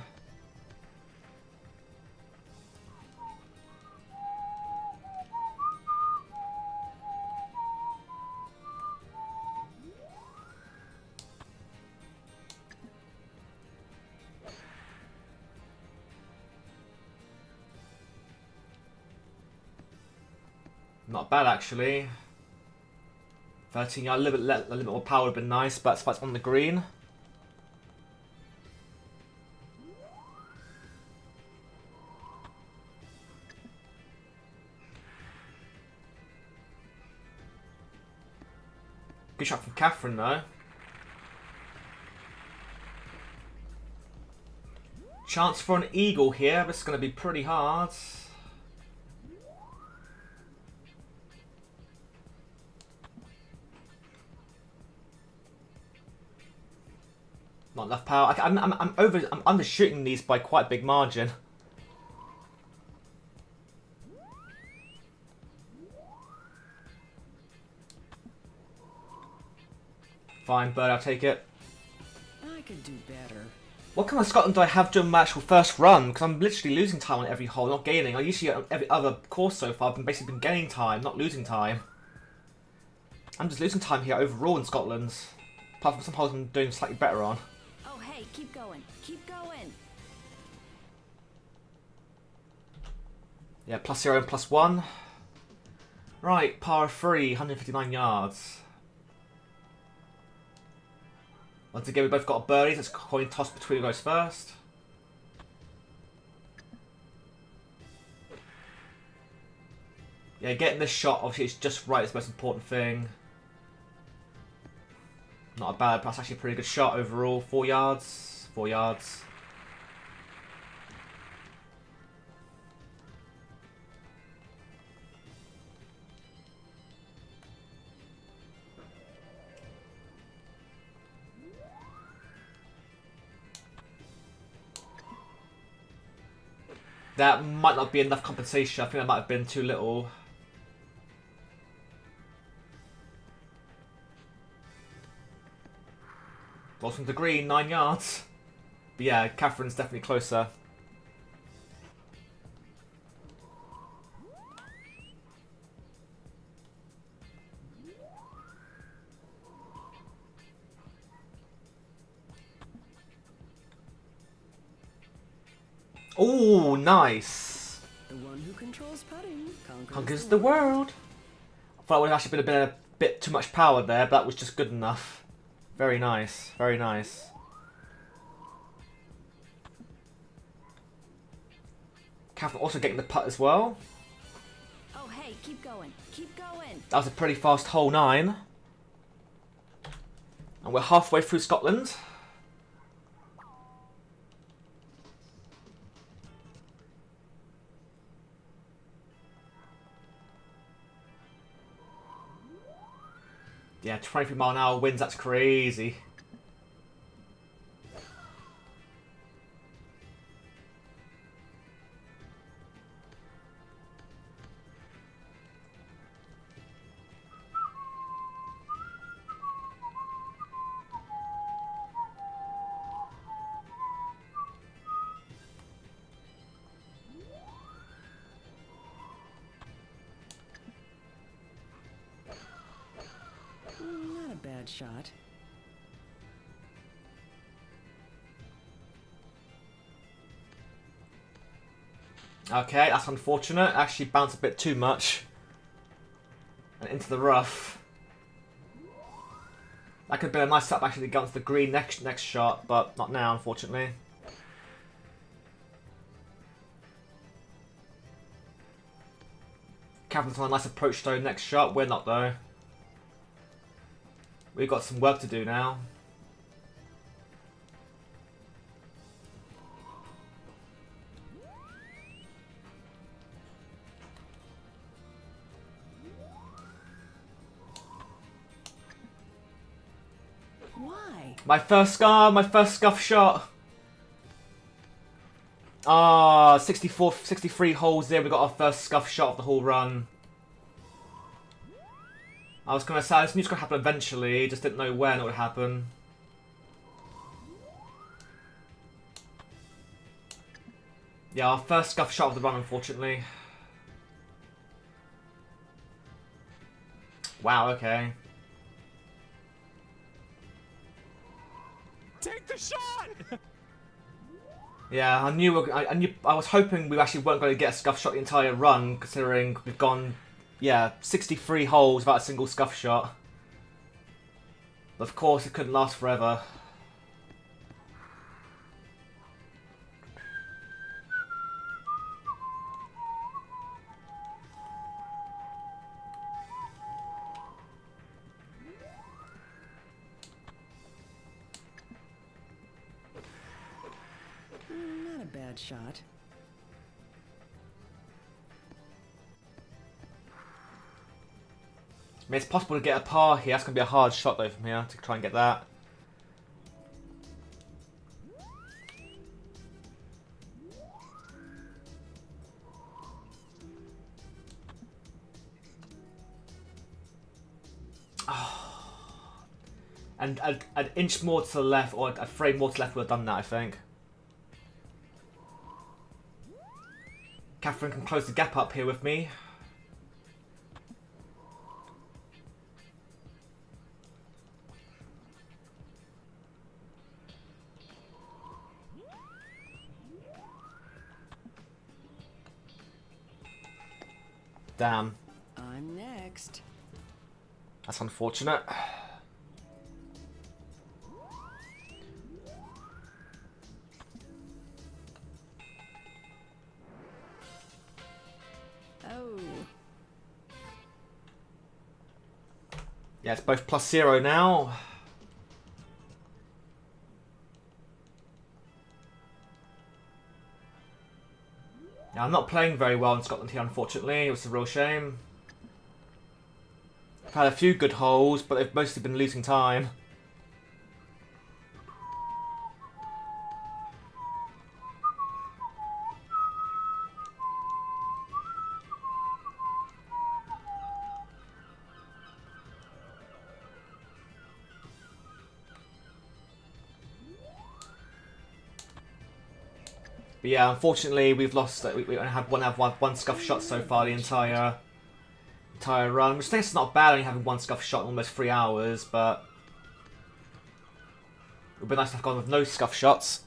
Not bad, actually. 13 yard, a little bit more power would have been nice, but it's on the green. Good shot from Catherine, though. Chance for an eagle here, but it's going to be pretty hard. Not enough power. I'm undershooting these by quite a big margin. Fine, bird, I'll take it. I could do better. What kind of Scotland do I have during my actual first run? Because I'm literally losing time on every hole, not gaining. I usually, on every other course so far, I've basically been gaining time, not losing time. I'm just losing time here overall in Scotland. Apart from some holes I'm doing slightly better on. Oh hey, keep going. Keep going. Yeah, +0 and +1. Right, par 3, 159 yards. Once again, we both got a birdie. Let's coin toss between who goes first. Yeah, getting this shot, obviously, it's just right. It's the most important thing. Not a bad, but that's actually a pretty good shot overall. 4 yards. 4 yards. That might not be enough compensation. I think that might have been too little. Balls from the green, 9 yards. But yeah, Catherine's definitely closer. Oh, nice. The one who controls putting Conquers the world. I thought it would have actually been a bit too much power there, but that was just good enough. Very nice. Very nice. Catherine also getting the putt as well. Oh hey, hey, keep going. Keep going. That was a pretty fast hole 9. And we're halfway through Scotland. Yeah, 23-mile-an-hour winds, that's crazy. Not a bad shot. Okay, that's unfortunate. Actually bounced a bit too much. And into the rough. That could have been a nice setup actually to get onto the green next shot, but not now, unfortunately. Catherine's on a nice approach though next shot. We're not though. We've got some work to do now. Why? My first scuff shot. Ah, 63 holes there. We got our first scuff shot of the whole run. I was gonna say I just knew it was gonna happen eventually. Just didn't know when it would happen. Yeah, our first scuff shot of the run, unfortunately. Wow. Okay. Take the shot! Yeah, I was hoping we actually weren't going to get a scuff shot the entire run, considering we've gone, yeah, 63 holes without a single scuff shot. But of course, it couldn't last forever. Not a bad shot. I mean, it's possible to get a par here. That's going to be a hard shot, though, from here, to try and get that. Oh. And an inch more to the left, or a frame more to the left would have done that, I think. Catherine can close the gap up here with me. Damn. I'm next. That's unfortunate. Oh. Yeah, it's both +0 now. Yeah, I'm not playing very well in Scotland here, unfortunately. It was a real shame. I've had a few good holes, but they've mostly been losing time. But yeah, unfortunately, we've lost. We only had one scuff shot so far the entire run. Which I think it's not bad only having one scuff shot in almost 3 hours, but it would be nice to have gone with no scuff shots.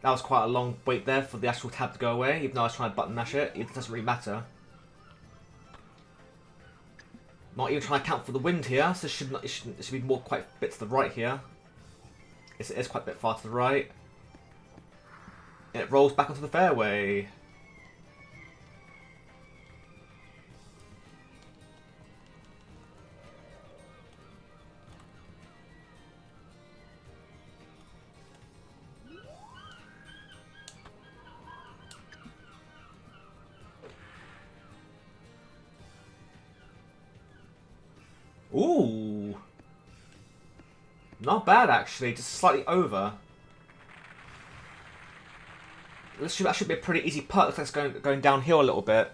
That was quite a long wait there for the actual tab to go away, even though I was trying to button mash it. It doesn't really matter. Not even trying to account for the wind here, so it should be more quite a bit to the right here. It is quite a bit far to the right. It rolls back onto the fairway. Ooh. Not bad, actually. Just slightly over. That should be a pretty easy putt. Looks like it's going downhill a little bit.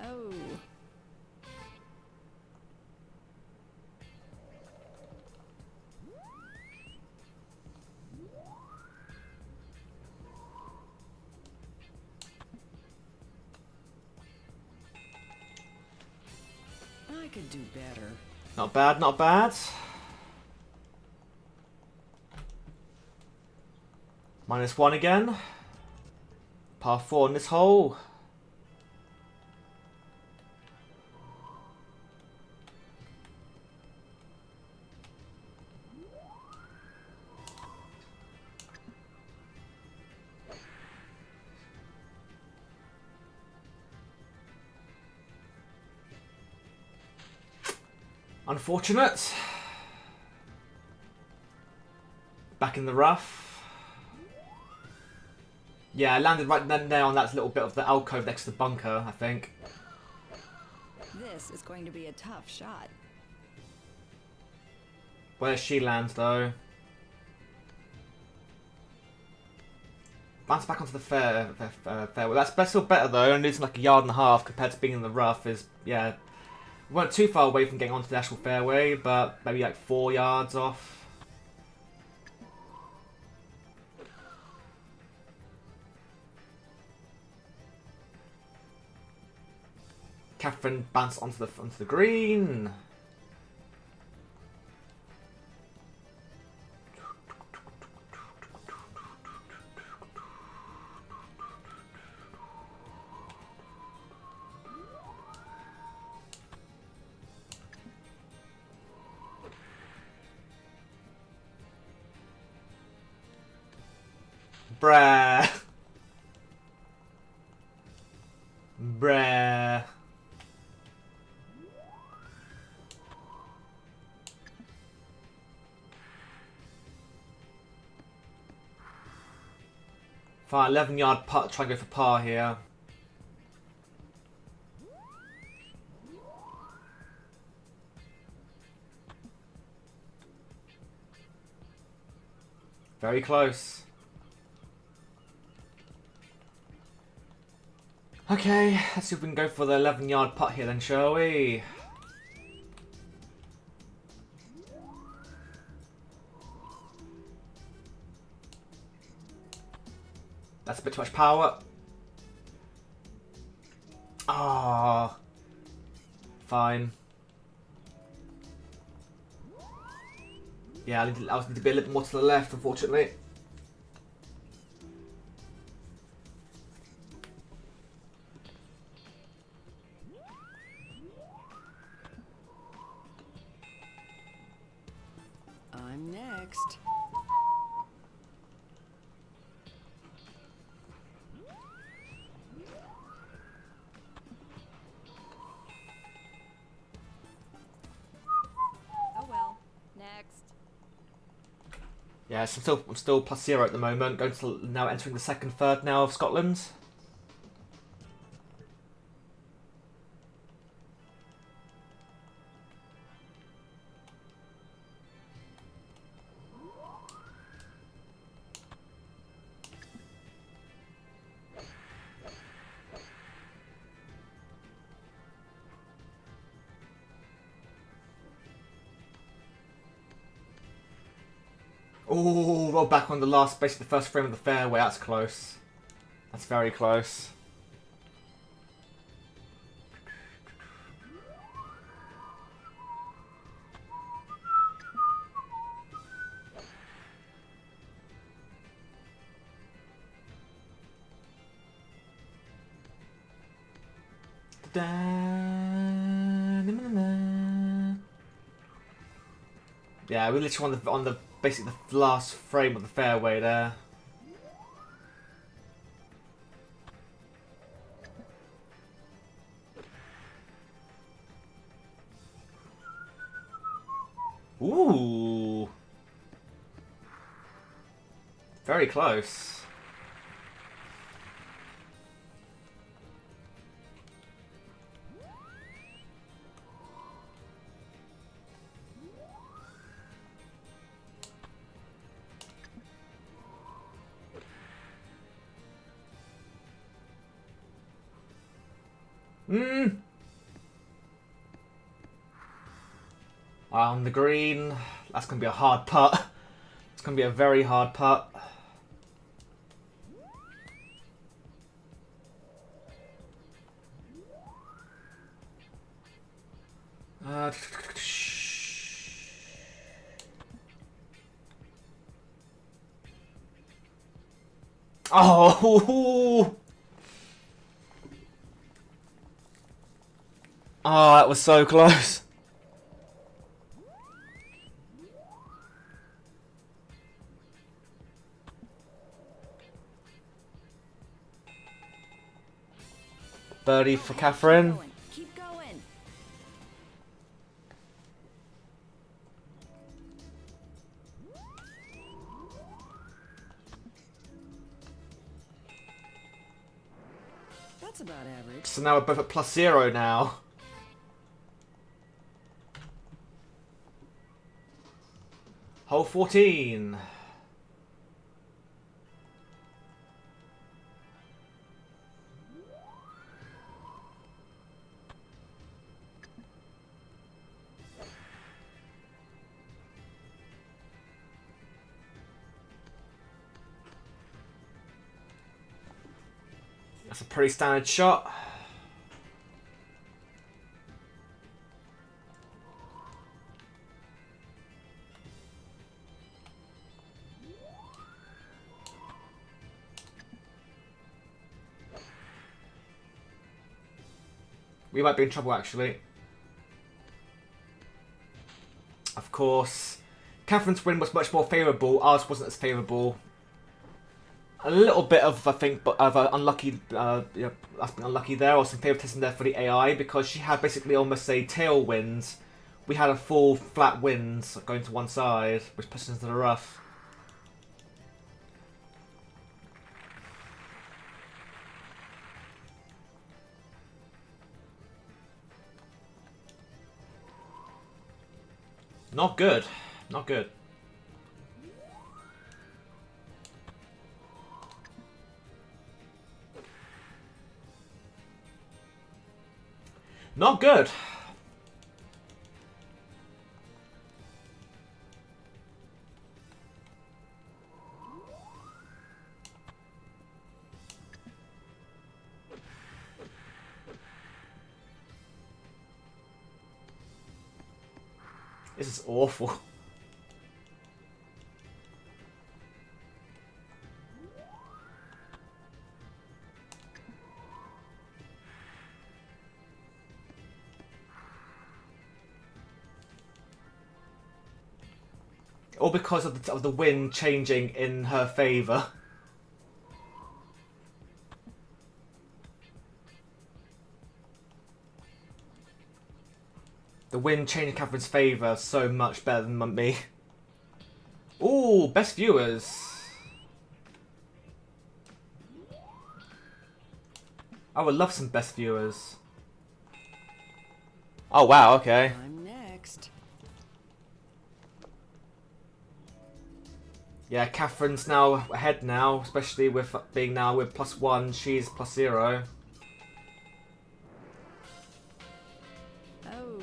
Oh. I could do better. Not bad, not bad. -1 again. Par 4 on this hole. Unfortunate. Back in the rough. Yeah, I landed right then there on that little bit of the alcove next to the bunker, I think. This is going to be a tough shot. Where she lands, though. Bounce back onto the fairway. That's still better, though. Only losing like a yard and a half compared to being in the rough is, yeah. We weren't too far away from getting onto the actual fairway, but maybe like 4 yards off. Catherine bounced onto the green. Bruh. Bruh. Fine, 11-yard putt, try and go for par here. Very close. Okay, let's see if we can go for the 11-yard putt here then, shall we? That's a bit too much power. Ah, fine. Yeah, I need to be a little more to the left, unfortunately. I'm next. Oh well. Next. Yeah, so I'm still +0 at the moment. Going to now entering the second third now of Scotland. Oh, roll back on the last, basically the first frame of the fairway. That's close. That's very close. Yeah, we're literally on the basically the last frame of the fairway there. Ooh, very close. On the green, that's going to be a hard putt. It's going to be a very hard putt. Oh! Oh, that was so close. Birdie for Catherine. Keep going. That's about average. So now we're both at +0 now. Hole 14. That's a pretty standard shot. We might be in trouble, actually. Of course. Catherine's win was much more favourable. Ours wasn't as favourable. A little bit of, I think, of unlucky, us being unlucky there, or some favouritism there for the AI, because she had basically almost a tailwind. We had a full flat wind going to one side, which pushed us into the rough. Not good. Not good. Not good. This is awful. All because of the wind changing in her favour. The wind changing Catherine's favour so much better than me. Ooh, best viewers. I would love some best viewers. Oh wow, okay. I'm next. Yeah, Catherine's now ahead now, especially with being now with +1, she's +0. Oh.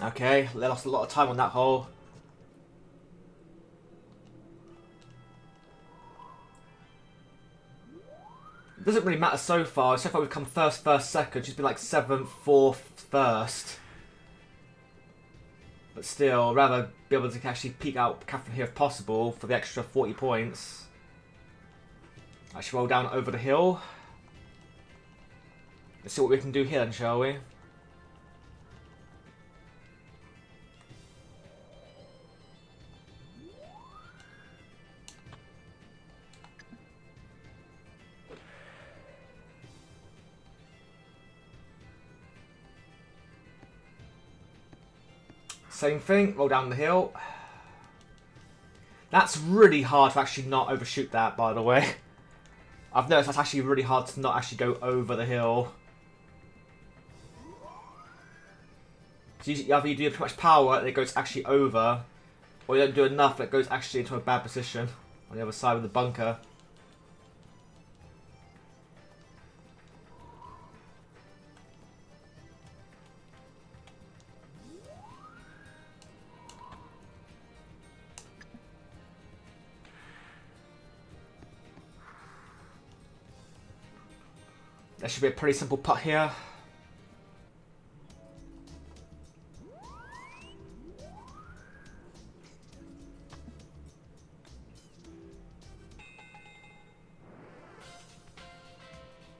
Okay, they lost a lot of time on that hole. doesn't really matter so far. So far we've come first, second. She's been like 7th, 4th, 1st. But still, rather be able to actually peek out Catherine here if possible for the extra 40 points. I should roll down over the hill. Let's see what we can do here then, shall we? Same thing, roll down the hill. That's really hard to actually not overshoot that, by the way. I've noticed that's actually really hard to not actually go over the hill. So either you do too much power and it goes actually over, or you don't do enough and it goes actually into a bad position on the other side of the bunker. That should be a pretty simple putt here.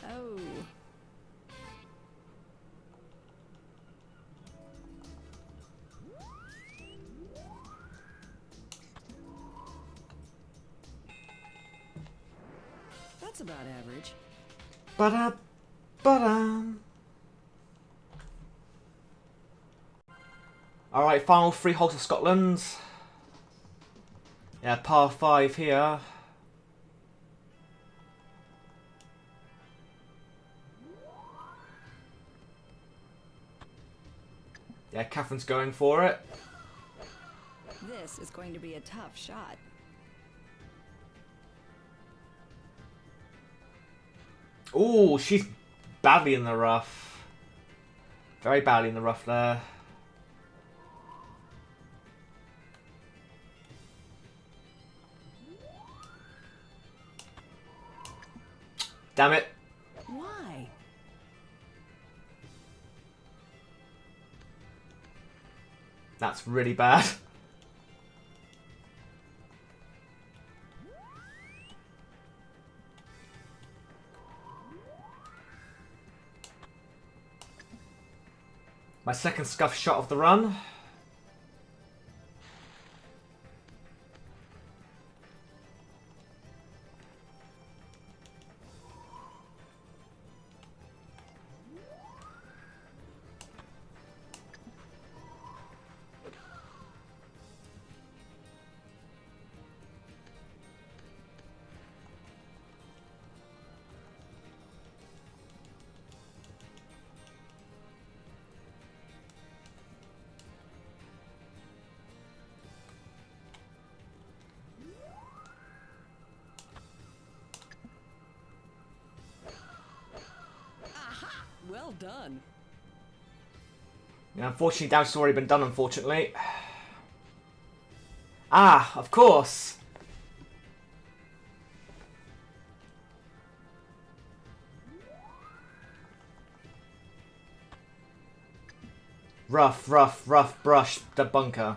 Oh. That's about average. Ba-da, ba-da. Alright, final 3 holes of Scotland. Yeah, par 5 here. Yeah, Catherine's going for it. This is going to be a tough shot. Ooh, she's badly in the rough. Very badly in the rough there. Damn it. Why? That's really bad. My second scuff shot of the run. Well done. Yeah, unfortunately, damage's already been done, unfortunately. Ah, of course. Rough, rough, rough brush the bunker.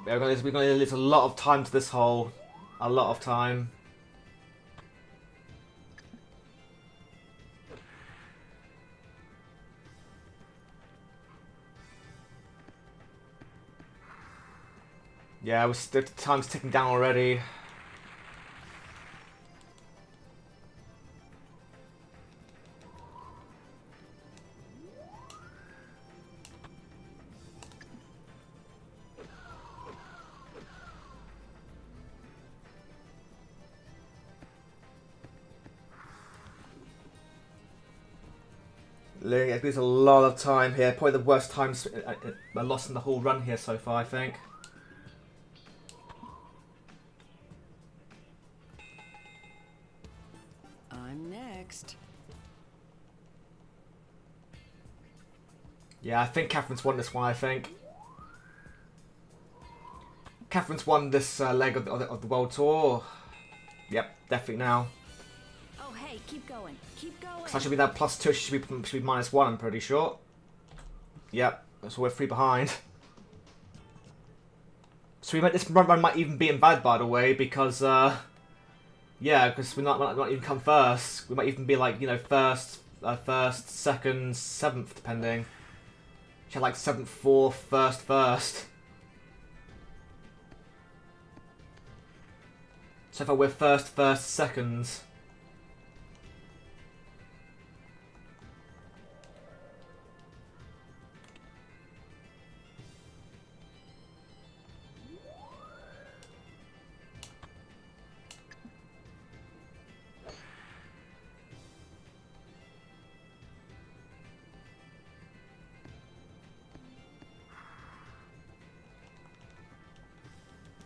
We're going to lose a lot of time to this hole. A lot of time. Yeah, the time's ticking down already. There's a lot of time here. Probably the worst time I lost in the whole run here so far, I think. I'm next. Yeah, I think Catherine's won this one, I think. Catherine's won this leg of the World Tour. Yep, definitely now. Oh, hey, keep going. Keep going. So I should be that +2, she should be -1, I'm pretty sure. Yep, so we're 3 behind. So this run might even be invalid, by the way, because, yeah, because we're not even come first. We might even be like, you know, first, second, 7th, depending. She had like 7th, 4th, first. So far we're first, seconds.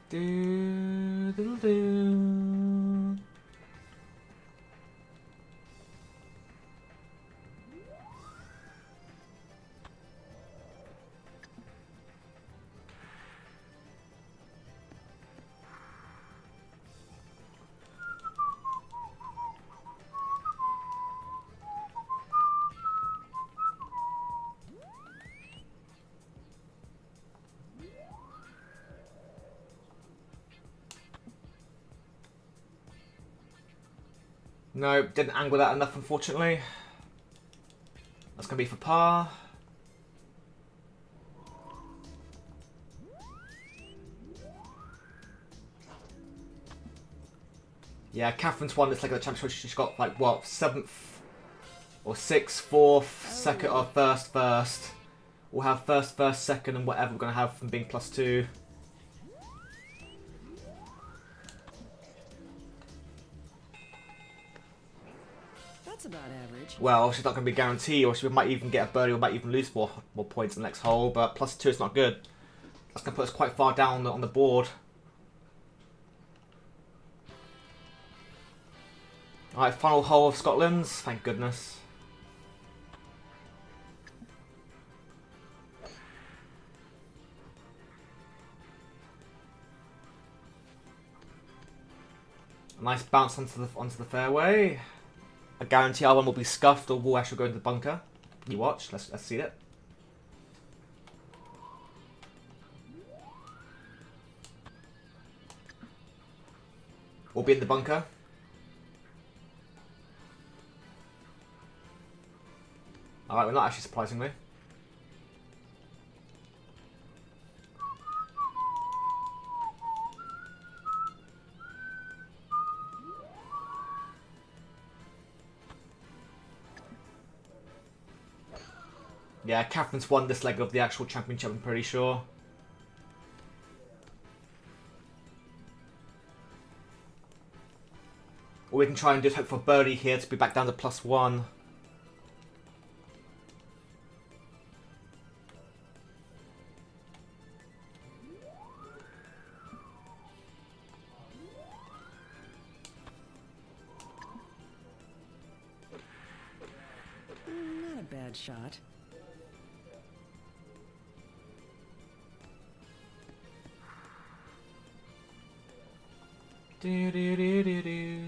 Do, do, do. No, didn't angle that enough, unfortunately. That's going to be for par. Yeah, Catherine's won this leg of the championship. She's got, like, what, 7th or 6th, 4th, second or first. We'll have first, second, and whatever we're going to have from being +2. That's about average. Well, she's not going to be guaranteed, or she might even get a birdie, or might even lose more points in the next hole. But +2 is not good. That's going to put us quite far down on the board. Alright, final hole of Scotland's. Thank goodness. A nice bounce onto the fairway. I guarantee our one will be scuffed or will actually go into the bunker. You watch. Let's see it. We'll be in the bunker. Alright, we're not actually, surprisingly. Yeah, Catherine's won this leg of the actual championship, I'm pretty sure. All we can try and do is hope for birdie here to be back down to +1. Not a bad shot. Do, do, do, do, do.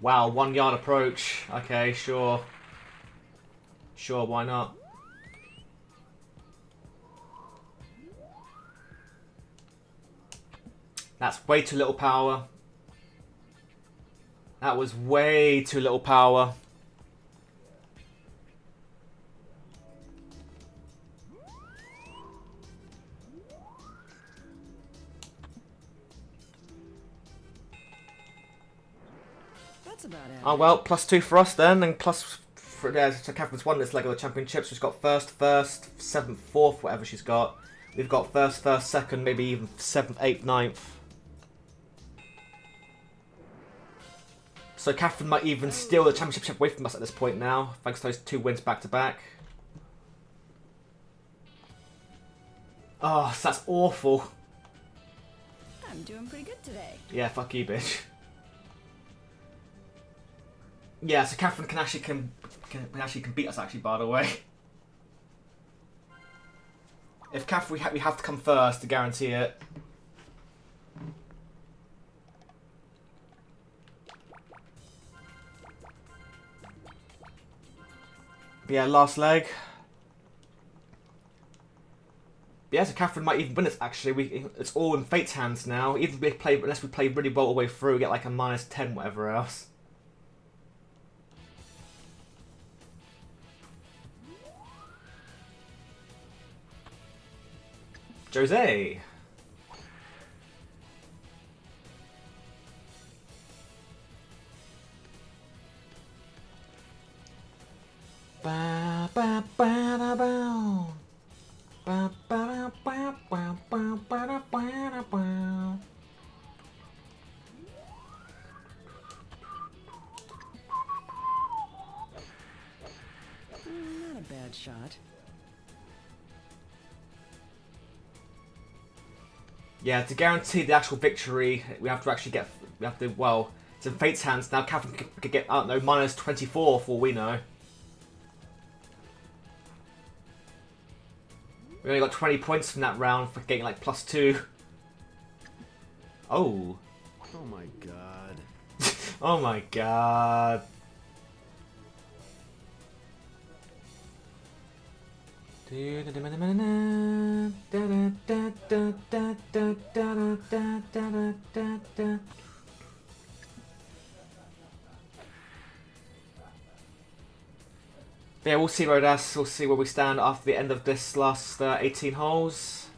Wow, 1 yard approach. Okay, sure. Sure, why not? That's way too little power. That was way too little power. That's about average. Oh well, +2 for us then, and plus for so Catherine's won this leg of the championship. She's got first, 7th, 4th, whatever she's got. We've got first, second, maybe even 7th, 8th, 9th. So Catherine might even steal the championship away from us at this point now, thanks to those 2 wins back to back. Oh, that's awful. I'm doing pretty good today. Yeah, fuck you, bitch. Yeah, so Catherine can actually beat us actually. By the way, if Catherine we have to come first to guarantee it. But yeah, last leg. But yeah, so Catherine might even win it. Actually, it's all in Fate's hands now. Even if unless we play really well all the way through, we get like a -10, whatever else. Jose. Ba ba ba da bow. Ba ba ba ba ba ba da ba da bow. Not a bad shot. Yeah, to guarantee the actual victory, we have to well, it's in Fate's hands now. Catherine could get, I don't know, -24 for all we know. We only got 20 points from that round for getting like +2. Oh. Oh my god. Oh my god. Yeah, we'll see where we'll see where we stand after the end of this last 18 holes.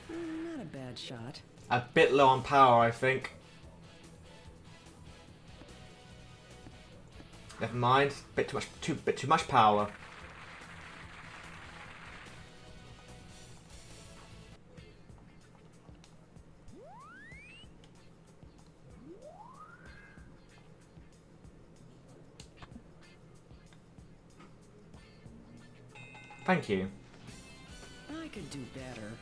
Not a bad shot. A bit low on power, I think. Never mind. Bit too much power. Thank you. I could do better.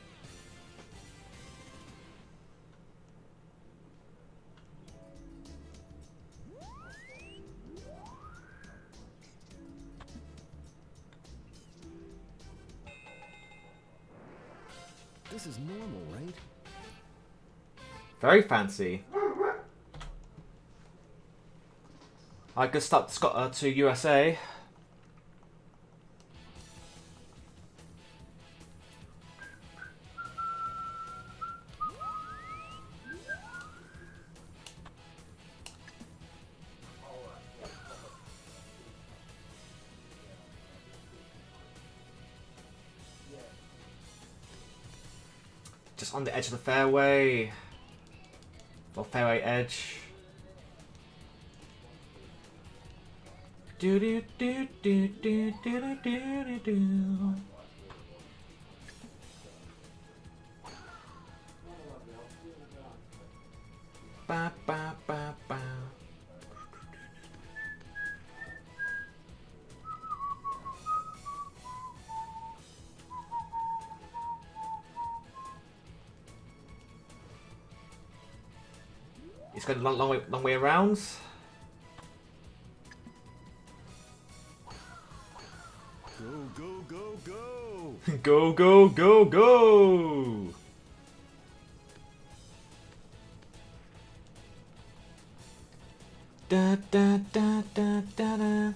This is normal, right? Very fancy. I could start to USA. Just on the edge of the fairway. Or fairway edge. Do do do do do do do do do. Ba ba ba ba. It's got a long way around. Go, go, go, go! Go, go, go, go! Da da da da da da.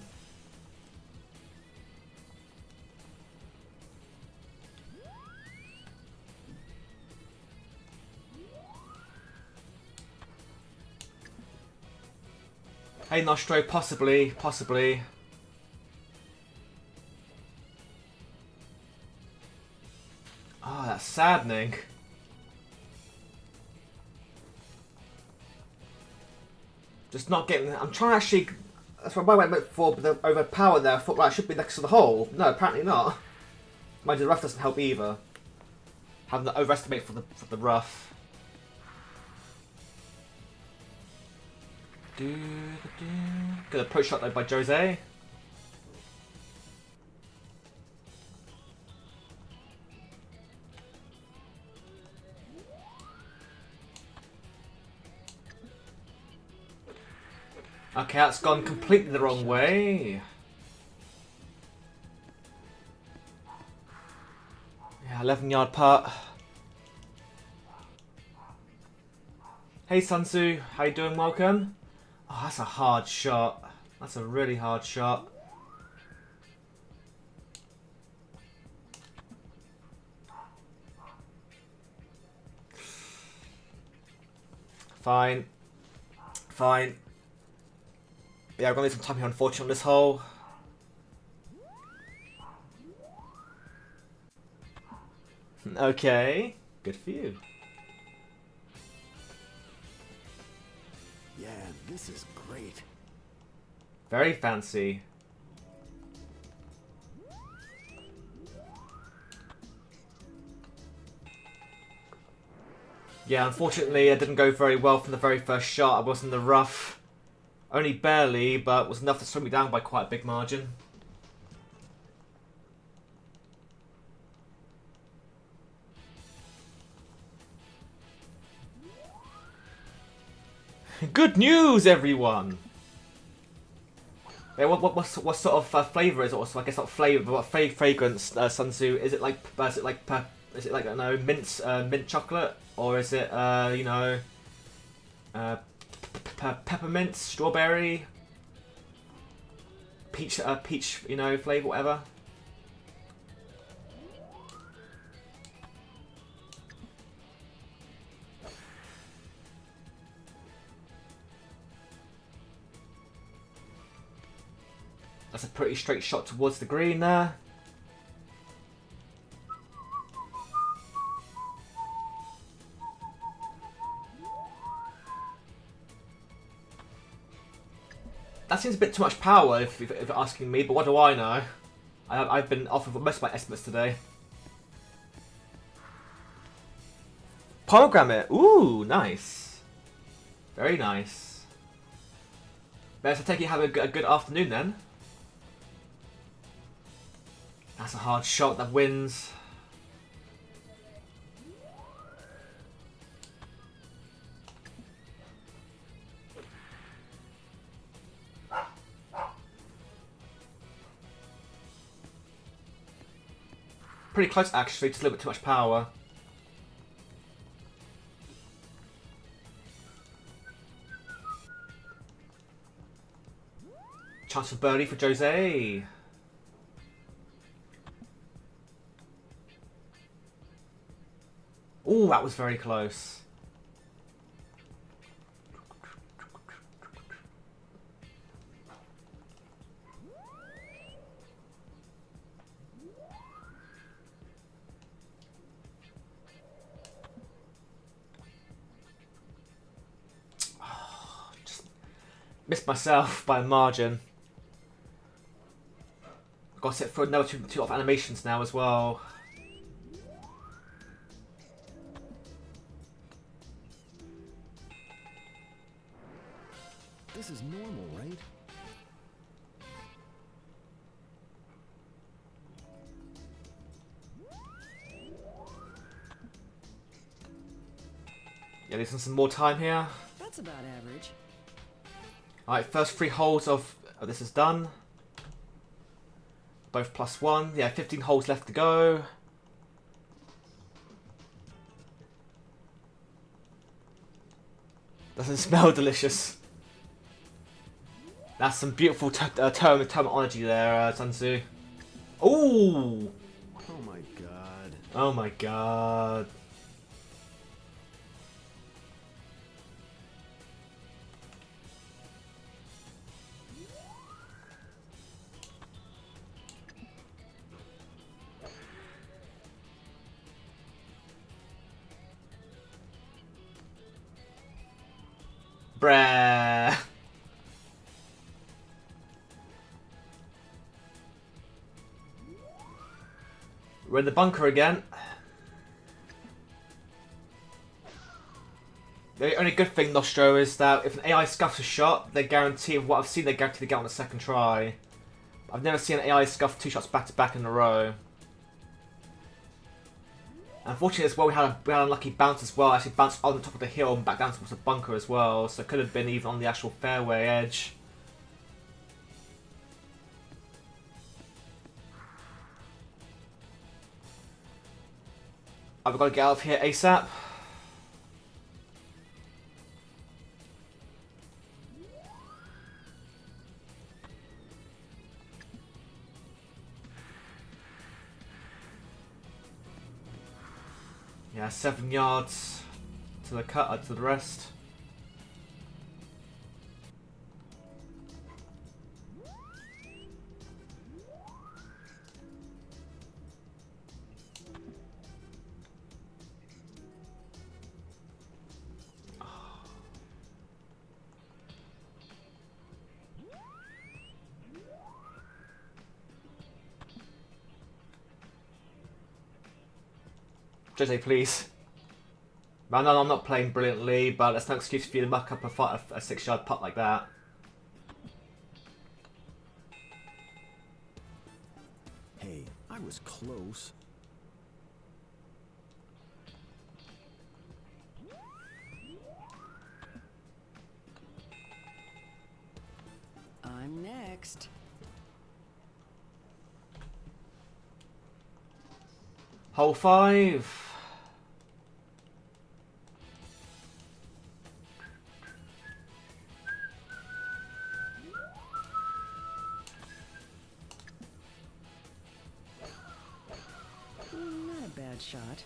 Hey Nostro, possibly. Oh, that's saddening. Just not getting. I'm trying to actually. That's why I went for the overpower there. I thought, right, I should be next to the hole. No, apparently not. Mind you, the rough doesn't help either. Having to overestimate for the rough. Good approach shot though by Jose. Okay, that's gone completely the wrong way. Yeah, 11-yard putt. Hey Sun-Su, how you doing? Welcome. Oh, that's a hard shot. That's a really hard shot. Fine. Fine. Yeah, I'm gonna need some time here, unfortunately, on this hole. Okay. Good for you. Yeah, this is great. Very fancy. Yeah, unfortunately, it didn't go very well from the very first shot. I was in the rough. Only barely, but was enough to slow me down by quite a big margin. Good news, everyone! Yeah, what sort of flavour is it? Also, I guess not flavour, but what fragrance, Sun-Su? Is it like I don't know, mint chocolate, or is it you know, peppermint, strawberry, peach, you know, flavour, whatever. That's a pretty straight shot towards the green there. That seems a bit too much power if you're asking me, but what do I know? I've been off of most of my estimates today. Pomegranate! Ooh, nice. Very nice. Best I take you have a good afternoon then. That's a hard shot that wins. Pretty close actually, just a little bit too much power. Chance for birdie for Jose. Ooh, that was very close. Just missed myself by a margin. I've got to sit for another two off animations now as well. This is normal, right? Yeah, there's some more time here. That's about average. Alright, first 3 holes of this is done. Both +1. Yeah, 15 holes left to go. Doesn't smell delicious. That's some beautiful terminology there, Sun-Su. Ooh! Oh my god. Oh my god. Bruh. We're in the bunker again. The only good thing, Nostro, is that if an AI scuffs a shot, they guarantee, of what I've seen, they guarantee to get on the second try. I've never seen an AI scuff 2 shots back to back in a row. Unfortunately as well, we had an unlucky bounce as well. Actually bounced on the top of the hill and back down towards the bunker as well. So it could have been even on the actual fairway edge. I've got to get out of here ASAP. Yeah, 7 yards to the cut, to the rest. Jose, please. I know I'm not playing brilliantly, but that's no excuse for you to muck up a 6-yard putt like that. Hey, I was close. I'm next. Hole 5. Not a bad shot.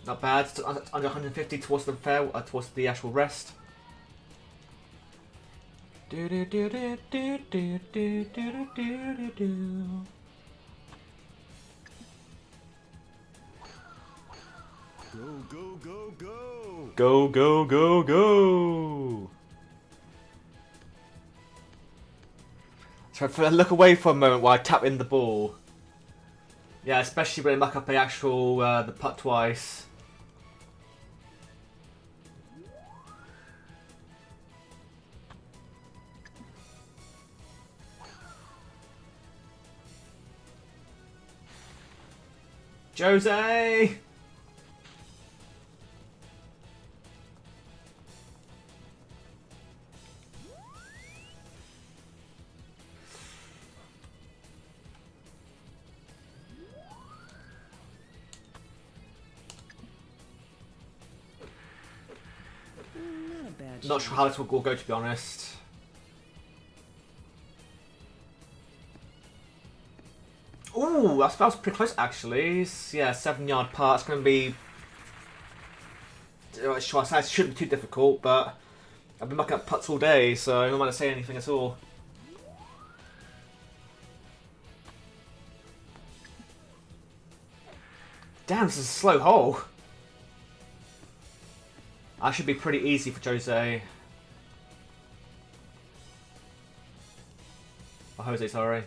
Not bad. It's under 150 towards the fair, towards the actual rest. Do do do do do do do do do do. Go, go, go, go! Go go go go! So if I look away for a moment while I tap in the ball. Yeah, especially when I muck up the actual the putt twice. Jose! Not a bad Not shot. sure how this will go, to be honest. Ooh, that was pretty close actually. Yeah, 7-yard putt. It's going to be. Sure, it shouldn't be too difficult, but I've been mucking up putts all day, so I'm not going to say anything at all. Damn, this is a slow hole. That should be pretty easy for Jose. Oh, Jose, sorry.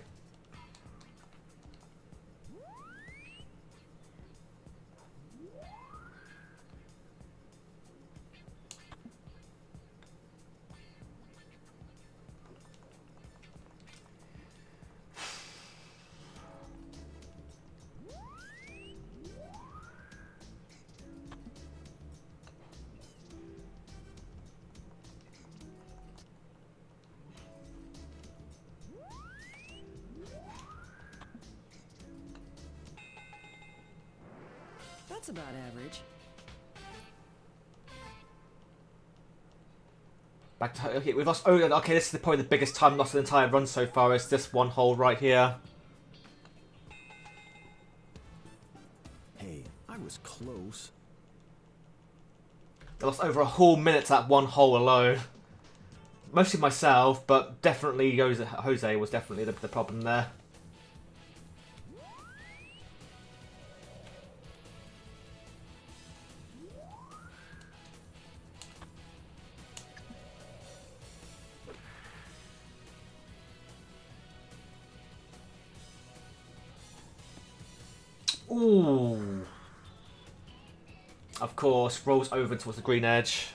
That's about average. Back to okay, we've lost. Oh, okay. This is probably the biggest time lost in the entire run so far. Is this one hole right here? Hey, I was close. I lost over a whole minute to that one hole alone. Mostly myself, but definitely Jose was definitely the problem there. Ooh. Of course, rolls over towards the green edge.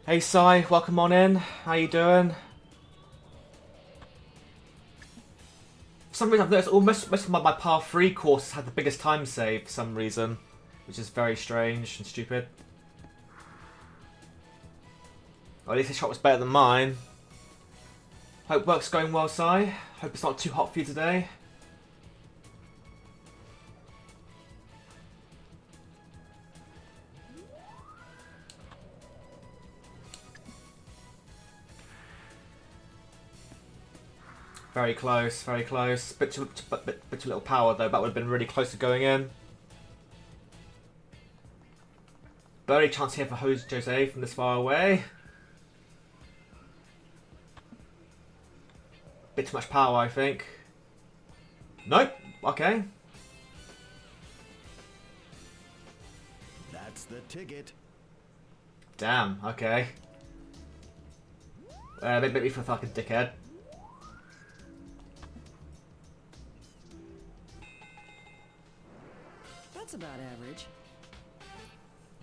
Hey Sai, welcome on in. How you doing? For some reason I've noticed almost most of my par 3 courses had the biggest time save for some reason. Which is very strange and stupid. Well, at least his shot was better than mine. Hope work's going well, Sai. Hope it's not too hot for you today. Very close, very close. Bit too little power though. That would have been really close to going in. Birdie chance here for Jose from this far away. Bit too much power, I think. Nope. Okay. That's the ticket. Damn. Okay. Make me feel like a dickhead. That's about average.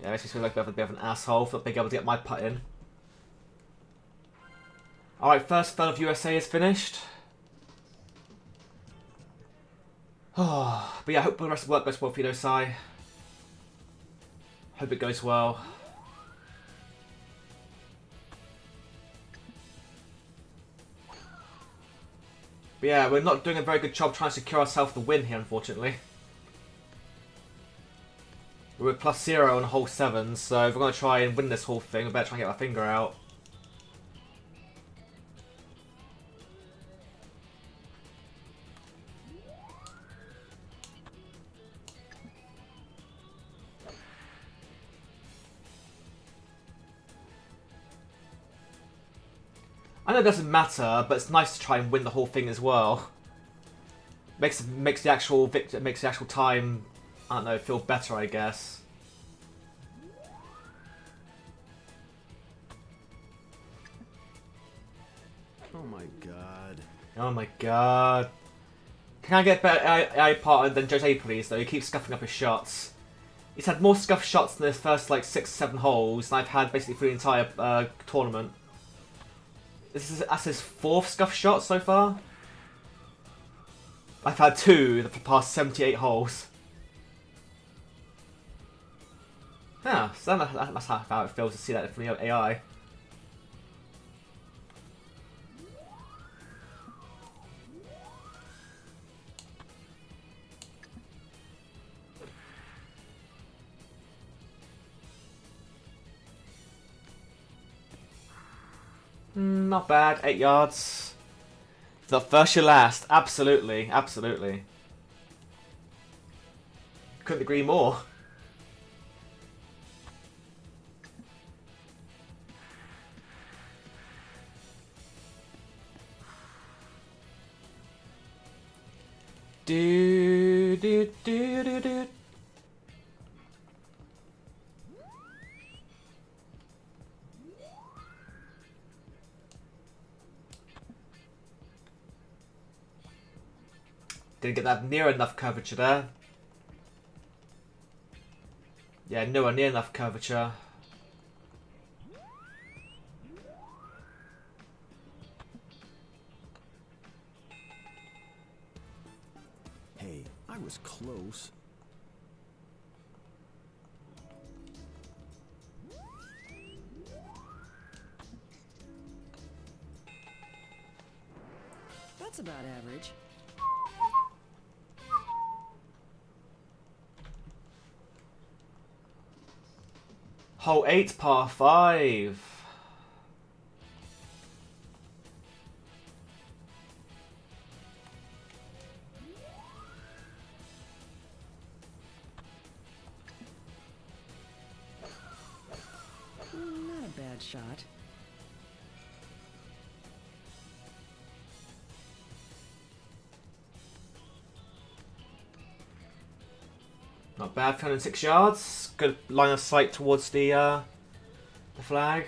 Yeah, makes me feel like a bit of an asshole for not being able to get my putt in. Alright, first spell of USA is finished. Oh, but yeah, I hope the rest of the work goes well for you, Sai. Hope it goes well. But yeah, we're not doing a very good job trying to secure ourselves the win here, unfortunately. We're at +0 on hole 7, so if we're going to try and win this whole thing, we better try and get our finger out. I know it doesn't matter, but it's nice to try and win the whole thing as well. Makes the actual time, I don't know, feel better, I guess. Oh my god. Oh my god. Can I get better AI partner than Jose, please, though? He keeps scuffing up his shots. He's had more scuffed shots than his first, like, 6-7 holes than I've had basically for the entire tournament. That's his 4th scuff shot so far. I've had 2 for the past 78 holes. Yeah, so that's how it feels to see that from the AI. Not bad, 8 yards. The first your last, absolutely, absolutely. Couldn't agree more. Do do do do do. Didn't get that near enough curvature there. Yeah, nowhere near enough curvature. Hey, I was close. That's about average. Hole 8, par 5. Not a bad shot. Not bad, 306 yards. Good line of sight towards the flag.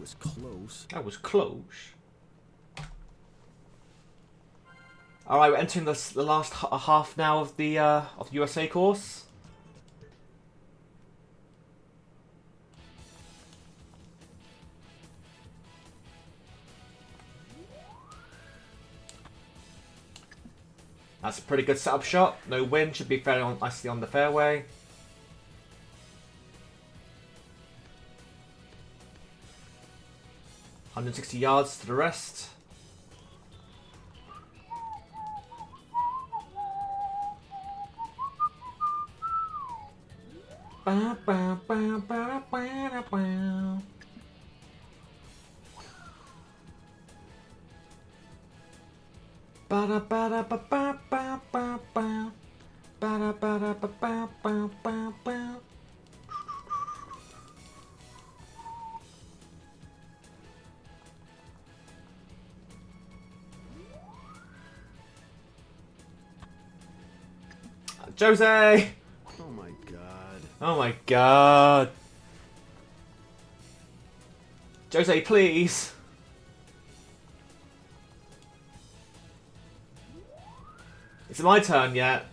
was close. That was close. Alright, we're entering the last half now of the USA course. That's a pretty good setup shot. No wind, should be fairly nicely on the fairway. $160 yards to the rest. Ba, ba, ba, ba, ba, ba. Ba da ba da ba ba ba ba ba. Ba da ba da ba ba ba ba ba. Jose! Oh my god. Oh my god. Jose, please. Is it my turn yet?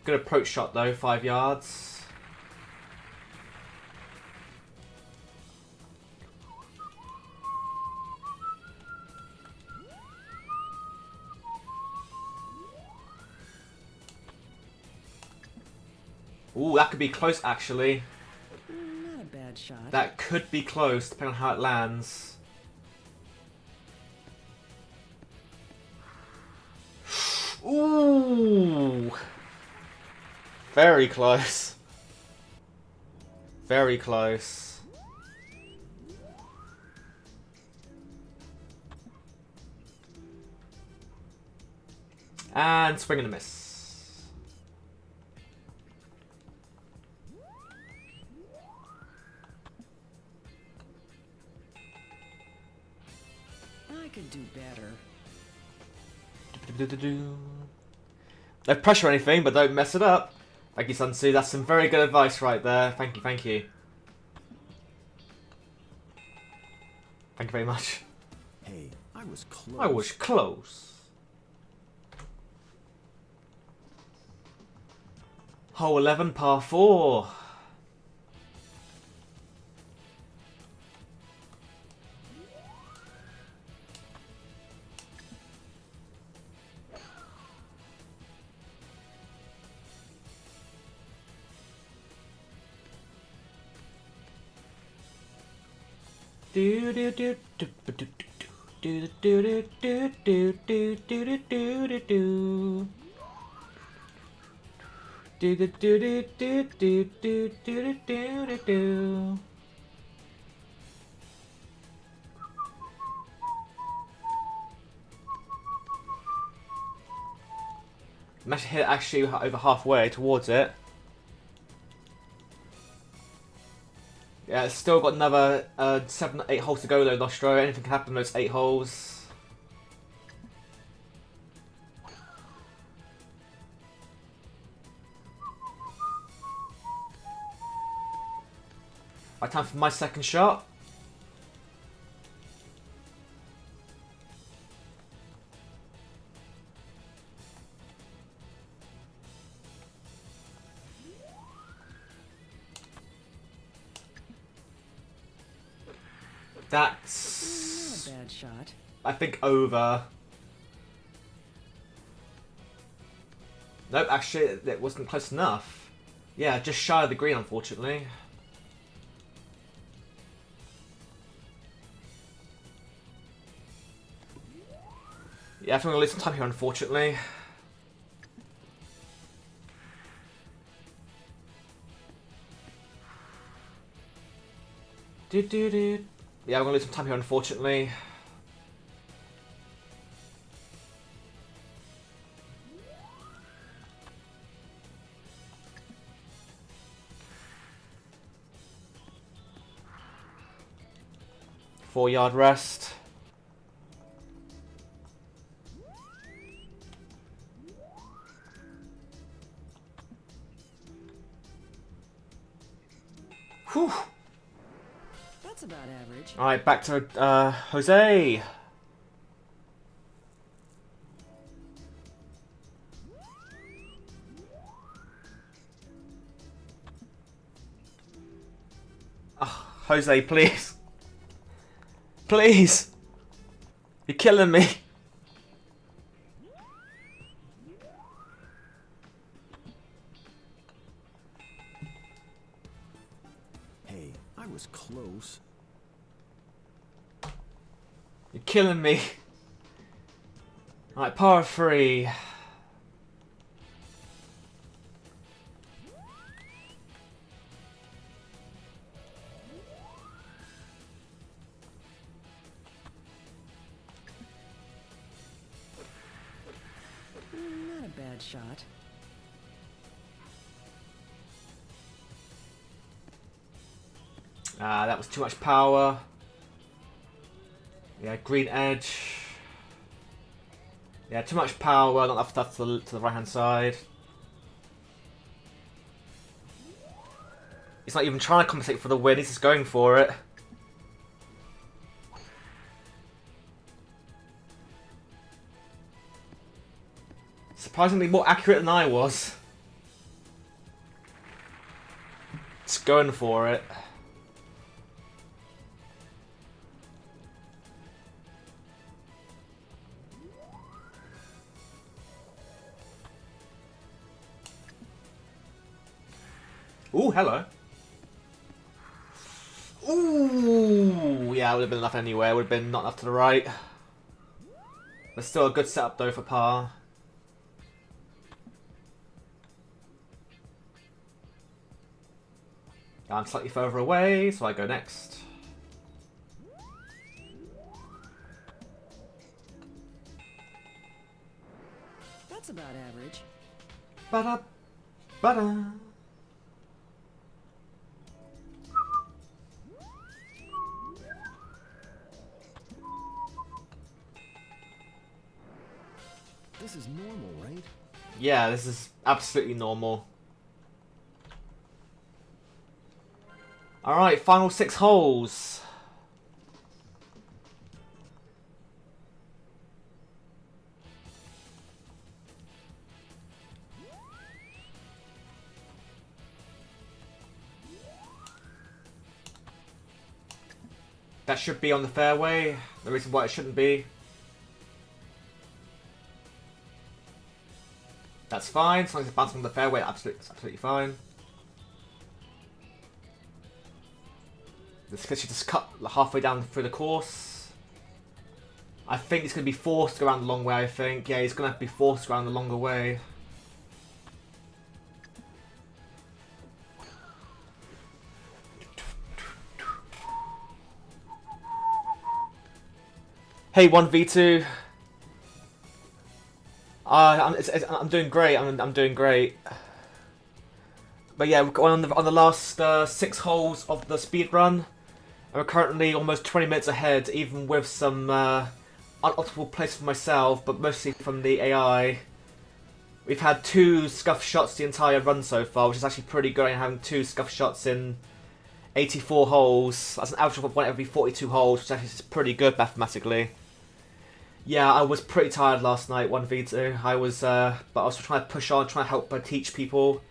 Good approach shot though, 5 yards. Ooh, that could be close actually. Not a bad shot. That could be close, depending on how it lands. Ooh! Very close. Very close. And swing and a miss. I could do better. No pressure or anything, but don't mess it up. Thank you, Sun Tzu. That's some very good advice right there. Thank you, thank you. Thank you very much. Hey, I was close. I was close. Hole 11, par 4. Do do do do do do do do do do do do do do do. Do do do do do do do do do do do. Managed to hit it actually over halfway towards it. Yeah, it's still got another 7 or 8 holes to go though, Nostro. Anything can happen in those 8 holes. Right, time for my second shot. That's, Not a bad shot. I think, over. Nope, actually, it wasn't close enough. Yeah, just shy of the green, unfortunately. Yeah, I think I'm going to lose some time here, unfortunately. Do. Yeah, I'm going to lose some time here, unfortunately. Four-yard rest. Whew. That's about average. Alright, back to Jose. Oh, Jose, please. Please. You're killing me. Hey, I was close. You're killing me. Alright, par 3. Not a bad shot. Ah, that was too much power. Yeah, green edge. Yeah, too much power, not enough stuff to the right hand side. He's not even trying to compensate for the win, he's just going for it. Surprisingly more accurate than I was. Just going for it. Ooh, hello. Ooh, yeah, it would have been enough anyway. It would have been not enough to the right. But still a good setup though for par. I'm slightly further away, so I go next. That's about average. Ba-da, ba-da. This is normal, right? Yeah, this is absolutely normal. Alright, final 6 holes. That should be on the fairway. The reason why it shouldn't be. That's fine, as long as it's bouncing on the fairway, it's absolutely fine. This should just cut halfway down through the course. I think he's going to be forced to go around the long way, I think. Yeah, he's going to have to be forced to go around the longer way. Hey, 1v2. I'm doing great. I'm doing great. But yeah, we're going on the last 6 holes of the speed run. And we're currently almost 20 minutes ahead, even with some unoptimal plays for myself, but mostly from the AI. We've had 2 scuff shots the entire run so far, which is actually pretty good. Having 2 scuff shots in 84 holes. That's an average of 1 every 42 holes, which actually is pretty good mathematically. Yeah, I was pretty tired last night, 1v2. I was, but I was trying to push on, trying to help teach people.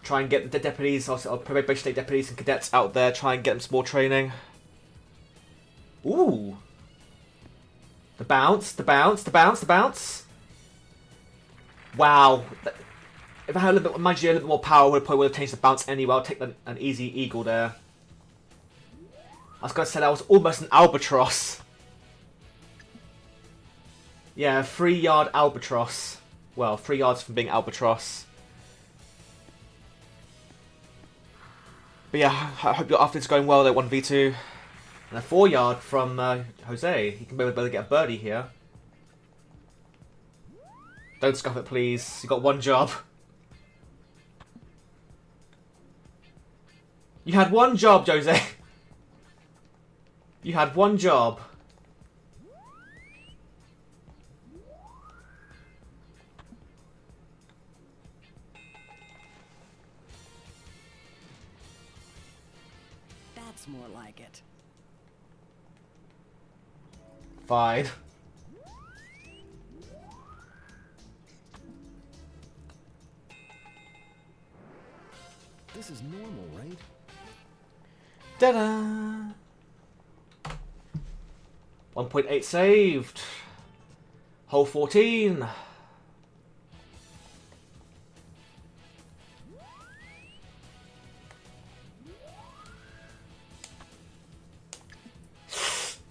Try and get the deputies, also probation state deputies and cadets out there, try and get them some more training. Ooh. The bounce, the bounce, the bounce, the bounce. Wow. If I had a little bit, mind you, a little bit more power, I probably would have changed the bounce anyway. I'll take an easy eagle there. I was going to say that was almost an albatross. Yeah, 3-yard albatross. Well, 3 yards from being albatross. But yeah, I hope your afternoon's going well there, 1v2. And a 4-yard from Jose. He can maybe get a birdie here. Don't scuff it, please. You got 1 job. You had 1 job, Jose. You had 1 job. That's more like it. Fine. This is normal, right? Ta-da! 1.8 saved. Hole 14.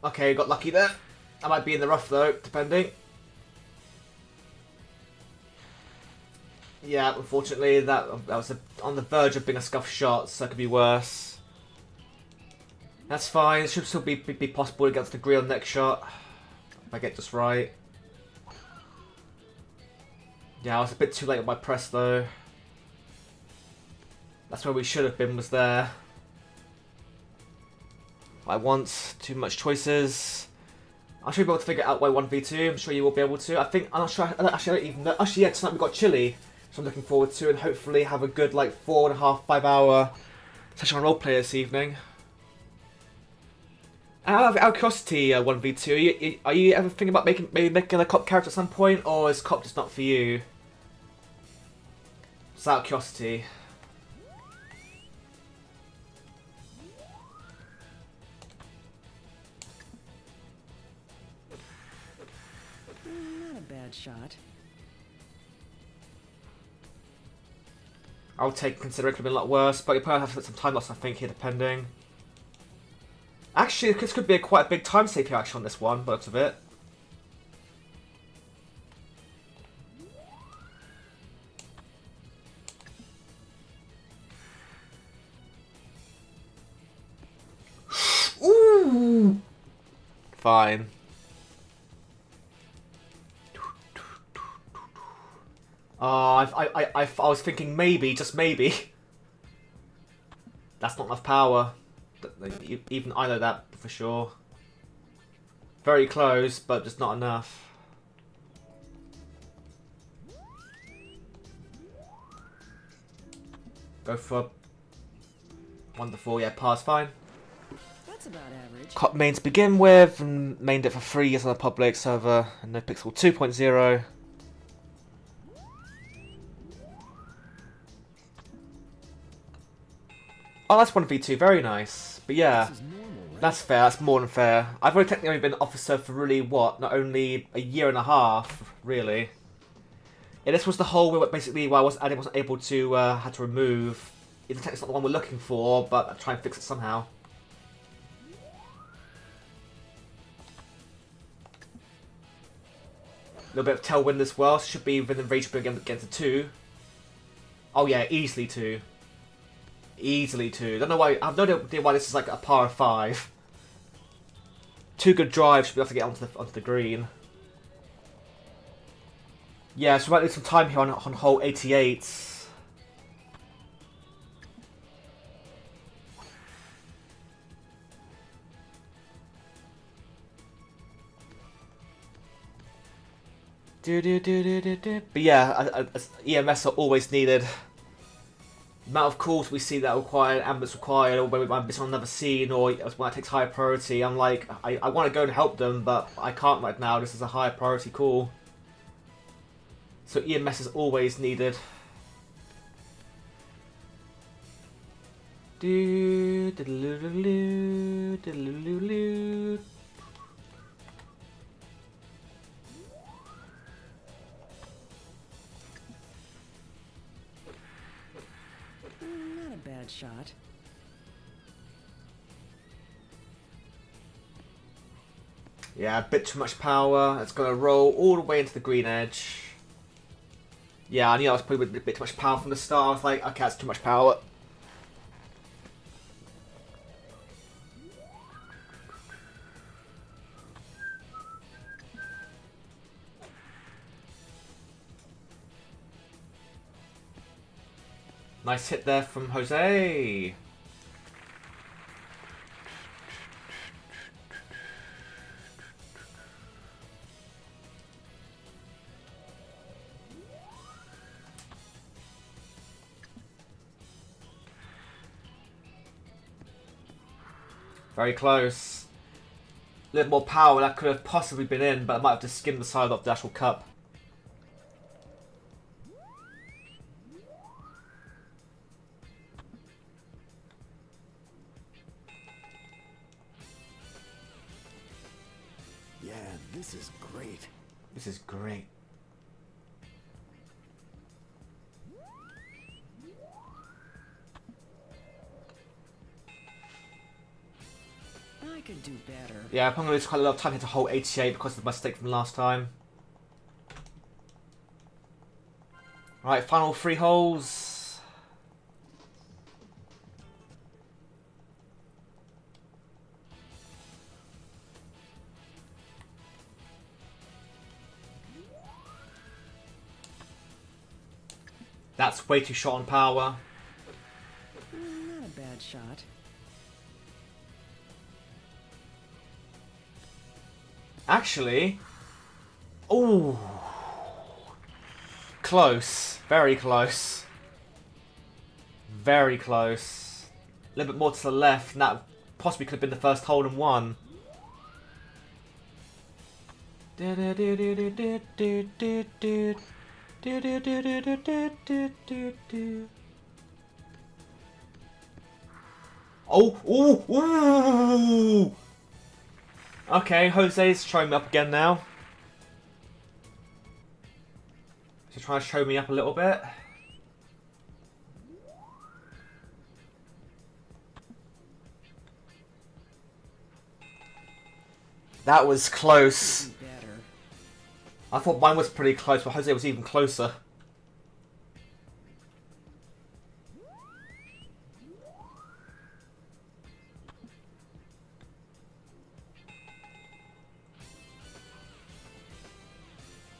Okay, got lucky there. I might be in the rough though, depending. Yeah, unfortunately, that was on the verge of being a scuff shot, so it could be worse. That's fine. It should still be possible to get to the green on the next shot. If I get this right. Yeah, I was a bit too late on my press though. That's where we should have been, was there. I want too much choices. I'm sure you'll be able to figure out why 1v2. I'm sure you will be able to. I'm not sure. Actually, I don't even know. Actually, yeah, tonight we've got Chile, so I'm looking forward to, and hopefully have a good, like, 4.5, 5 hour session on roleplay this evening. Out of curiosity, 1v2, are you ever thinking about maybe making a cop character at some point, or is cop just not for you? Just out of curiosity. Not a bad shot. I'll take consider it could have been a lot worse, but you probably have some time loss, I think, here, depending. Actually, this could be quite a big time save here, actually, on this one, by the looks of it. Ooh! Fine. I was thinking maybe, just maybe. That's not enough power. Even I know that for sure. Very close, but just not enough. Go for wonderful, yeah, pass fine. That's about average. Cop main to begin with, and mained it for 3 years on the public server, and NoPixel 2.0. Oh, that's 1v2, very nice. But yeah, This is normal, right? that's fair, that's more than fair. I've only technically only been officer for really, what, not only a year and a half, really. Yeah, this was the whole, basically, why I wasn't able to, had to remove. Even technically it's not the one we're looking for, but I'll try and fix it somehow. A little bit of tailwind as well, so should be within the range against a 2. Oh yeah, easily 2. Easily 2. Don't know why. I have no idea why this is like a par of 5. 2 good drives should be able to get onto the green. Yeah, so we might lose some time here on hole 88. But yeah, EMS are always needed. The amount of calls we see that require ambulance required, or when we might miss on another scene, or when it takes higher priority, I'm like, I want to go and help them, but I can't right now. This is a higher priority call. So EMS is always needed. Not a bad shot. Yeah, a bit too much power. It's going to roll all the way into the green edge. Yeah, I knew I was putting a bit too much power from the start. I was like, okay, that's too much power. Nice hit there from Jose. Very close. A little more power, that could have possibly been in, but I might have just skimmed the side of the actual cup. Yeah, this is great. This is great. I could do better. Yeah, I'm going to lose quite a lot of time here to hole 88 because of the mistake from last time. Right, final 3 holes. That's way too short on power. Not a bad shot. Actually, ooh, close, very close, very close. A little bit more to the left, and that possibly could have been the first hole in one. Oh, ooh, ooh! Okay, Jose's showing me up again now. He's trying to show me up a little bit. That was close. Do better. I thought mine was pretty close, but Jose was even closer.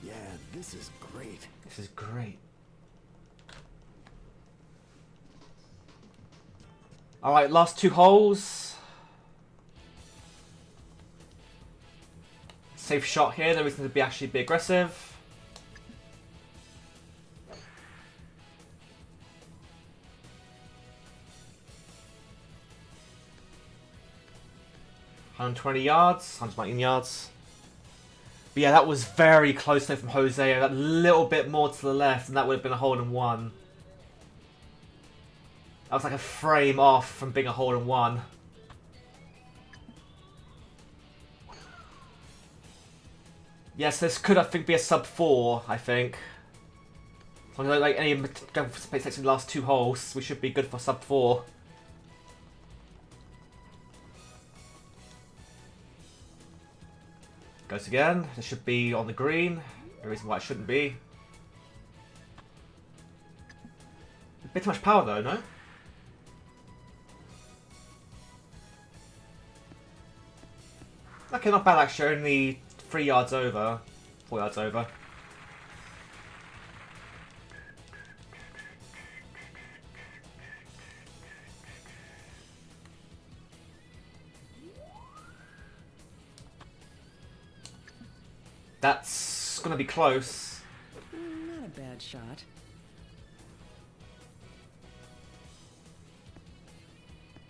Yeah, this is great. This is great. Alright, last 2 holes. Safe shot here, no reason to be actually be aggressive. $120 yards, 119 yards. But yeah, that was very close though from Jose. That little bit more to the left, and that would have been a hole in one. That was like a frame off from being a hole in one. Yes, this could, I think, be a sub 4, I think. So like any going for space in the last 2 holes, we should be good for sub 4. Goes again. This should be on the green. No reason why it shouldn't be. A bit too much power though, no? Okay, not bad actually. Only 3 yards over. 4 yards over. That's gonna be close. Not a bad shot.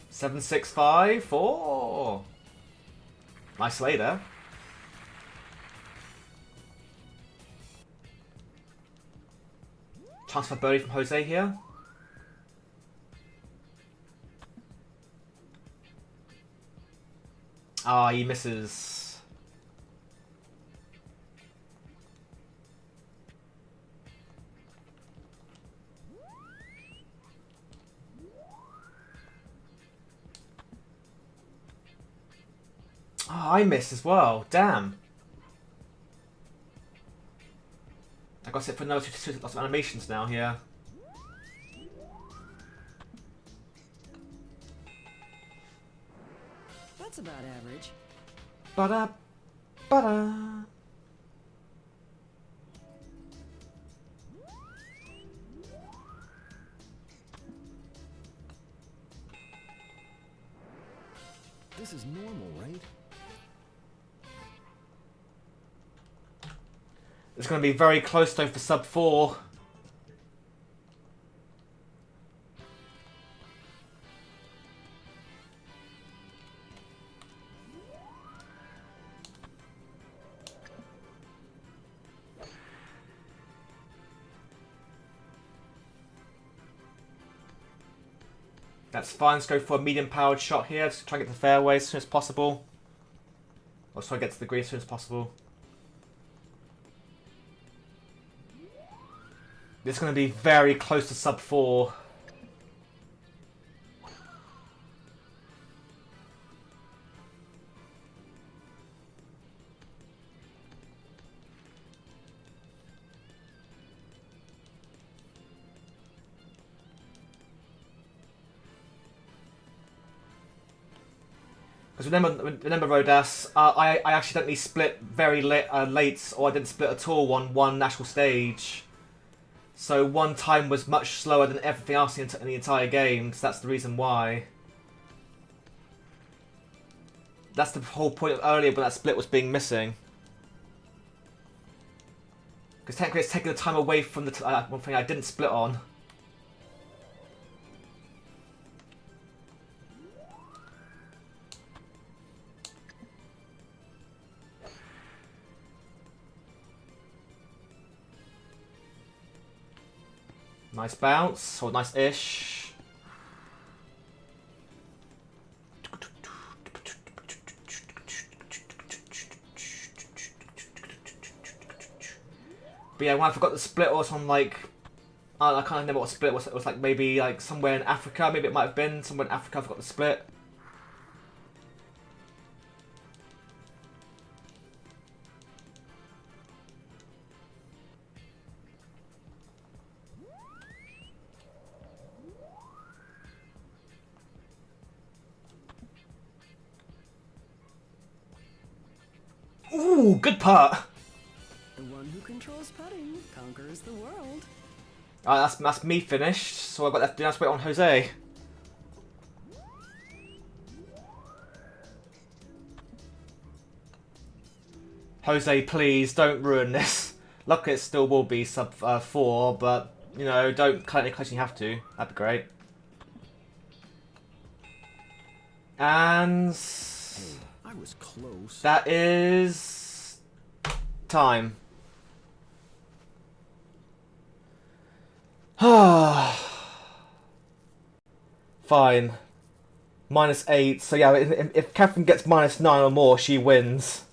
Seven, 6, 5, 4. Nice lay there. Chance for birdie from Jose here. Ah, he misses. Oh, I missed as well. Damn. I got set for another lots of animations now here. That's about average. Ba-da, ba-da. This is normal, right? It's going to be very close though for sub 4. That's fine. Let's go for a medium-powered shot here. Let's try and get to the fairway as soon as possible. Or try to get to the green as soon as possible. This is going to be very close to sub 4. Because remember Rodas, I accidentally split very late, or I didn't split at all on one national stage. So one time was much slower than everything else in the entire game, so that's the reason why. That's the whole point of earlier when that split was being missing. Because technically it's taking the time away from the one thing I didn't split on. Nice bounce, or nice-ish. But yeah, when I forgot the split, was on like, I can't remember what split was. It was like maybe like somewhere in Africa. Maybe it might have been somewhere in Africa. I forgot the split. Ooh, good putt. The one who controls putting conquers the world. That's me finished. So I've got left to do. Let's wait on Jose. Jose, please don't ruin this. Luckily, it still will be sub 4, but you know, don't cut it close. You have to. That'd be great. And I was close. that is time. Fine. -8. So yeah, if Catherine gets -9 or more, she wins.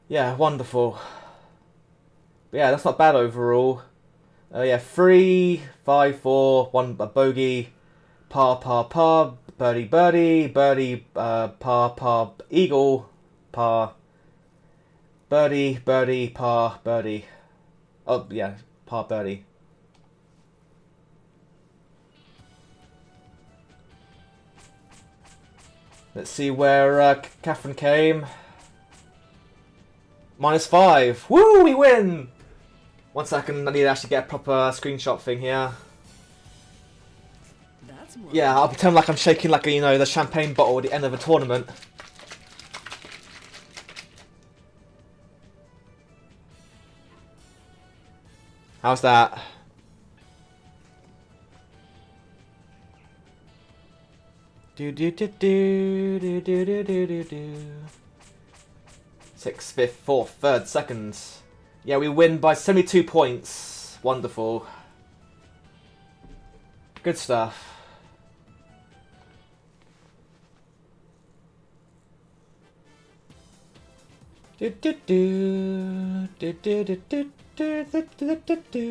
Yeah, wonderful. But yeah, that's not bad overall. Yeah, 3, 5, 4, 1 a bogey, par, birdie, birdie, birdie, par, eagle, par, birdie, birdie, par, birdie. Oh yeah, par, birdie. Let's see where Catherine came. -5. Woo, we win! 1 second, I need to actually get a proper screenshot thing here. That's more. Yeah, I'll pretend like I'm shaking like, you know, the champagne bottle at the end of a tournament. How's that? Do do do do do do do do do do. 6th, 5th, 4th, 3rd, 2nd. Yeah, we win by 72 points. Wonderful. Good stuff. Do do do do do do do do do do do